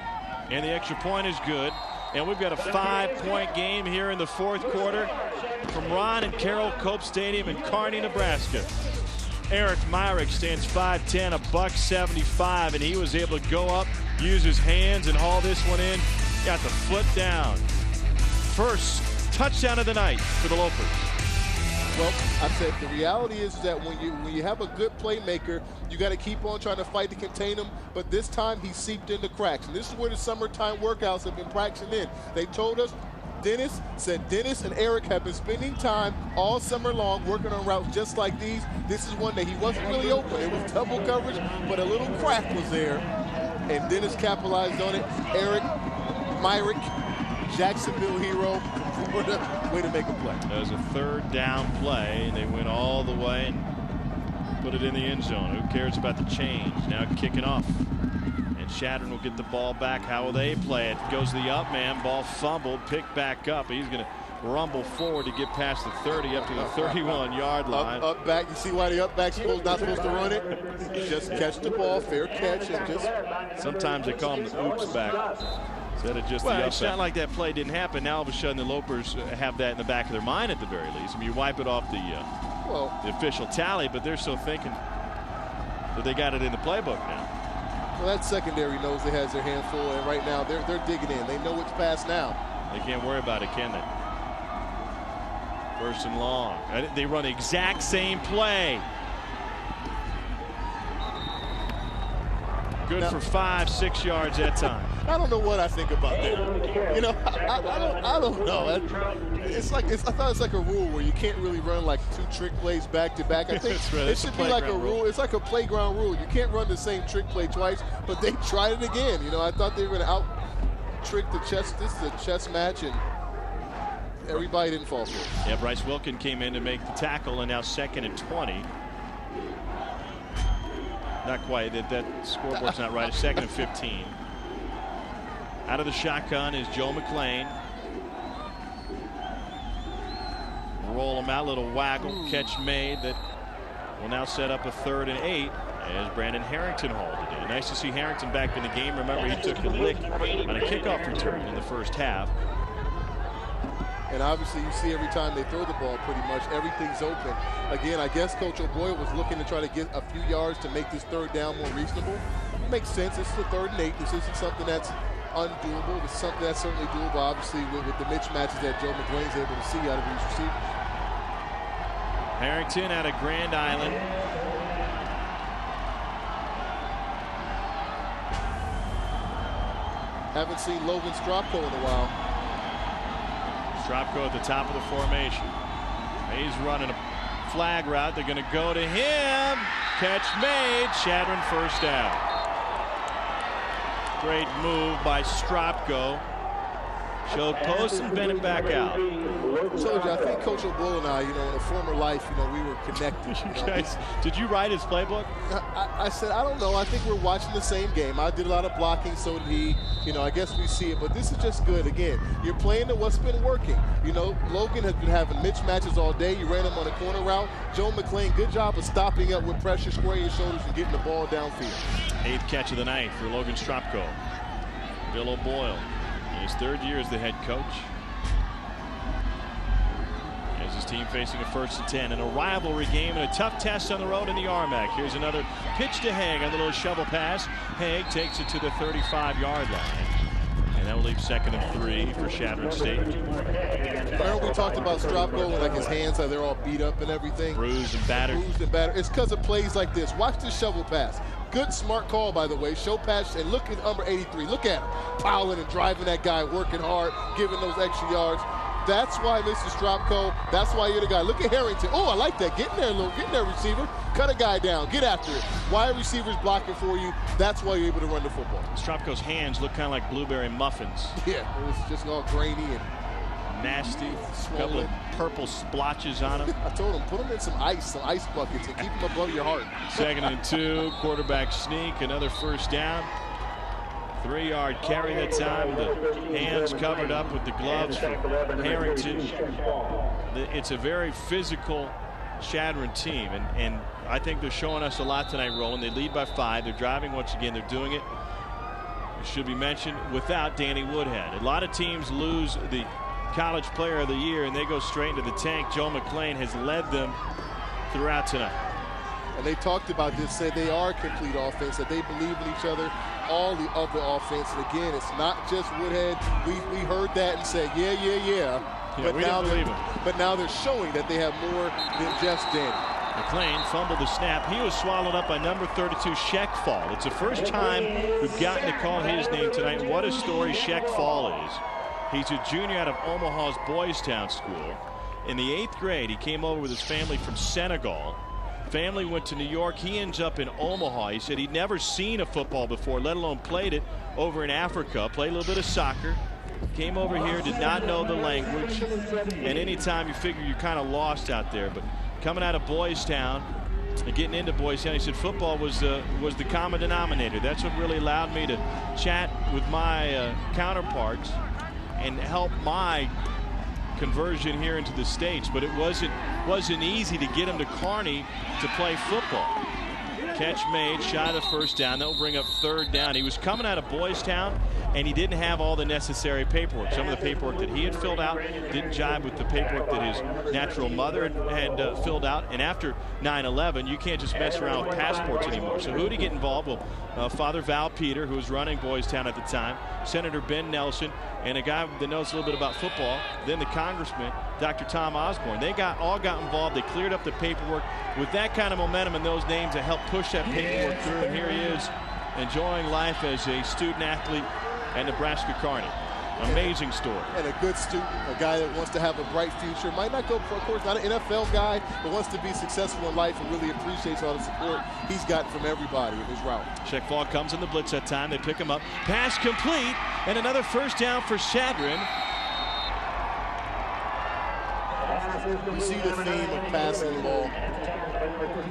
And the extra point is good. And we've got a 5-point game here in the 4th quarter from Ron and Carol Cope Stadium in Kearney, Nebraska. Eric Myrick stands 5'10", $175, and he was able to go up, use his hands, and haul this one in. Got the foot down. First touchdown of the night for the Lopers. Well, I said the reality is that when you have a good playmaker, you got to keep on trying to fight to contain him. But this time he seeped into cracks, and this is where the summertime workouts have been practicing in. They told us, Dennis and Eric have been spending time all summer long working on routes just like these. This is one that he wasn't really open. It was double coverage, but a little crack was there, and Dennis capitalized on it. Eric Myrick, Jacksonville hero. Way to make a play. That was a 3rd down play, and they went all the way and put it in the end zone. Who cares about the change? Now kicking off. And Shattern will get the ball back. How will they play it? Goes to the up man. Ball fumbled, picked back up. He's going to rumble forward to get past the 30 up to the 31-yard line. Up back. You see why the up back's not supposed to run it? Just catch the ball, fair catch, and just. Sometimes they call them the oops back. Just well, it's not like that play didn't happen. Now all of a sudden the Lopers have that in the back of their mind at the very least. I mean, you wipe it off the official tally, but they're still thinking that they got it in the playbook now. Well, that secondary knows they has their hand full, and right now they're digging in. They know it's past now. They can't worry about it, can they? 1st and long. They run the exact same play. Good for 5-6 yards that time. I don't know what I think about that. You know, I don't know. I thought it's like a rule where you can't really run like 2 trick plays back to back. I think it should be like a rule. It's like a playground rule. You can't run the same trick play twice, but they tried it again. You know, I thought they were going to out trick the chess. This is a chess match, and everybody didn't fall for it. Yeah, Bryce Wilkin came in to make the tackle, and now 2nd and 20. Not quite. That scoreboard's not right. It's 2nd and 15. Out of the shotgun is Joe McClain. Roll him out. Little waggle. Catch made. That will now set up a 3rd and 8 as Brandon Harrington hauled it in. Nice to see Harrington back in the game. Remember, he took a lick on a kickoff return in the first half. And obviously, you see every time they throw the ball, pretty much everything's open. Again, I guess Coach O'Boyle was looking to try to get a few yards to make this third down more reasonable. It makes sense. This is a 3rd and 8. This isn't something that's undoable. It's something that's certainly doable, obviously, with the mismatches that Joe McClain's able to see out of these receivers. Harrington out of Grand Island. Haven't seen Logan Stropko in a while. Stropko at the top of the formation. He's running a flag route. They're going to go to him. Catch made. Shadron first down. Great move by Stropko. Showed post and bent it back out. I told you, I think Coach O'Boyle and I, in a former life, we were connected. Guys, did you write his playbook? I said, I don't know. I think we're watching the same game. I did a lot of blocking, so did he. I guess we see it, but this is just good. Again, you're playing to what's been working. Logan has been having mismatches all day. You ran him on a corner route. Joe McClain, good job of stopping up with pressure, squaring your shoulders, and getting the ball downfield. 8th catch of the night for Logan Stropko. Bill O'Boyle, in his 3rd year as the head coach. As his team facing a 1st and 10 in a rivalry game and a tough test on the road in the RMAC. Here's another pitch to Haig on the little shovel pass. Haig takes it to the 35-yard line. And that will leave 2nd and 3 for Shadron State. Remember we talked about Stropko and his hands, they're all beat up and everything. Bruised and battered. It's because of plays like this. Watch this shovel pass. Good, smart call, by the way. Show pass, and look at number 83. Look at him. Piling and driving that guy, working hard, giving those extra yards. That's why, Mr. Stropko, that's why you're the guy. Look at Harrington. Oh, I like that. Get in there, receiver. Cut a guy down. Get after it. Why are receivers blocking for you? That's why you're able to run the football. Stropko's hands look kind of like blueberry muffins. Yeah, it's just all grainy and nasty. A couple of purple splotches on him. I told him, put him in some ice buckets, and keep him above your heart. 2nd and 2, quarterback sneak, another first down. 3-yard carry that time. The hands covered up with the gloves for Harrington. It's a very physical Shadron team, and I think they're showing us a lot tonight, Roland. They lead by 5. They're driving once again. They're doing it, it should be mentioned, without Danny Woodhead. A lot of teams lose the College Player of the Year, and they go straight into the tank. Joe McClain has led them throughout tonight. And they talked about this, said they are a complete offense, that they believe in each other, all the other offense. And again, it's not just Woodhead. We heard that and said, yeah. But now they're showing that they have more than just Danny. McClain fumbled the snap. He was swallowed up by number 32, Sheck Fall. It's the first time we've gotten to call his name tonight. What a story Sheck Fall is. He's a junior out of Omaha's Boys Town School. In the 8th grade, he came over with his family from Senegal. Family went to New York. He ends up in Omaha. He said he'd never seen a football before, let alone played it over in Africa. Played a little bit of soccer. Came over here, did not know the language. And anytime you figure you're kind of lost out there. But coming out of Boys Town and getting into Boys Town, he said football was the common denominator. That's what really allowed me to chat with my counterparts and help my conversion here into the States. But it wasn't easy to get him to Kearney to play football. Catch made, shy of the first down. That will bring up 3rd down. He was coming out of Boys Town, and he didn't have all the necessary paperwork. Some of the paperwork that he had filled out didn't jibe with the paperwork that his natural mother had filled out. And after 9/11, you can't just mess around with passports anymore. So who did he get involved? Well, Father Val Peter, who was running Boys Town at the time, Senator Ben Nelson, and a guy that knows a little bit about football, then the congressman, Dr. Tom Osborne. They all got involved. They cleared up the paperwork. With that kind of momentum and those names, that helped push that paperwork through. And here he is, enjoying life as a student athlete at Nebraska Kearney. Amazing story. And a good student, a guy that wants to have a bright future. Might not go for, of course, not an NFL guy, but wants to be successful in life and really appreciates all the support he's gotten from everybody in his route. Sheck Fall comes in the blitz that time. They pick him up. Pass complete, and another first down for Shadron. You see the theme of passing the ball.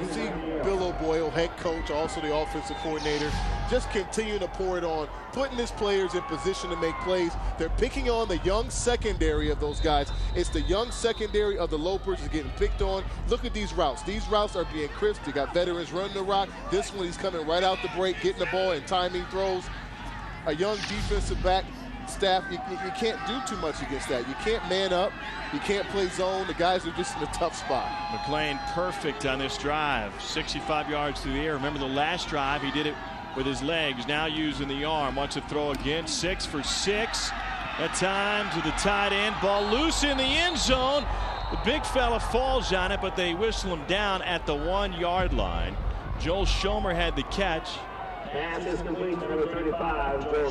You see Bill O'Boyle, head coach, also the offensive coordinator. just continuing to pour it on, putting his players in position to make plays. They're picking on the young secondary of those guys. It's the young secondary of the Lopers is getting picked on. Look at these routes. These routes are being crisp. You got veterans running the rock. This one, he's coming right out the break, getting the ball and timing throws. A young defensive back staff, you can't do too much against that. You can't man up. You can't play zone. The guys are just in a tough spot. McClain perfect on this drive. 65 yards through the air. Remember the last drive, he did it with his legs, now using the arm. Wants to throw again. 6 for 6. That time to the tight end. Ball loose in the end zone. The big fella falls on it, but they whistle him down at the 1-yard line. Joel Schomer had the catch.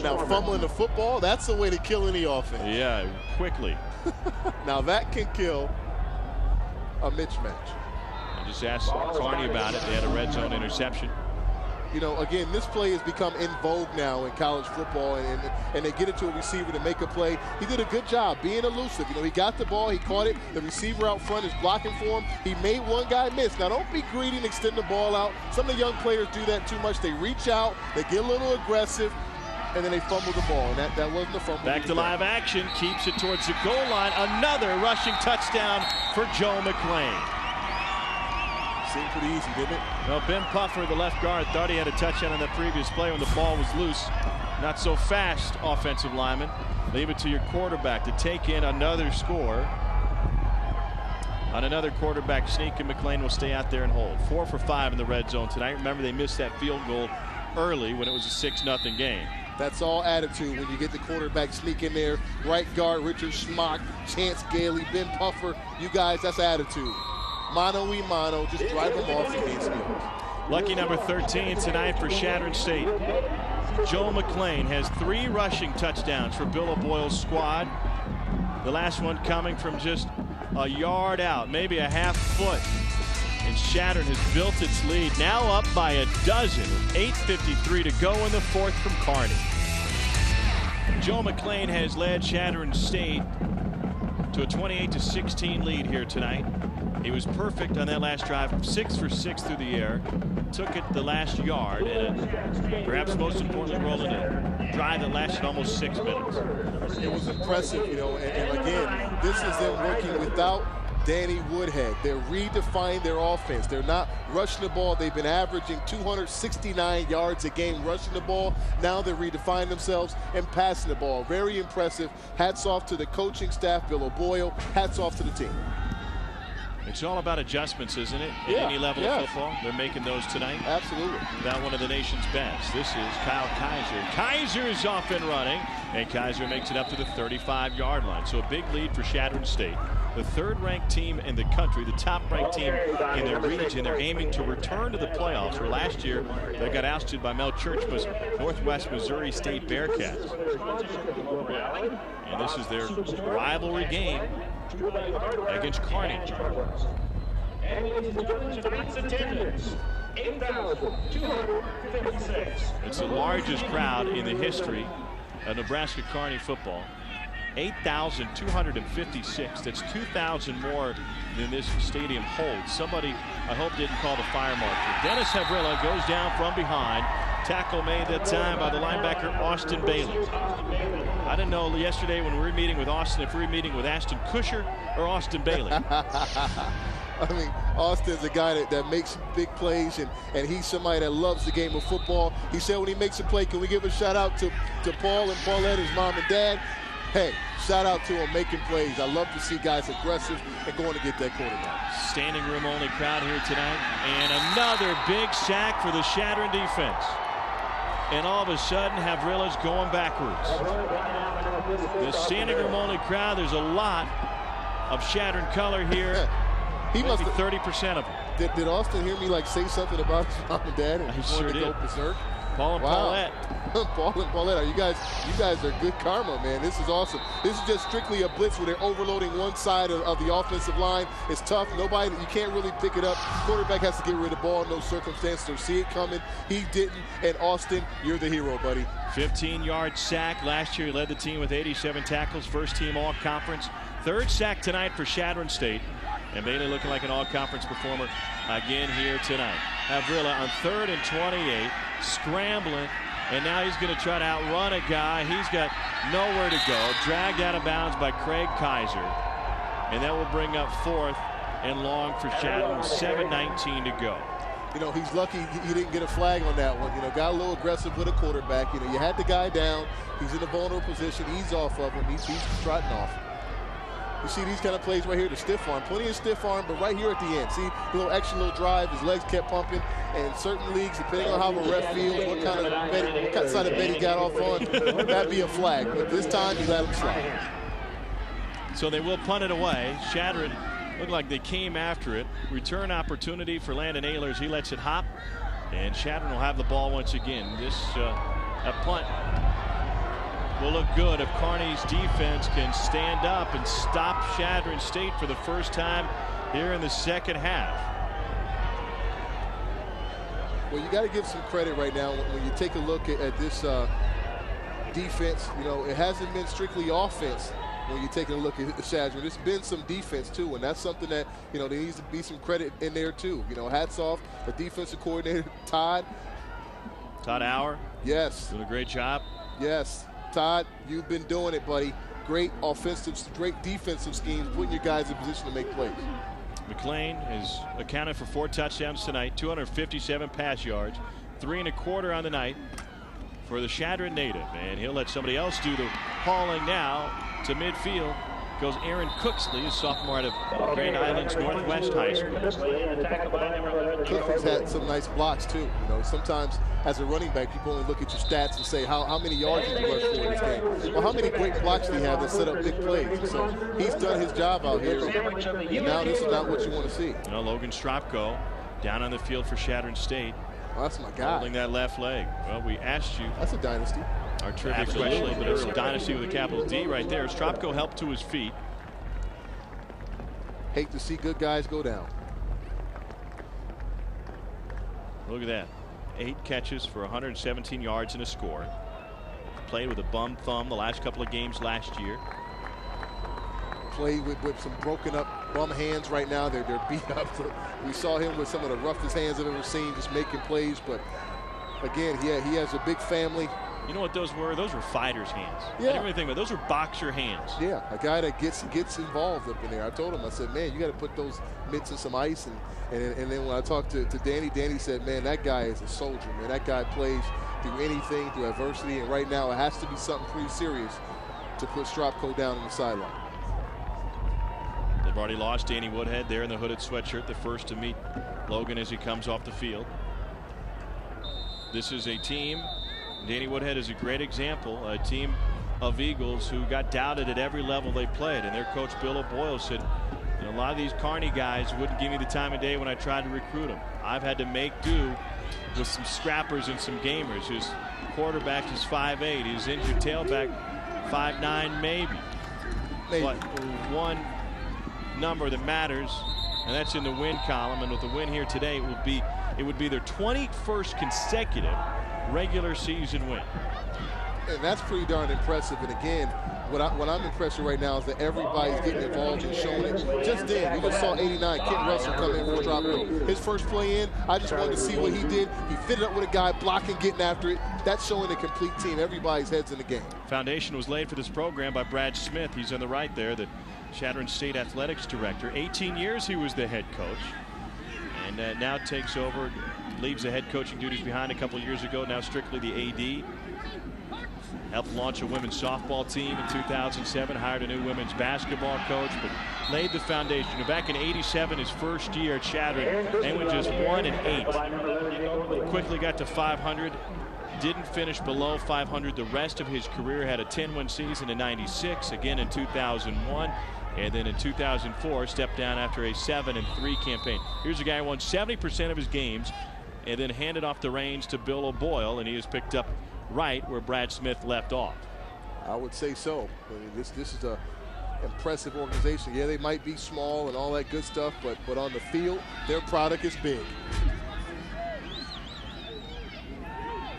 Now fumbling the football, that's the way to kill any offense. Yeah, quickly. Now that can kill a mismatch. I just asked Carney about it. They had a red zone interception. You know, again, this play has become in vogue now in college football, and they get it to a receiver to make a play. He did a good job being elusive. You know, he got the ball, he caught it. The receiver out front is blocking for him. He made one guy miss. Now, don't be greedy and extend the ball out. Some of the young players do that too much. They reach out, they get a little aggressive, and then they fumble the ball, and that wasn't a fumble. Back to live action, keeps it towards the goal line. Another rushing touchdown for Joe McClain. Seemed pretty easy, didn't it? Well, Ben Puffer, the left guard, thought he had a touchdown on that previous play when the ball was loose. Not so fast, offensive lineman. Leave it to your quarterback to take in another score. On another quarterback sneak, and McClain will stay out there and hold. 4 for 5 in the red zone tonight. Remember, they missed that field goal early when it was a 6-0 game. That's all attitude when you get the quarterback sneak in there. Right guard, Richard Schmock, Chance Gailey, Ben Puffer. You guys, that's attitude. Mano-y-mano, just drive them off and gain skills. Lucky number 13 tonight for Chadron State. Joe McClain has 3 rushing touchdowns for Bill O'Boyle's squad. The last one coming from just a yard out, maybe a half foot. And Chadron has built its lead, now up by a dozen. 8:53 to go in the 4th from Carney. Joe McClain has led Chadron State to a 28-16 lead here tonight. He was perfect on that last drive, 6 for 6 through the air. Took it the last yard, and perhaps most importantly, rolling a drive that lasted almost 6 minutes. It was impressive, you know, and again, this is them working without Danny Woodhead. They're redefining their offense. They're not rushing the ball. They've been averaging 269 yards a game rushing the ball. Now they're redefining themselves and passing the ball. Very impressive. Hats off to the coaching staff, Bill O'Boyle. Hats off to the team. It's all about adjustments, isn't it? At any level of football. They're making those tonight. Absolutely. Without one of the nation's best. This is Kyle Kaiser. Kaiser is off and running, and Kaiser makes it up to the 35-yard line. So a big lead for Chadron State. The 3rd-ranked team in the country, the top-ranked team in their region. They're aiming to return to the playoffs, where last year they got ousted by Mel Churchman's Northwest Missouri State Bearcats. And this is their rivalry game against Carney. It's the largest crowd in the history of Nebraska Carney football. 8,256. That's 2,000 more than this stadium holds. Somebody, I hope, didn't call the fire marshal. Dennis Havrilla goes down from behind. Tackle made that time by the linebacker Austin Bailey. I didn't know yesterday when we were meeting with Austin if we were meeting with Ashton Kutcher or Austin Bailey. I mean, Austin's a guy that makes big plays, and he's somebody that loves the game of football. He said when he makes a play, can we give a shout out to Paul and Paulette, his mom and dad? Hey, shout out to him making plays. I love to see guys aggressive and going to get that quarterback. Standing room only crowd here tonight. And another big sack for the Chadron defense. And all of a sudden, Havrilla's going backwards. The standing room only crowd, there's a lot of Chadron color here. He must be 30% of them. Did Austin hear me like say something about his mom and dad? And I sure did. Go berserk? Paul and Paulette. Paul and Paulette, you guys are good karma, man. This is awesome. This is just strictly a blitz where they're overloading one side of the offensive line. It's tough. Nobody, you can't really pick it up. Quarterback has to get rid of the ball in those circumstances or see it coming. He didn't. And Austin, you're the hero, buddy. 15-yard sack. Last year he led the team with 87 tackles. First team all-conference. 3rd sack tonight for Chadron State. And Bailey looking like an all-conference performer again here tonight. Avrila on 3rd and 28, scrambling, and now he's going to try to outrun a guy. He's got nowhere to go. Dragged out of bounds by Craig Kaiser, and that will bring up 4th and long for Shadron. 7:19 to go. You know, he's lucky he didn't get a flag on that one. You know, got a little aggressive with a quarterback. You know, you had the guy down. He's in a vulnerable position. Ease off of him. He's trotting off. You see these kind of plays right here, the stiff arm. Plenty of stiff arm, but right here at the end. See, a little extra little drive. His legs kept pumping. And certain leagues, depending on how the ref feels, what kind of side of bet he got off on, that'd be a flag. But this time, he let him slide. So they will punt it away. Shadron looked like they came after it. Return opportunity for Landon Ehlers. He lets it hop, and Shadron will have the ball once again. This a punt will look good if Kearney's defense can stand up and stop Shadron State for the first time here in the second half. Well, you got to give some credit right now when you take a look at this defense. You know, it hasn't been strictly offense. When you're taking a look at Shadron, there's been some defense too, and that's something that, you know, there needs to be some credit in there too. You know, hats off the defensive coordinator Todd Hour. Yes, doing a great job. Yes, Todd, you've been doing it, buddy. Great offensive, great defensive schemes, putting your guys in position to make plays. McLean has accounted for 4 touchdowns tonight, 257 pass yards, 3 1/4 on the night for the Shadron native, and he'll let somebody else do the hauling now. To midfield goes Aaron Cooksley, a sophomore out of Grand Islands Northwest High School. Cooksley's had some nice blocks too. You know, sometimes as a running back, people only look at your stats and say how many yards did you rush for in this game. Well, how many great blocks do you have that set up big plays? So he's done his job out here. And now this is not what you want to see. You know, Logan Stropko down on the field for Shadron State. Oh, that's my guy. Holding that left leg. Well, we asked you. That's a dynasty. Our trivia question, but it's a dynasty with a capital D right there. Stropko helped to his feet. Hate to see good guys go down. Look at that. 8 catches for 117 yards and a score. Played with a bum thumb the last couple of games last year. Played with some broken up bum hands right now. They're beat up. We saw him with some of the roughest hands I've ever seen, just making plays. But again, he has a big family. You know what those were? Those were fighters' hands. Yeah. I didn't really think about it. Those were boxer hands. Yeah, a guy that gets involved up in there. I told him, I said, man, you got to put those mitts in some ice. And then when I talked to Danny said, man, that guy is a soldier, man. That guy plays through anything, through adversity. And right now it has to be something pretty serious to put Stropko down on the sideline. They've already lost Danny Woodhead there in the hooded sweatshirt, the first to meet Logan as he comes off the field. This is a team. Danny Woodhead is a great example, a team of Eagles who got doubted at every level they played, and their coach Bill O'Boyle said, you know, a lot of these Kearney guys wouldn't give me the time of day when I tried to recruit them. I've had to make do with some scrappers and some gamers. His quarterback is 5'8", his injured tailback 5'9", maybe. But one number that matters, and that's in the win column, and with the win here today, it would be their 21st consecutive regular season win. And that's pretty darn impressive. And again, what I'm impressed with right now is that everybody's getting involved and showing it. Just then, we just saw 89, Kent Russell come in for Stropko. His first play in, I just wanted to see what he did. He fitted up with a guy blocking, getting after it. That's showing a complete team. Everybody's heads in the game. Foundation was laid for this program by Brad Smith. He's on the right there, the Shadron State Athletics Director. 18 years he was the head coach, and now takes over, leaves the head coaching duties behind a couple years ago, now strictly the AD. Helped launch a women's softball team in 2007, hired a new women's basketball coach, but laid the foundation. And back in '87, his first year at Shadron, they went just 1-8. Quickly got to 500. Didn't finish below 500 the rest of his career. Had a 10-win season in '96, again in 2001. And then in 2004, stepped down after a 7-3 campaign. Here's a guy who won 70% of his games and then handed off the reins to Bill O'Boyle, and he has picked up right where Brad Smith left off. I would say so. I mean, this is a impressive organization. Yeah, they might be small and all that good stuff, but on the field, their product is big.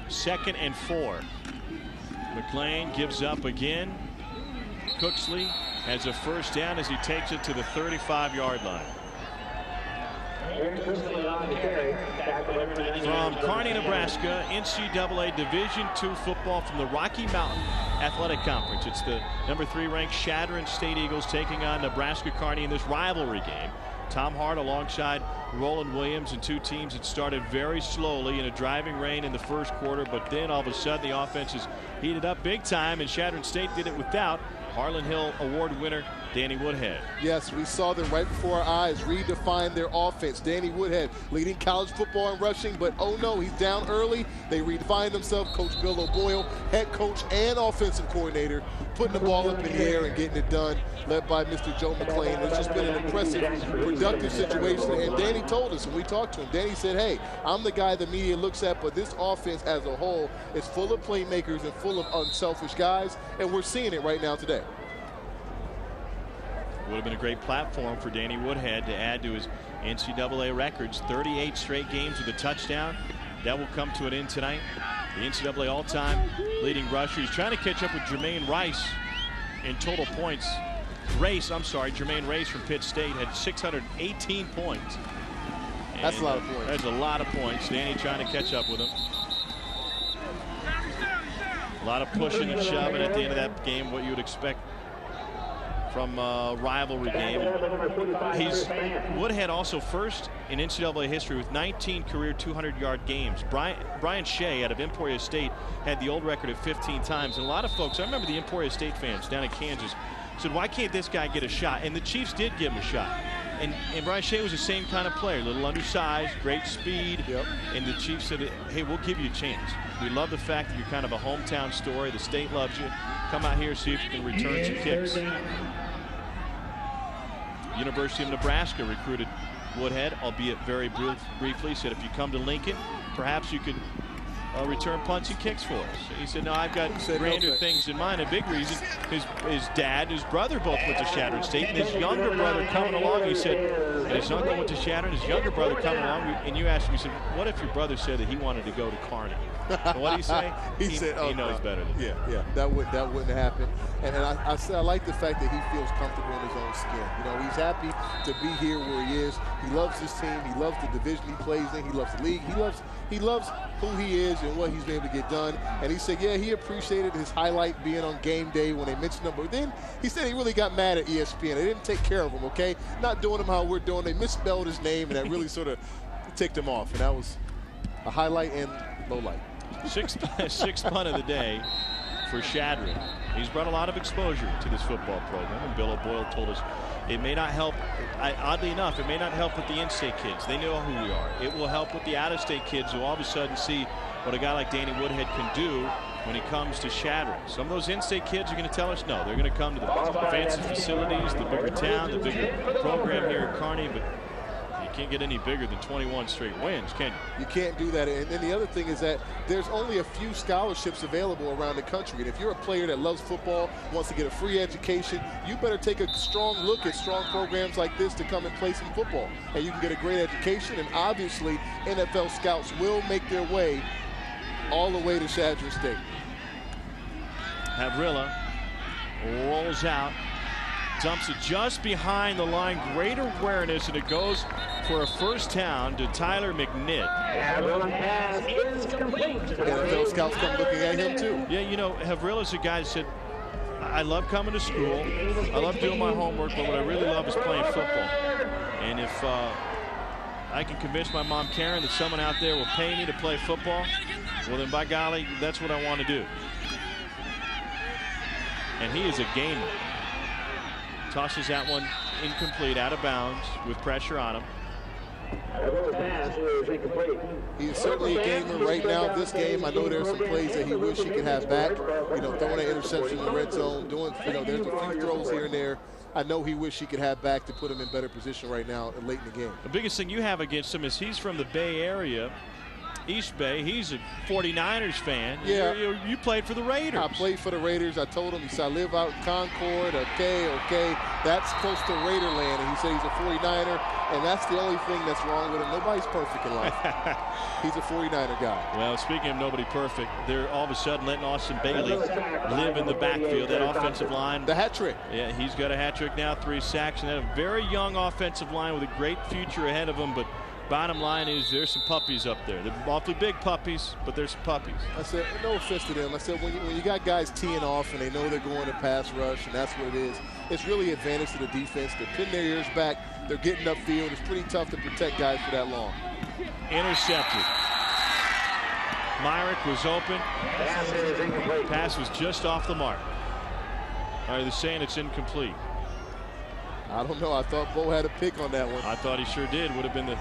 2nd and 4. McLean gives up again. Cooksley has a first down as he takes it to the 35-yard line. From Kearney, Nebraska, NCAA Division II football from the Rocky Mountain Athletic Conference. It's the #3 ranked Chadron State Eagles taking on Nebraska Kearney in this rivalry game. Tom Hart alongside Roland Williams, and two teams that started very slowly in a driving rain in the first quarter, but then all of a sudden the offense is heated up big time, and Chadron State did it without Harlan Hill Award winner Danny Woodhead. Yes, we saw them right before our eyes redefine their offense. Danny Woodhead leading college football in rushing, but oh no, he's down early. They redefined themselves. Coach Bill O'Boyle, head coach and offensive coordinator, putting the ball up in the air and getting it done, led by Mr. Joe McClain. It's just been an impressive, productive situation. And Danny told us when we talked to him, Danny said, hey, I'm the guy the media looks at, but this offense as a whole is full of playmakers and full of unselfish guys, and we're seeing it right now today. Would have been a great platform for Danny Woodhead to add to his NCAA records. 38 straight games with a touchdown. That will come to an end tonight. The NCAA all-time leading rusher. He's trying to catch up with Jermaine Rice in total points. Jermaine Rice from Pitt State had 618 points. That's a lot of points. That's a lot of points. Danny trying to catch up with him. A lot of pushing and shoving at the end of that game, what you would expect from a rivalry game. Woodhead also first in NCAA history with 19 career 200-yard games. Brian Shea out of Emporia State had the old record of 15 times. And a lot of folks, I remember the Emporia State fans down in Kansas, said, why can't this guy get a shot? And the Chiefs did give him a shot. And Brian Shea was the same kind of player, a little undersized, great speed. Yep. And the Chiefs said, hey, we'll give you a chance. We love the fact that you're kind of a hometown story. The state loves you. Come out here, see if you can return some kicks. University of Nebraska recruited Woodhead, albeit very briefly. Said, if you come to Lincoln, perhaps you could return punts and kicks for us. He said, no, I've got grander things in mind. A big reason, his dad and his brother both went to Chadron State, and his younger brother coming along, he said, and his uncle went to Chadron, his younger brother coming along, and you asked him, he said, what if your brother said that he wanted to go to Kearney? And what did he say? he said, he knows better than you. Yeah, that wouldn't happen. And I said I like the fact that he feels comfortable in his own skin. You know, he's happy to be here where he is. He loves his team. He loves the division he plays in. He loves the league. He loves who he is and what he's been able to get done. And he said, yeah, he appreciated his highlight being on game day when they mentioned him. But then he said he really got mad at ESPN. They didn't take care of him, okay? Not doing him how we're doing. They misspelled his name, and that really sort of ticked him off. And that was a highlight and low light. Sixth punt of the day for Chadron. He's brought a lot of exposure to this football program, and Bill O'Boyle told us it may not help. Oddly enough, it may not help with the in-state kids. They know who we are. It will help with the out-of-state kids who all of a sudden see what a guy like Danny Woodhead can do when he comes to Chadron. Some of those in-state kids are going to tell us no. They're going to come to the fancy facilities, the bigger town, the bigger program here in Kearney, but you can't get any bigger than 21 straight wins, can you? You can't do that. And then the other thing is that there's only a few scholarships available around the country. And if you're a player that loves football, wants to get a free education, you better take a strong look at strong programs like this to come and play some football. And you can get a great education. And obviously, NFL scouts will make their way all the way to Chadron State. Havrilla rolls out, dumps it just behind the line. Great awareness, and it goes for a first down to Tyler McNitt. NFL scouts come looking at him too. Yeah, you know, Havrilla's a guy that said, I love coming to school, I love doing my homework, but what I really love is playing football. And if I can convince my mom Karen that someone out there will pay me to play football, well then by golly, that's what I want to do. And he is a gamer. Tosses that one incomplete, out of bounds, with pressure on him. He's certainly a gamer right now. This game, I know there's some plays that he wish he could have back. You know, throwing an interception in the red zone, doing, you know, there's a few throws here and there. I know he wish he could have back to put him in better position right now late in the game. The biggest thing you have against him is he's from the Bay Area, East Bay. He's a 49ers fan. Yeah. You played for the Raiders. I played for the Raiders. I told him, he said, I live out in Concord. Okay. That's close to Raiderland. And he said he's a 49er, and that's the only thing that's wrong with him. Nobody's perfect in life. He's a 49er guy. Well, speaking of nobody perfect, they're all of a sudden letting Austin Bailey live in the backfield. That offensive line. The hat trick. Yeah, he's got a hat trick now, 3 sacks, and a very young offensive line with a great future ahead of him. But bottom line is there's some puppies up there. They're awfully big puppies, but there's some puppies. I said, no offense to them. I said, when you got guys teeing off and they know they're going to pass rush, and that's what it is, it's really advantage to the defense. They're pinning their ears back. They're getting upfield. It's pretty tough to protect guys for that long. Intercepted. Myrick was open. Pass was just off the mark. They're saying it's incomplete. I don't know. I thought Bo had a pick on that one. I thought he sure did. Would have been the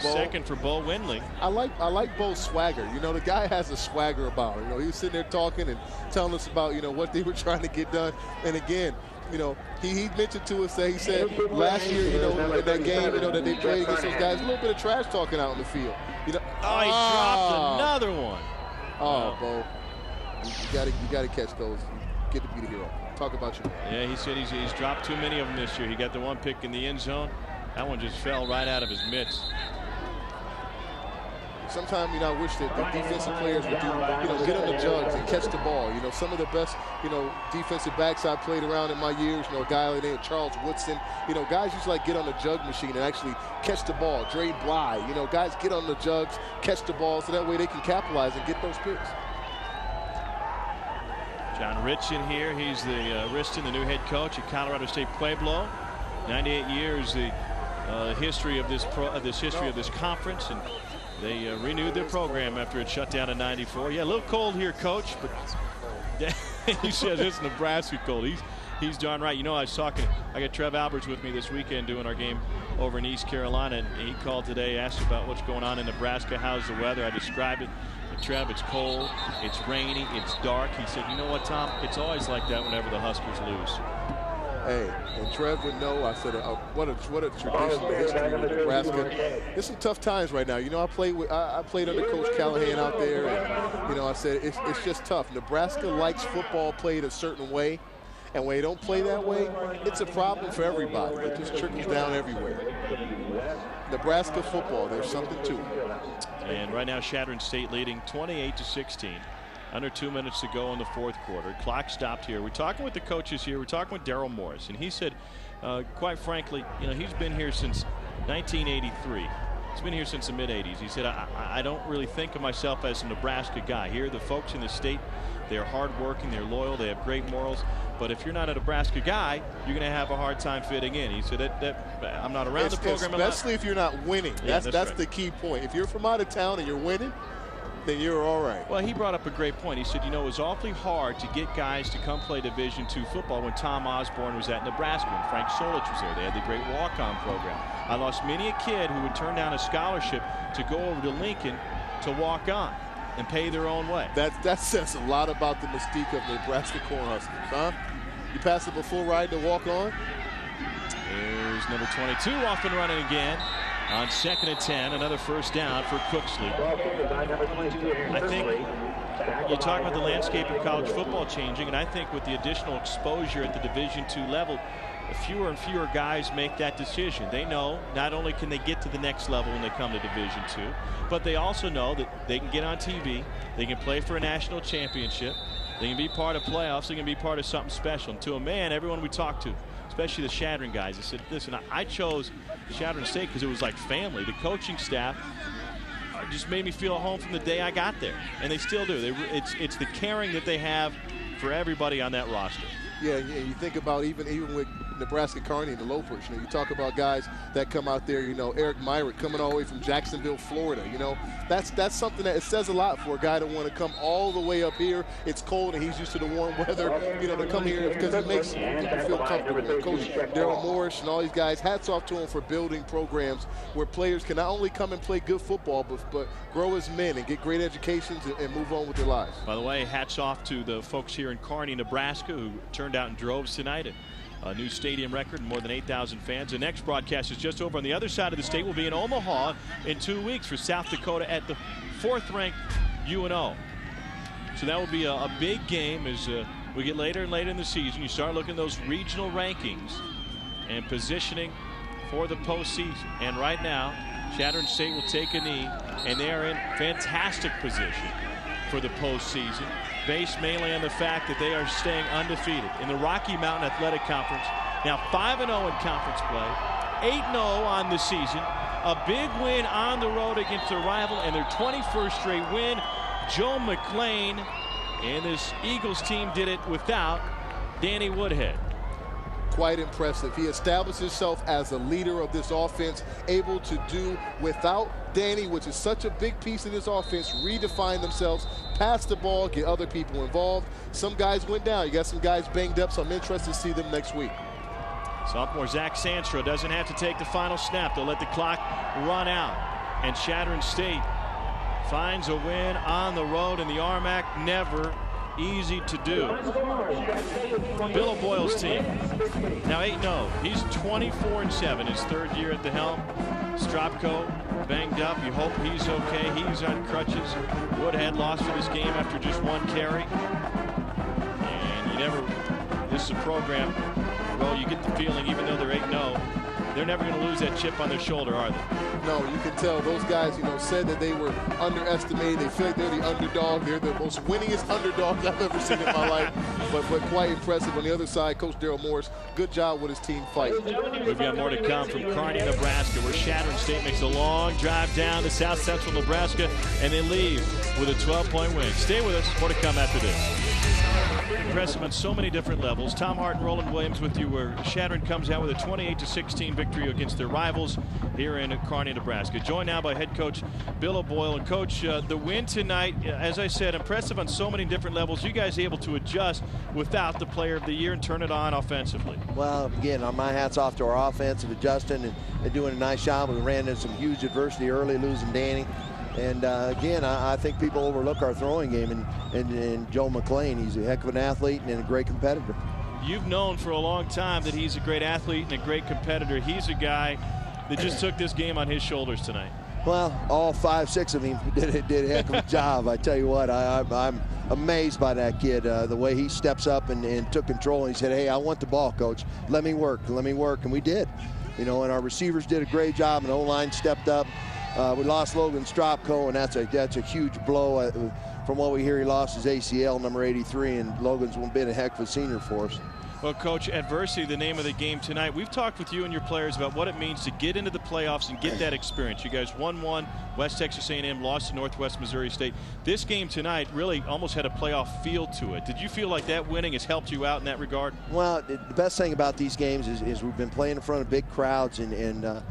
second for Bo Windley. I like Bo's swagger. You know, the guy has a swagger about him. You know, he was sitting there talking and telling us about, you know, what they were trying to get done. And again, you know, he mentioned to us that he said last year, you know, in that game, you know, that they played against those guys, a little bit of trash talking out in the field. You know, he dropped another one. Bo, you gotta catch those. You get to be the hero. Talk about you. Yeah, he said he's dropped too many of them this year. He got the one pick in the end zone. That one just fell right out of his mitts. Sometimes, you know, I wish that the defensive players would do, you know, get on the jugs and catch the ball. You know, some of the best, you know, defensive backs I played around in my years, you know, a guy named Charles Woodson, you know, guys used to like get on the jug machine and actually catch the ball. Dre Bly, you know, guys get on the jugs, catch the ball, so that way they can capitalize and get those picks. John Rich in here. He's the Riston, the new head coach at Colorado State Pueblo. 98 years, the history of this conference, and they renewed their program after it shut down in '94. Yeah, a little cold here, Coach, but he says it's Nebraska cold. He's darn right. You know, I got Trev Alberts with me this weekend doing our game over in East Carolina, and he called today, asked about what's going on in Nebraska. How's the weather? I described it. Trev, it's cold, it's rainy, it's dark. He said, you know what, Tom? It's always like that whenever the Huskers lose. Hey, and Trev would know. I said, what a tradition, the history of Nebraska. There's some tough times right now. You know, I played under Coach Carnahan out there, and you know, I said it's just tough. Nebraska likes football played a certain way, and when they don't play that way, it's a problem for everybody. It just trickles down everywhere. Nebraska football, there's something to it. And right now, Chadron State leading 28-16. Under 2 minutes to go in the fourth quarter. Clock stopped here. We're talking with the coaches here. We're talking with Daryl Morris, and he said, quite frankly, you know, he's been here since 1983. He's been here since the mid-'80s. He said, I don't really think of myself as a Nebraska guy. Here, the folks in the state, they're hardworking, they're loyal, they have great morals. But if you're not a Nebraska guy, you're going to have a hard time fitting in. He said that I'm not around the program. Especially if you're not winning. Yeah, that's right. the key point. If you're from out of town and you're winning, then you're all right. Well, he brought up a great point. He said, you know, it was awfully hard to get guys to come play Division II football when Tom Osborne was at Nebraska, when Frank Solich was there. They had the great walk-on program. I lost many a kid who would turn down a scholarship to go over to Lincoln to walk on and pay their own way. That says a lot about the mystique of the Nebraska Cornhuskers, huh? You pass it before ride to walk on. Here's number 22 off and running again. On 2nd and 10, another first down for Cooksley. I think you talk about the landscape of college football changing, and I think with the additional exposure at the Division II level, fewer and fewer guys make that decision. They know not only can they get to the next level when they come to Division II, but they also know that they can get on TV, they can play for a national championship, they can be part of playoffs, they can be part of something special. And to a man, everyone we talked to, especially the Chadron guys, I said, listen, I chose Chadron State because it was like family. The coaching staff just made me feel at home from the day I got there, and they still do. It's the caring that they have for everybody on that roster. Yeah, you think about even with Nebraska Kearney and the Lopers, you know, you talk about guys that come out there, you know, Eric Myrick coming all the way from Jacksonville, Florida, you know, that's something that it says a lot for a guy to want to come all the way up here. It's cold and he's used to the warm weather, you know, to come here because it makes people feel comfortable. And Coach Daryl Morris and all these guys, hats off to him for building programs where players can not only come and play good football, but grow as men and get great educations and move on with their lives. By the way, hats off to the folks here in Kearney, Nebraska, who turned out in droves tonight. A new stadium record and more than 8,000 fans. The next broadcast is just over on the other side of the state. Will be in Omaha in 2 weeks for South Dakota at the 4th-ranked UNO. So that will be a big game as we get later and later in the season. You start looking at those regional rankings and positioning for the postseason. And right now, Chadron State will take a knee, and they are in fantastic position for the postseason, based mainly on the fact that they are staying undefeated in the Rocky Mountain Athletic Conference. Now 5-0 in conference play, 8-0 on the season, a big win on the road against their rival and their 21st straight win. Joe McClain and this Eagles team did it without Danny Woodhead. Quite impressive. He established himself as a leader of this offense, able to do without Danny, which is such a big piece of this offense, redefine themselves, pass the ball, get other people involved. Some guys went down. You got some guys banged up, so I'm interested to see them next week. Sophomore Zach Sandstro doesn't have to take the final snap. They'll let the clock run out. And Chadron State finds a win on the road in the RMAC. Never easy to do. Bill O'Boyle's team now 8-0. He's 24-7, his 3rd year at the helm. Stropko banged up. You hope he's okay. He's on crutches. Woodhead lost for this game after just 1 carry. And you never, this is a program, well, you get the feeling even though they're 8-0, they're never going to lose that chip on their shoulder, are they? No, you can tell those guys, said that they were underestimated. They feel like they're the underdog. They're the most winningest underdogs I've ever seen in my life. But quite impressive. On the other side, Coach Daryl Morris, good job with his team fight. We've got more to come from Carnahan, Nebraska, where Chadron State makes a long drive down to south central Nebraska, and they leave with a 12-point win. Stay with us. More to come after this. Impressive on so many different levels. Tom Hart and Roland Williams with you, where Chadron comes out with a 28-16 victory against their rivals here in Carnahan, Nebraska. Joined now by head coach Bill O'Boyle. And coach, the win tonight, as I said, impressive on so many different levels. You guys able to adjust without the player of the year and turn it on offensively. Well, again, my hat's off to our offensive adjusting and doing a nice job. We ran into some huge adversity early, losing Danny. And again, I think people overlook our throwing game and Joe McClain. He's a heck of an athlete and a great competitor. You've known for a long time that he's a great athlete and a great competitor. He's a guy that just took this game on his shoulders tonight. Well, all 5-6 of him did a heck of a job. I tell you what, I'm amazed by that kid, the way he steps up and took control. And he said, hey, I want the ball, coach. Let me work. And we did. And our receivers did a great job, and O-line stepped up. We lost Logan Stropko, and that's a huge blow. From what we hear, he lost his ACL, number 83, and Logan's been a heck of a senior for us. Well, Coach, adversity, the name of the game tonight. We've talked with you and your players about what it means to get into the playoffs and get that experience. You guys won one, West Texas A&M lost to Northwest Missouri State. This game tonight really almost had a playoff feel to it. Did you feel like that winning has helped you out in that regard? Well, the best thing about these games is we've been playing in front of big crowds and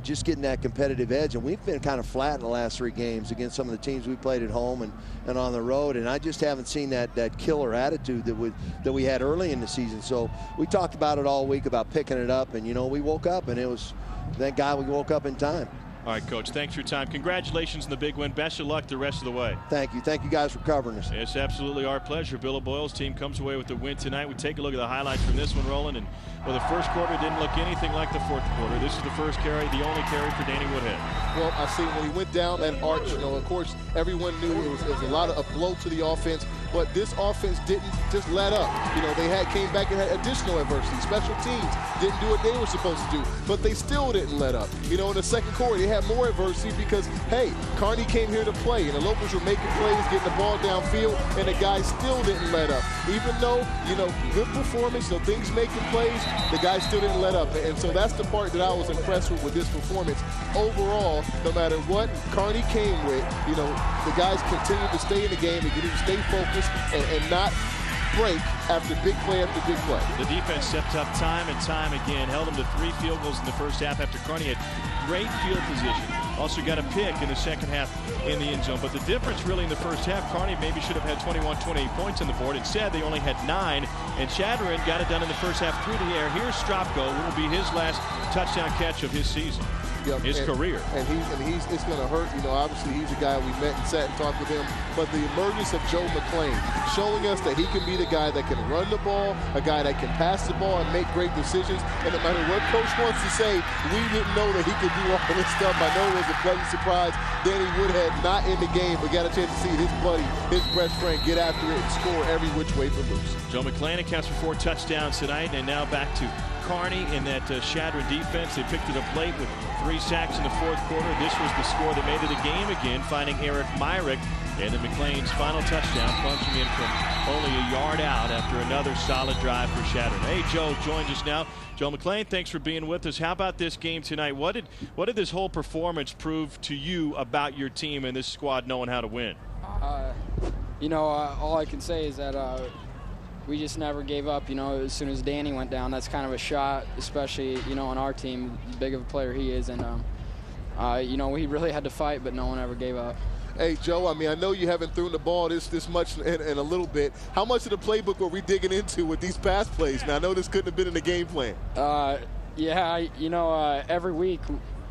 just getting that competitive edge. And we've been kind of flat in the last 3 games against some of the teams we played at home and on the road. And I just haven't seen that killer attitude that we had early in the season. So we talked about it all week about picking it up. And, we woke up and it was, thank God we woke up in time. All right, Coach, thanks for your time. Congratulations on the big win. Best of luck the rest of the way. Thank you. Thank you guys for covering us. It's absolutely our pleasure. Bill O'Boyle's team comes away with the win tonight. We take a look at the highlights from this one, Roland. And the first quarter didn't look anything like the fourth quarter. This is the first carry, the only carry for Danny Woodhead. Well, I see when he went down that arch, of course, everyone knew it was a lot of a blow to the offense. But this offense didn't just let up. They came back and had additional adversity. Special teams didn't do what they were supposed to do, but they still didn't let up. In the second quarter, they had more adversity because, hey, Carney came here to play, and the Locals were making plays, getting the ball downfield, and the guys still didn't let up. Even though, good performance, things making plays, the guys still didn't let up. And so that's the part that I was impressed with this performance. Overall, no matter what Carney came with, the guys continued to stay in the game and get to stay focused and not break after big play after big play. The defense stepped up time and time again, held them to 3 field goals in the first half after Carney had great field position. Also got a pick in the second half in the end zone. But the difference really in the first half, Carney maybe should have had 21, 28 points on the board. Instead, they only had 9. And Chadron got it done in the first half through the air. Here's Stropko. It will be his last touchdown catch of his season. his career. And it's going to hurt. You know, obviously he's a guy we met and sat and talked with him. But the emergence of Joe McClain, showing us that he can be the guy that can run the ball, a guy that can pass the ball and make great decisions. And no matter what coach wants to say, we didn't know that he could do all this stuff. I know it was a pleasant surprise. Danny Woodhead not in the game, but got a chance to see his buddy, his best friend, get after it and score every which way for loose. Joe McClain accounts for 4 touchdowns tonight, and now back to Carney in that Shadron defense. They picked it up late with 3 sacks in the 4th quarter. This was the score that made it a game again, finding Eric Myrick. And then McClain's final touchdown, plunging in from only a yard out after another solid drive for Shadron. Hey, Joe joins us now. Joe McClain, thanks for being with us. How about this game tonight? What did this whole performance prove to you about your team and this squad knowing how to win? You know, all I can say is that we just never gave up. You know, as soon as Danny went down, that's kind of a shot, especially, you know, on our team, as big of a player he is. And, you know, we really had to fight, but no one ever gave up. Hey, Joe, I mean, I know you haven't thrown the ball this much in a little bit. How much of the playbook were we digging into with these pass plays? Now, I know this couldn't have been in the game plan. Yeah, you know, every week,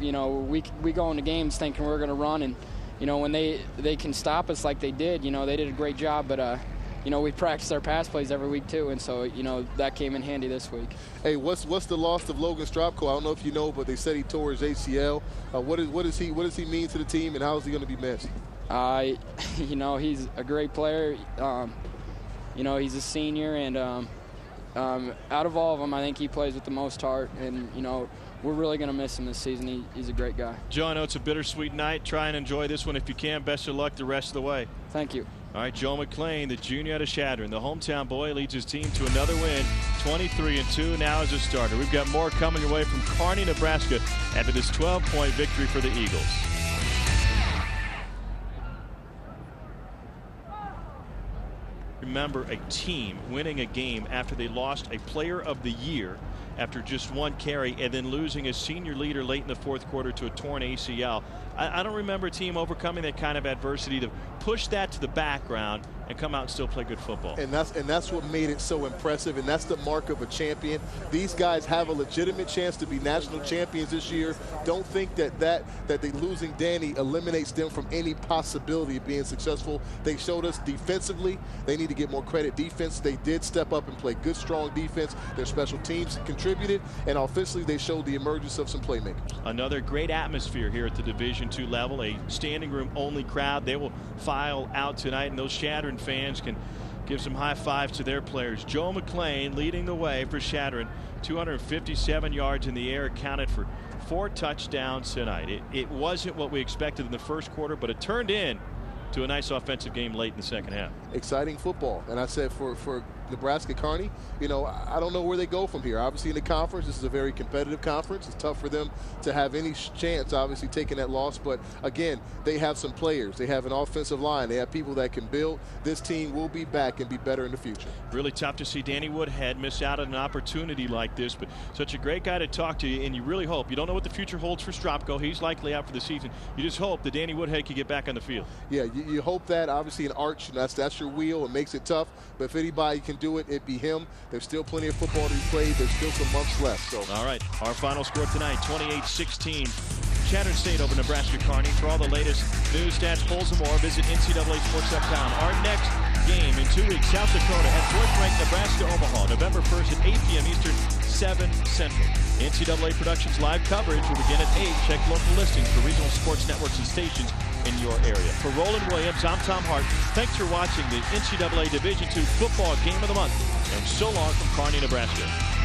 you know, we go into games thinking we're going to run. And, you know, when they can stop us like they did, you know, they did a great job. But, you know, we practice our pass plays every week, too. And so, you know, that came in handy this week. Hey, what's the loss of Logan Stropko? I don't know if you know, but they said he tore his ACL. What does he mean to the team, and how is he going to be missed? You know, he's a great player. You know, he's a senior, and out of all of them, I think he plays with the most heart. And, you know, we're really going to miss him this season. He's a great guy. Joe, I know it's a bittersweet night. Try and enjoy this one if you can. Best of luck the rest of the way. Thank you. All right, Joe McClain, the junior out of Shadron, the hometown boy, leads his team to another win, 23-2 now as a starter. We've got more coming your way from Kearney, Nebraska after this 12-point victory for the Eagles. Remember a team winning a game after they lost a player of the year after just 1 carry and then losing a senior leader late in the 4th quarter to a torn ACL. I don't remember a team overcoming that kind of adversity to push that to the background and come out and still play good football. And that's what made it so impressive, and that's the mark of a champion. These guys have a legitimate chance to be national champions this year. Don't think that they losing Danny eliminates them from any possibility of being successful. They showed us defensively they need to get more credit. Defense, they did step up and play good, strong defense. Their special teams contributed, and offensively they showed the emergence of some playmakers. Another great atmosphere here at the Division II level, a standing room only crowd. They will file out tonight, and those Shadron fans can give some high fives to their players. Joe McClain leading the way for Shadron, 257 yards in the air, accounted for 4 touchdowns tonight. It wasn't what we expected in the 1st quarter, but it turned in to a nice offensive game late in the 2nd half. Exciting football. And I said for Nebraska Kearney, you know, I don't know where they go from here. Obviously in the conference, this is a very competitive conference. It's tough for them to have any chance, obviously, taking that loss. But again, they have some players. They have an offensive line. They have people that can build. This team will be back and be better in the future. Really tough to see Danny Woodhead miss out on an opportunity like this, but such a great guy to talk to you, and you really hope. You don't know what the future holds for Stropko. He's likely out for the season. You just hope that Danny Woodhead can get back on the field. Yeah, you hope that. Obviously an arch, that's your wheel. It makes it tough. But if anybody can do it, it'd be him. There's still plenty of football to be played. There's still some months left. So. All right, our final score tonight, 28-16. Shadron State over Nebraska Kearney. For all the latest news, stats, polls, and more, visit NCAAsports.com. Our next game in 2 weeks, South Dakota at 4th-ranked Nebraska Omaha, November 1st at 8 p.m. Eastern, 7 Central. NCAA Productions live coverage will begin at 8. Check local listings for regional sports networks and stations in your area. For Roland Williams, I'm Tom Hart. Thanks for watching the NCAA Division II Football Game of the Month. And so long from Kearney, Nebraska.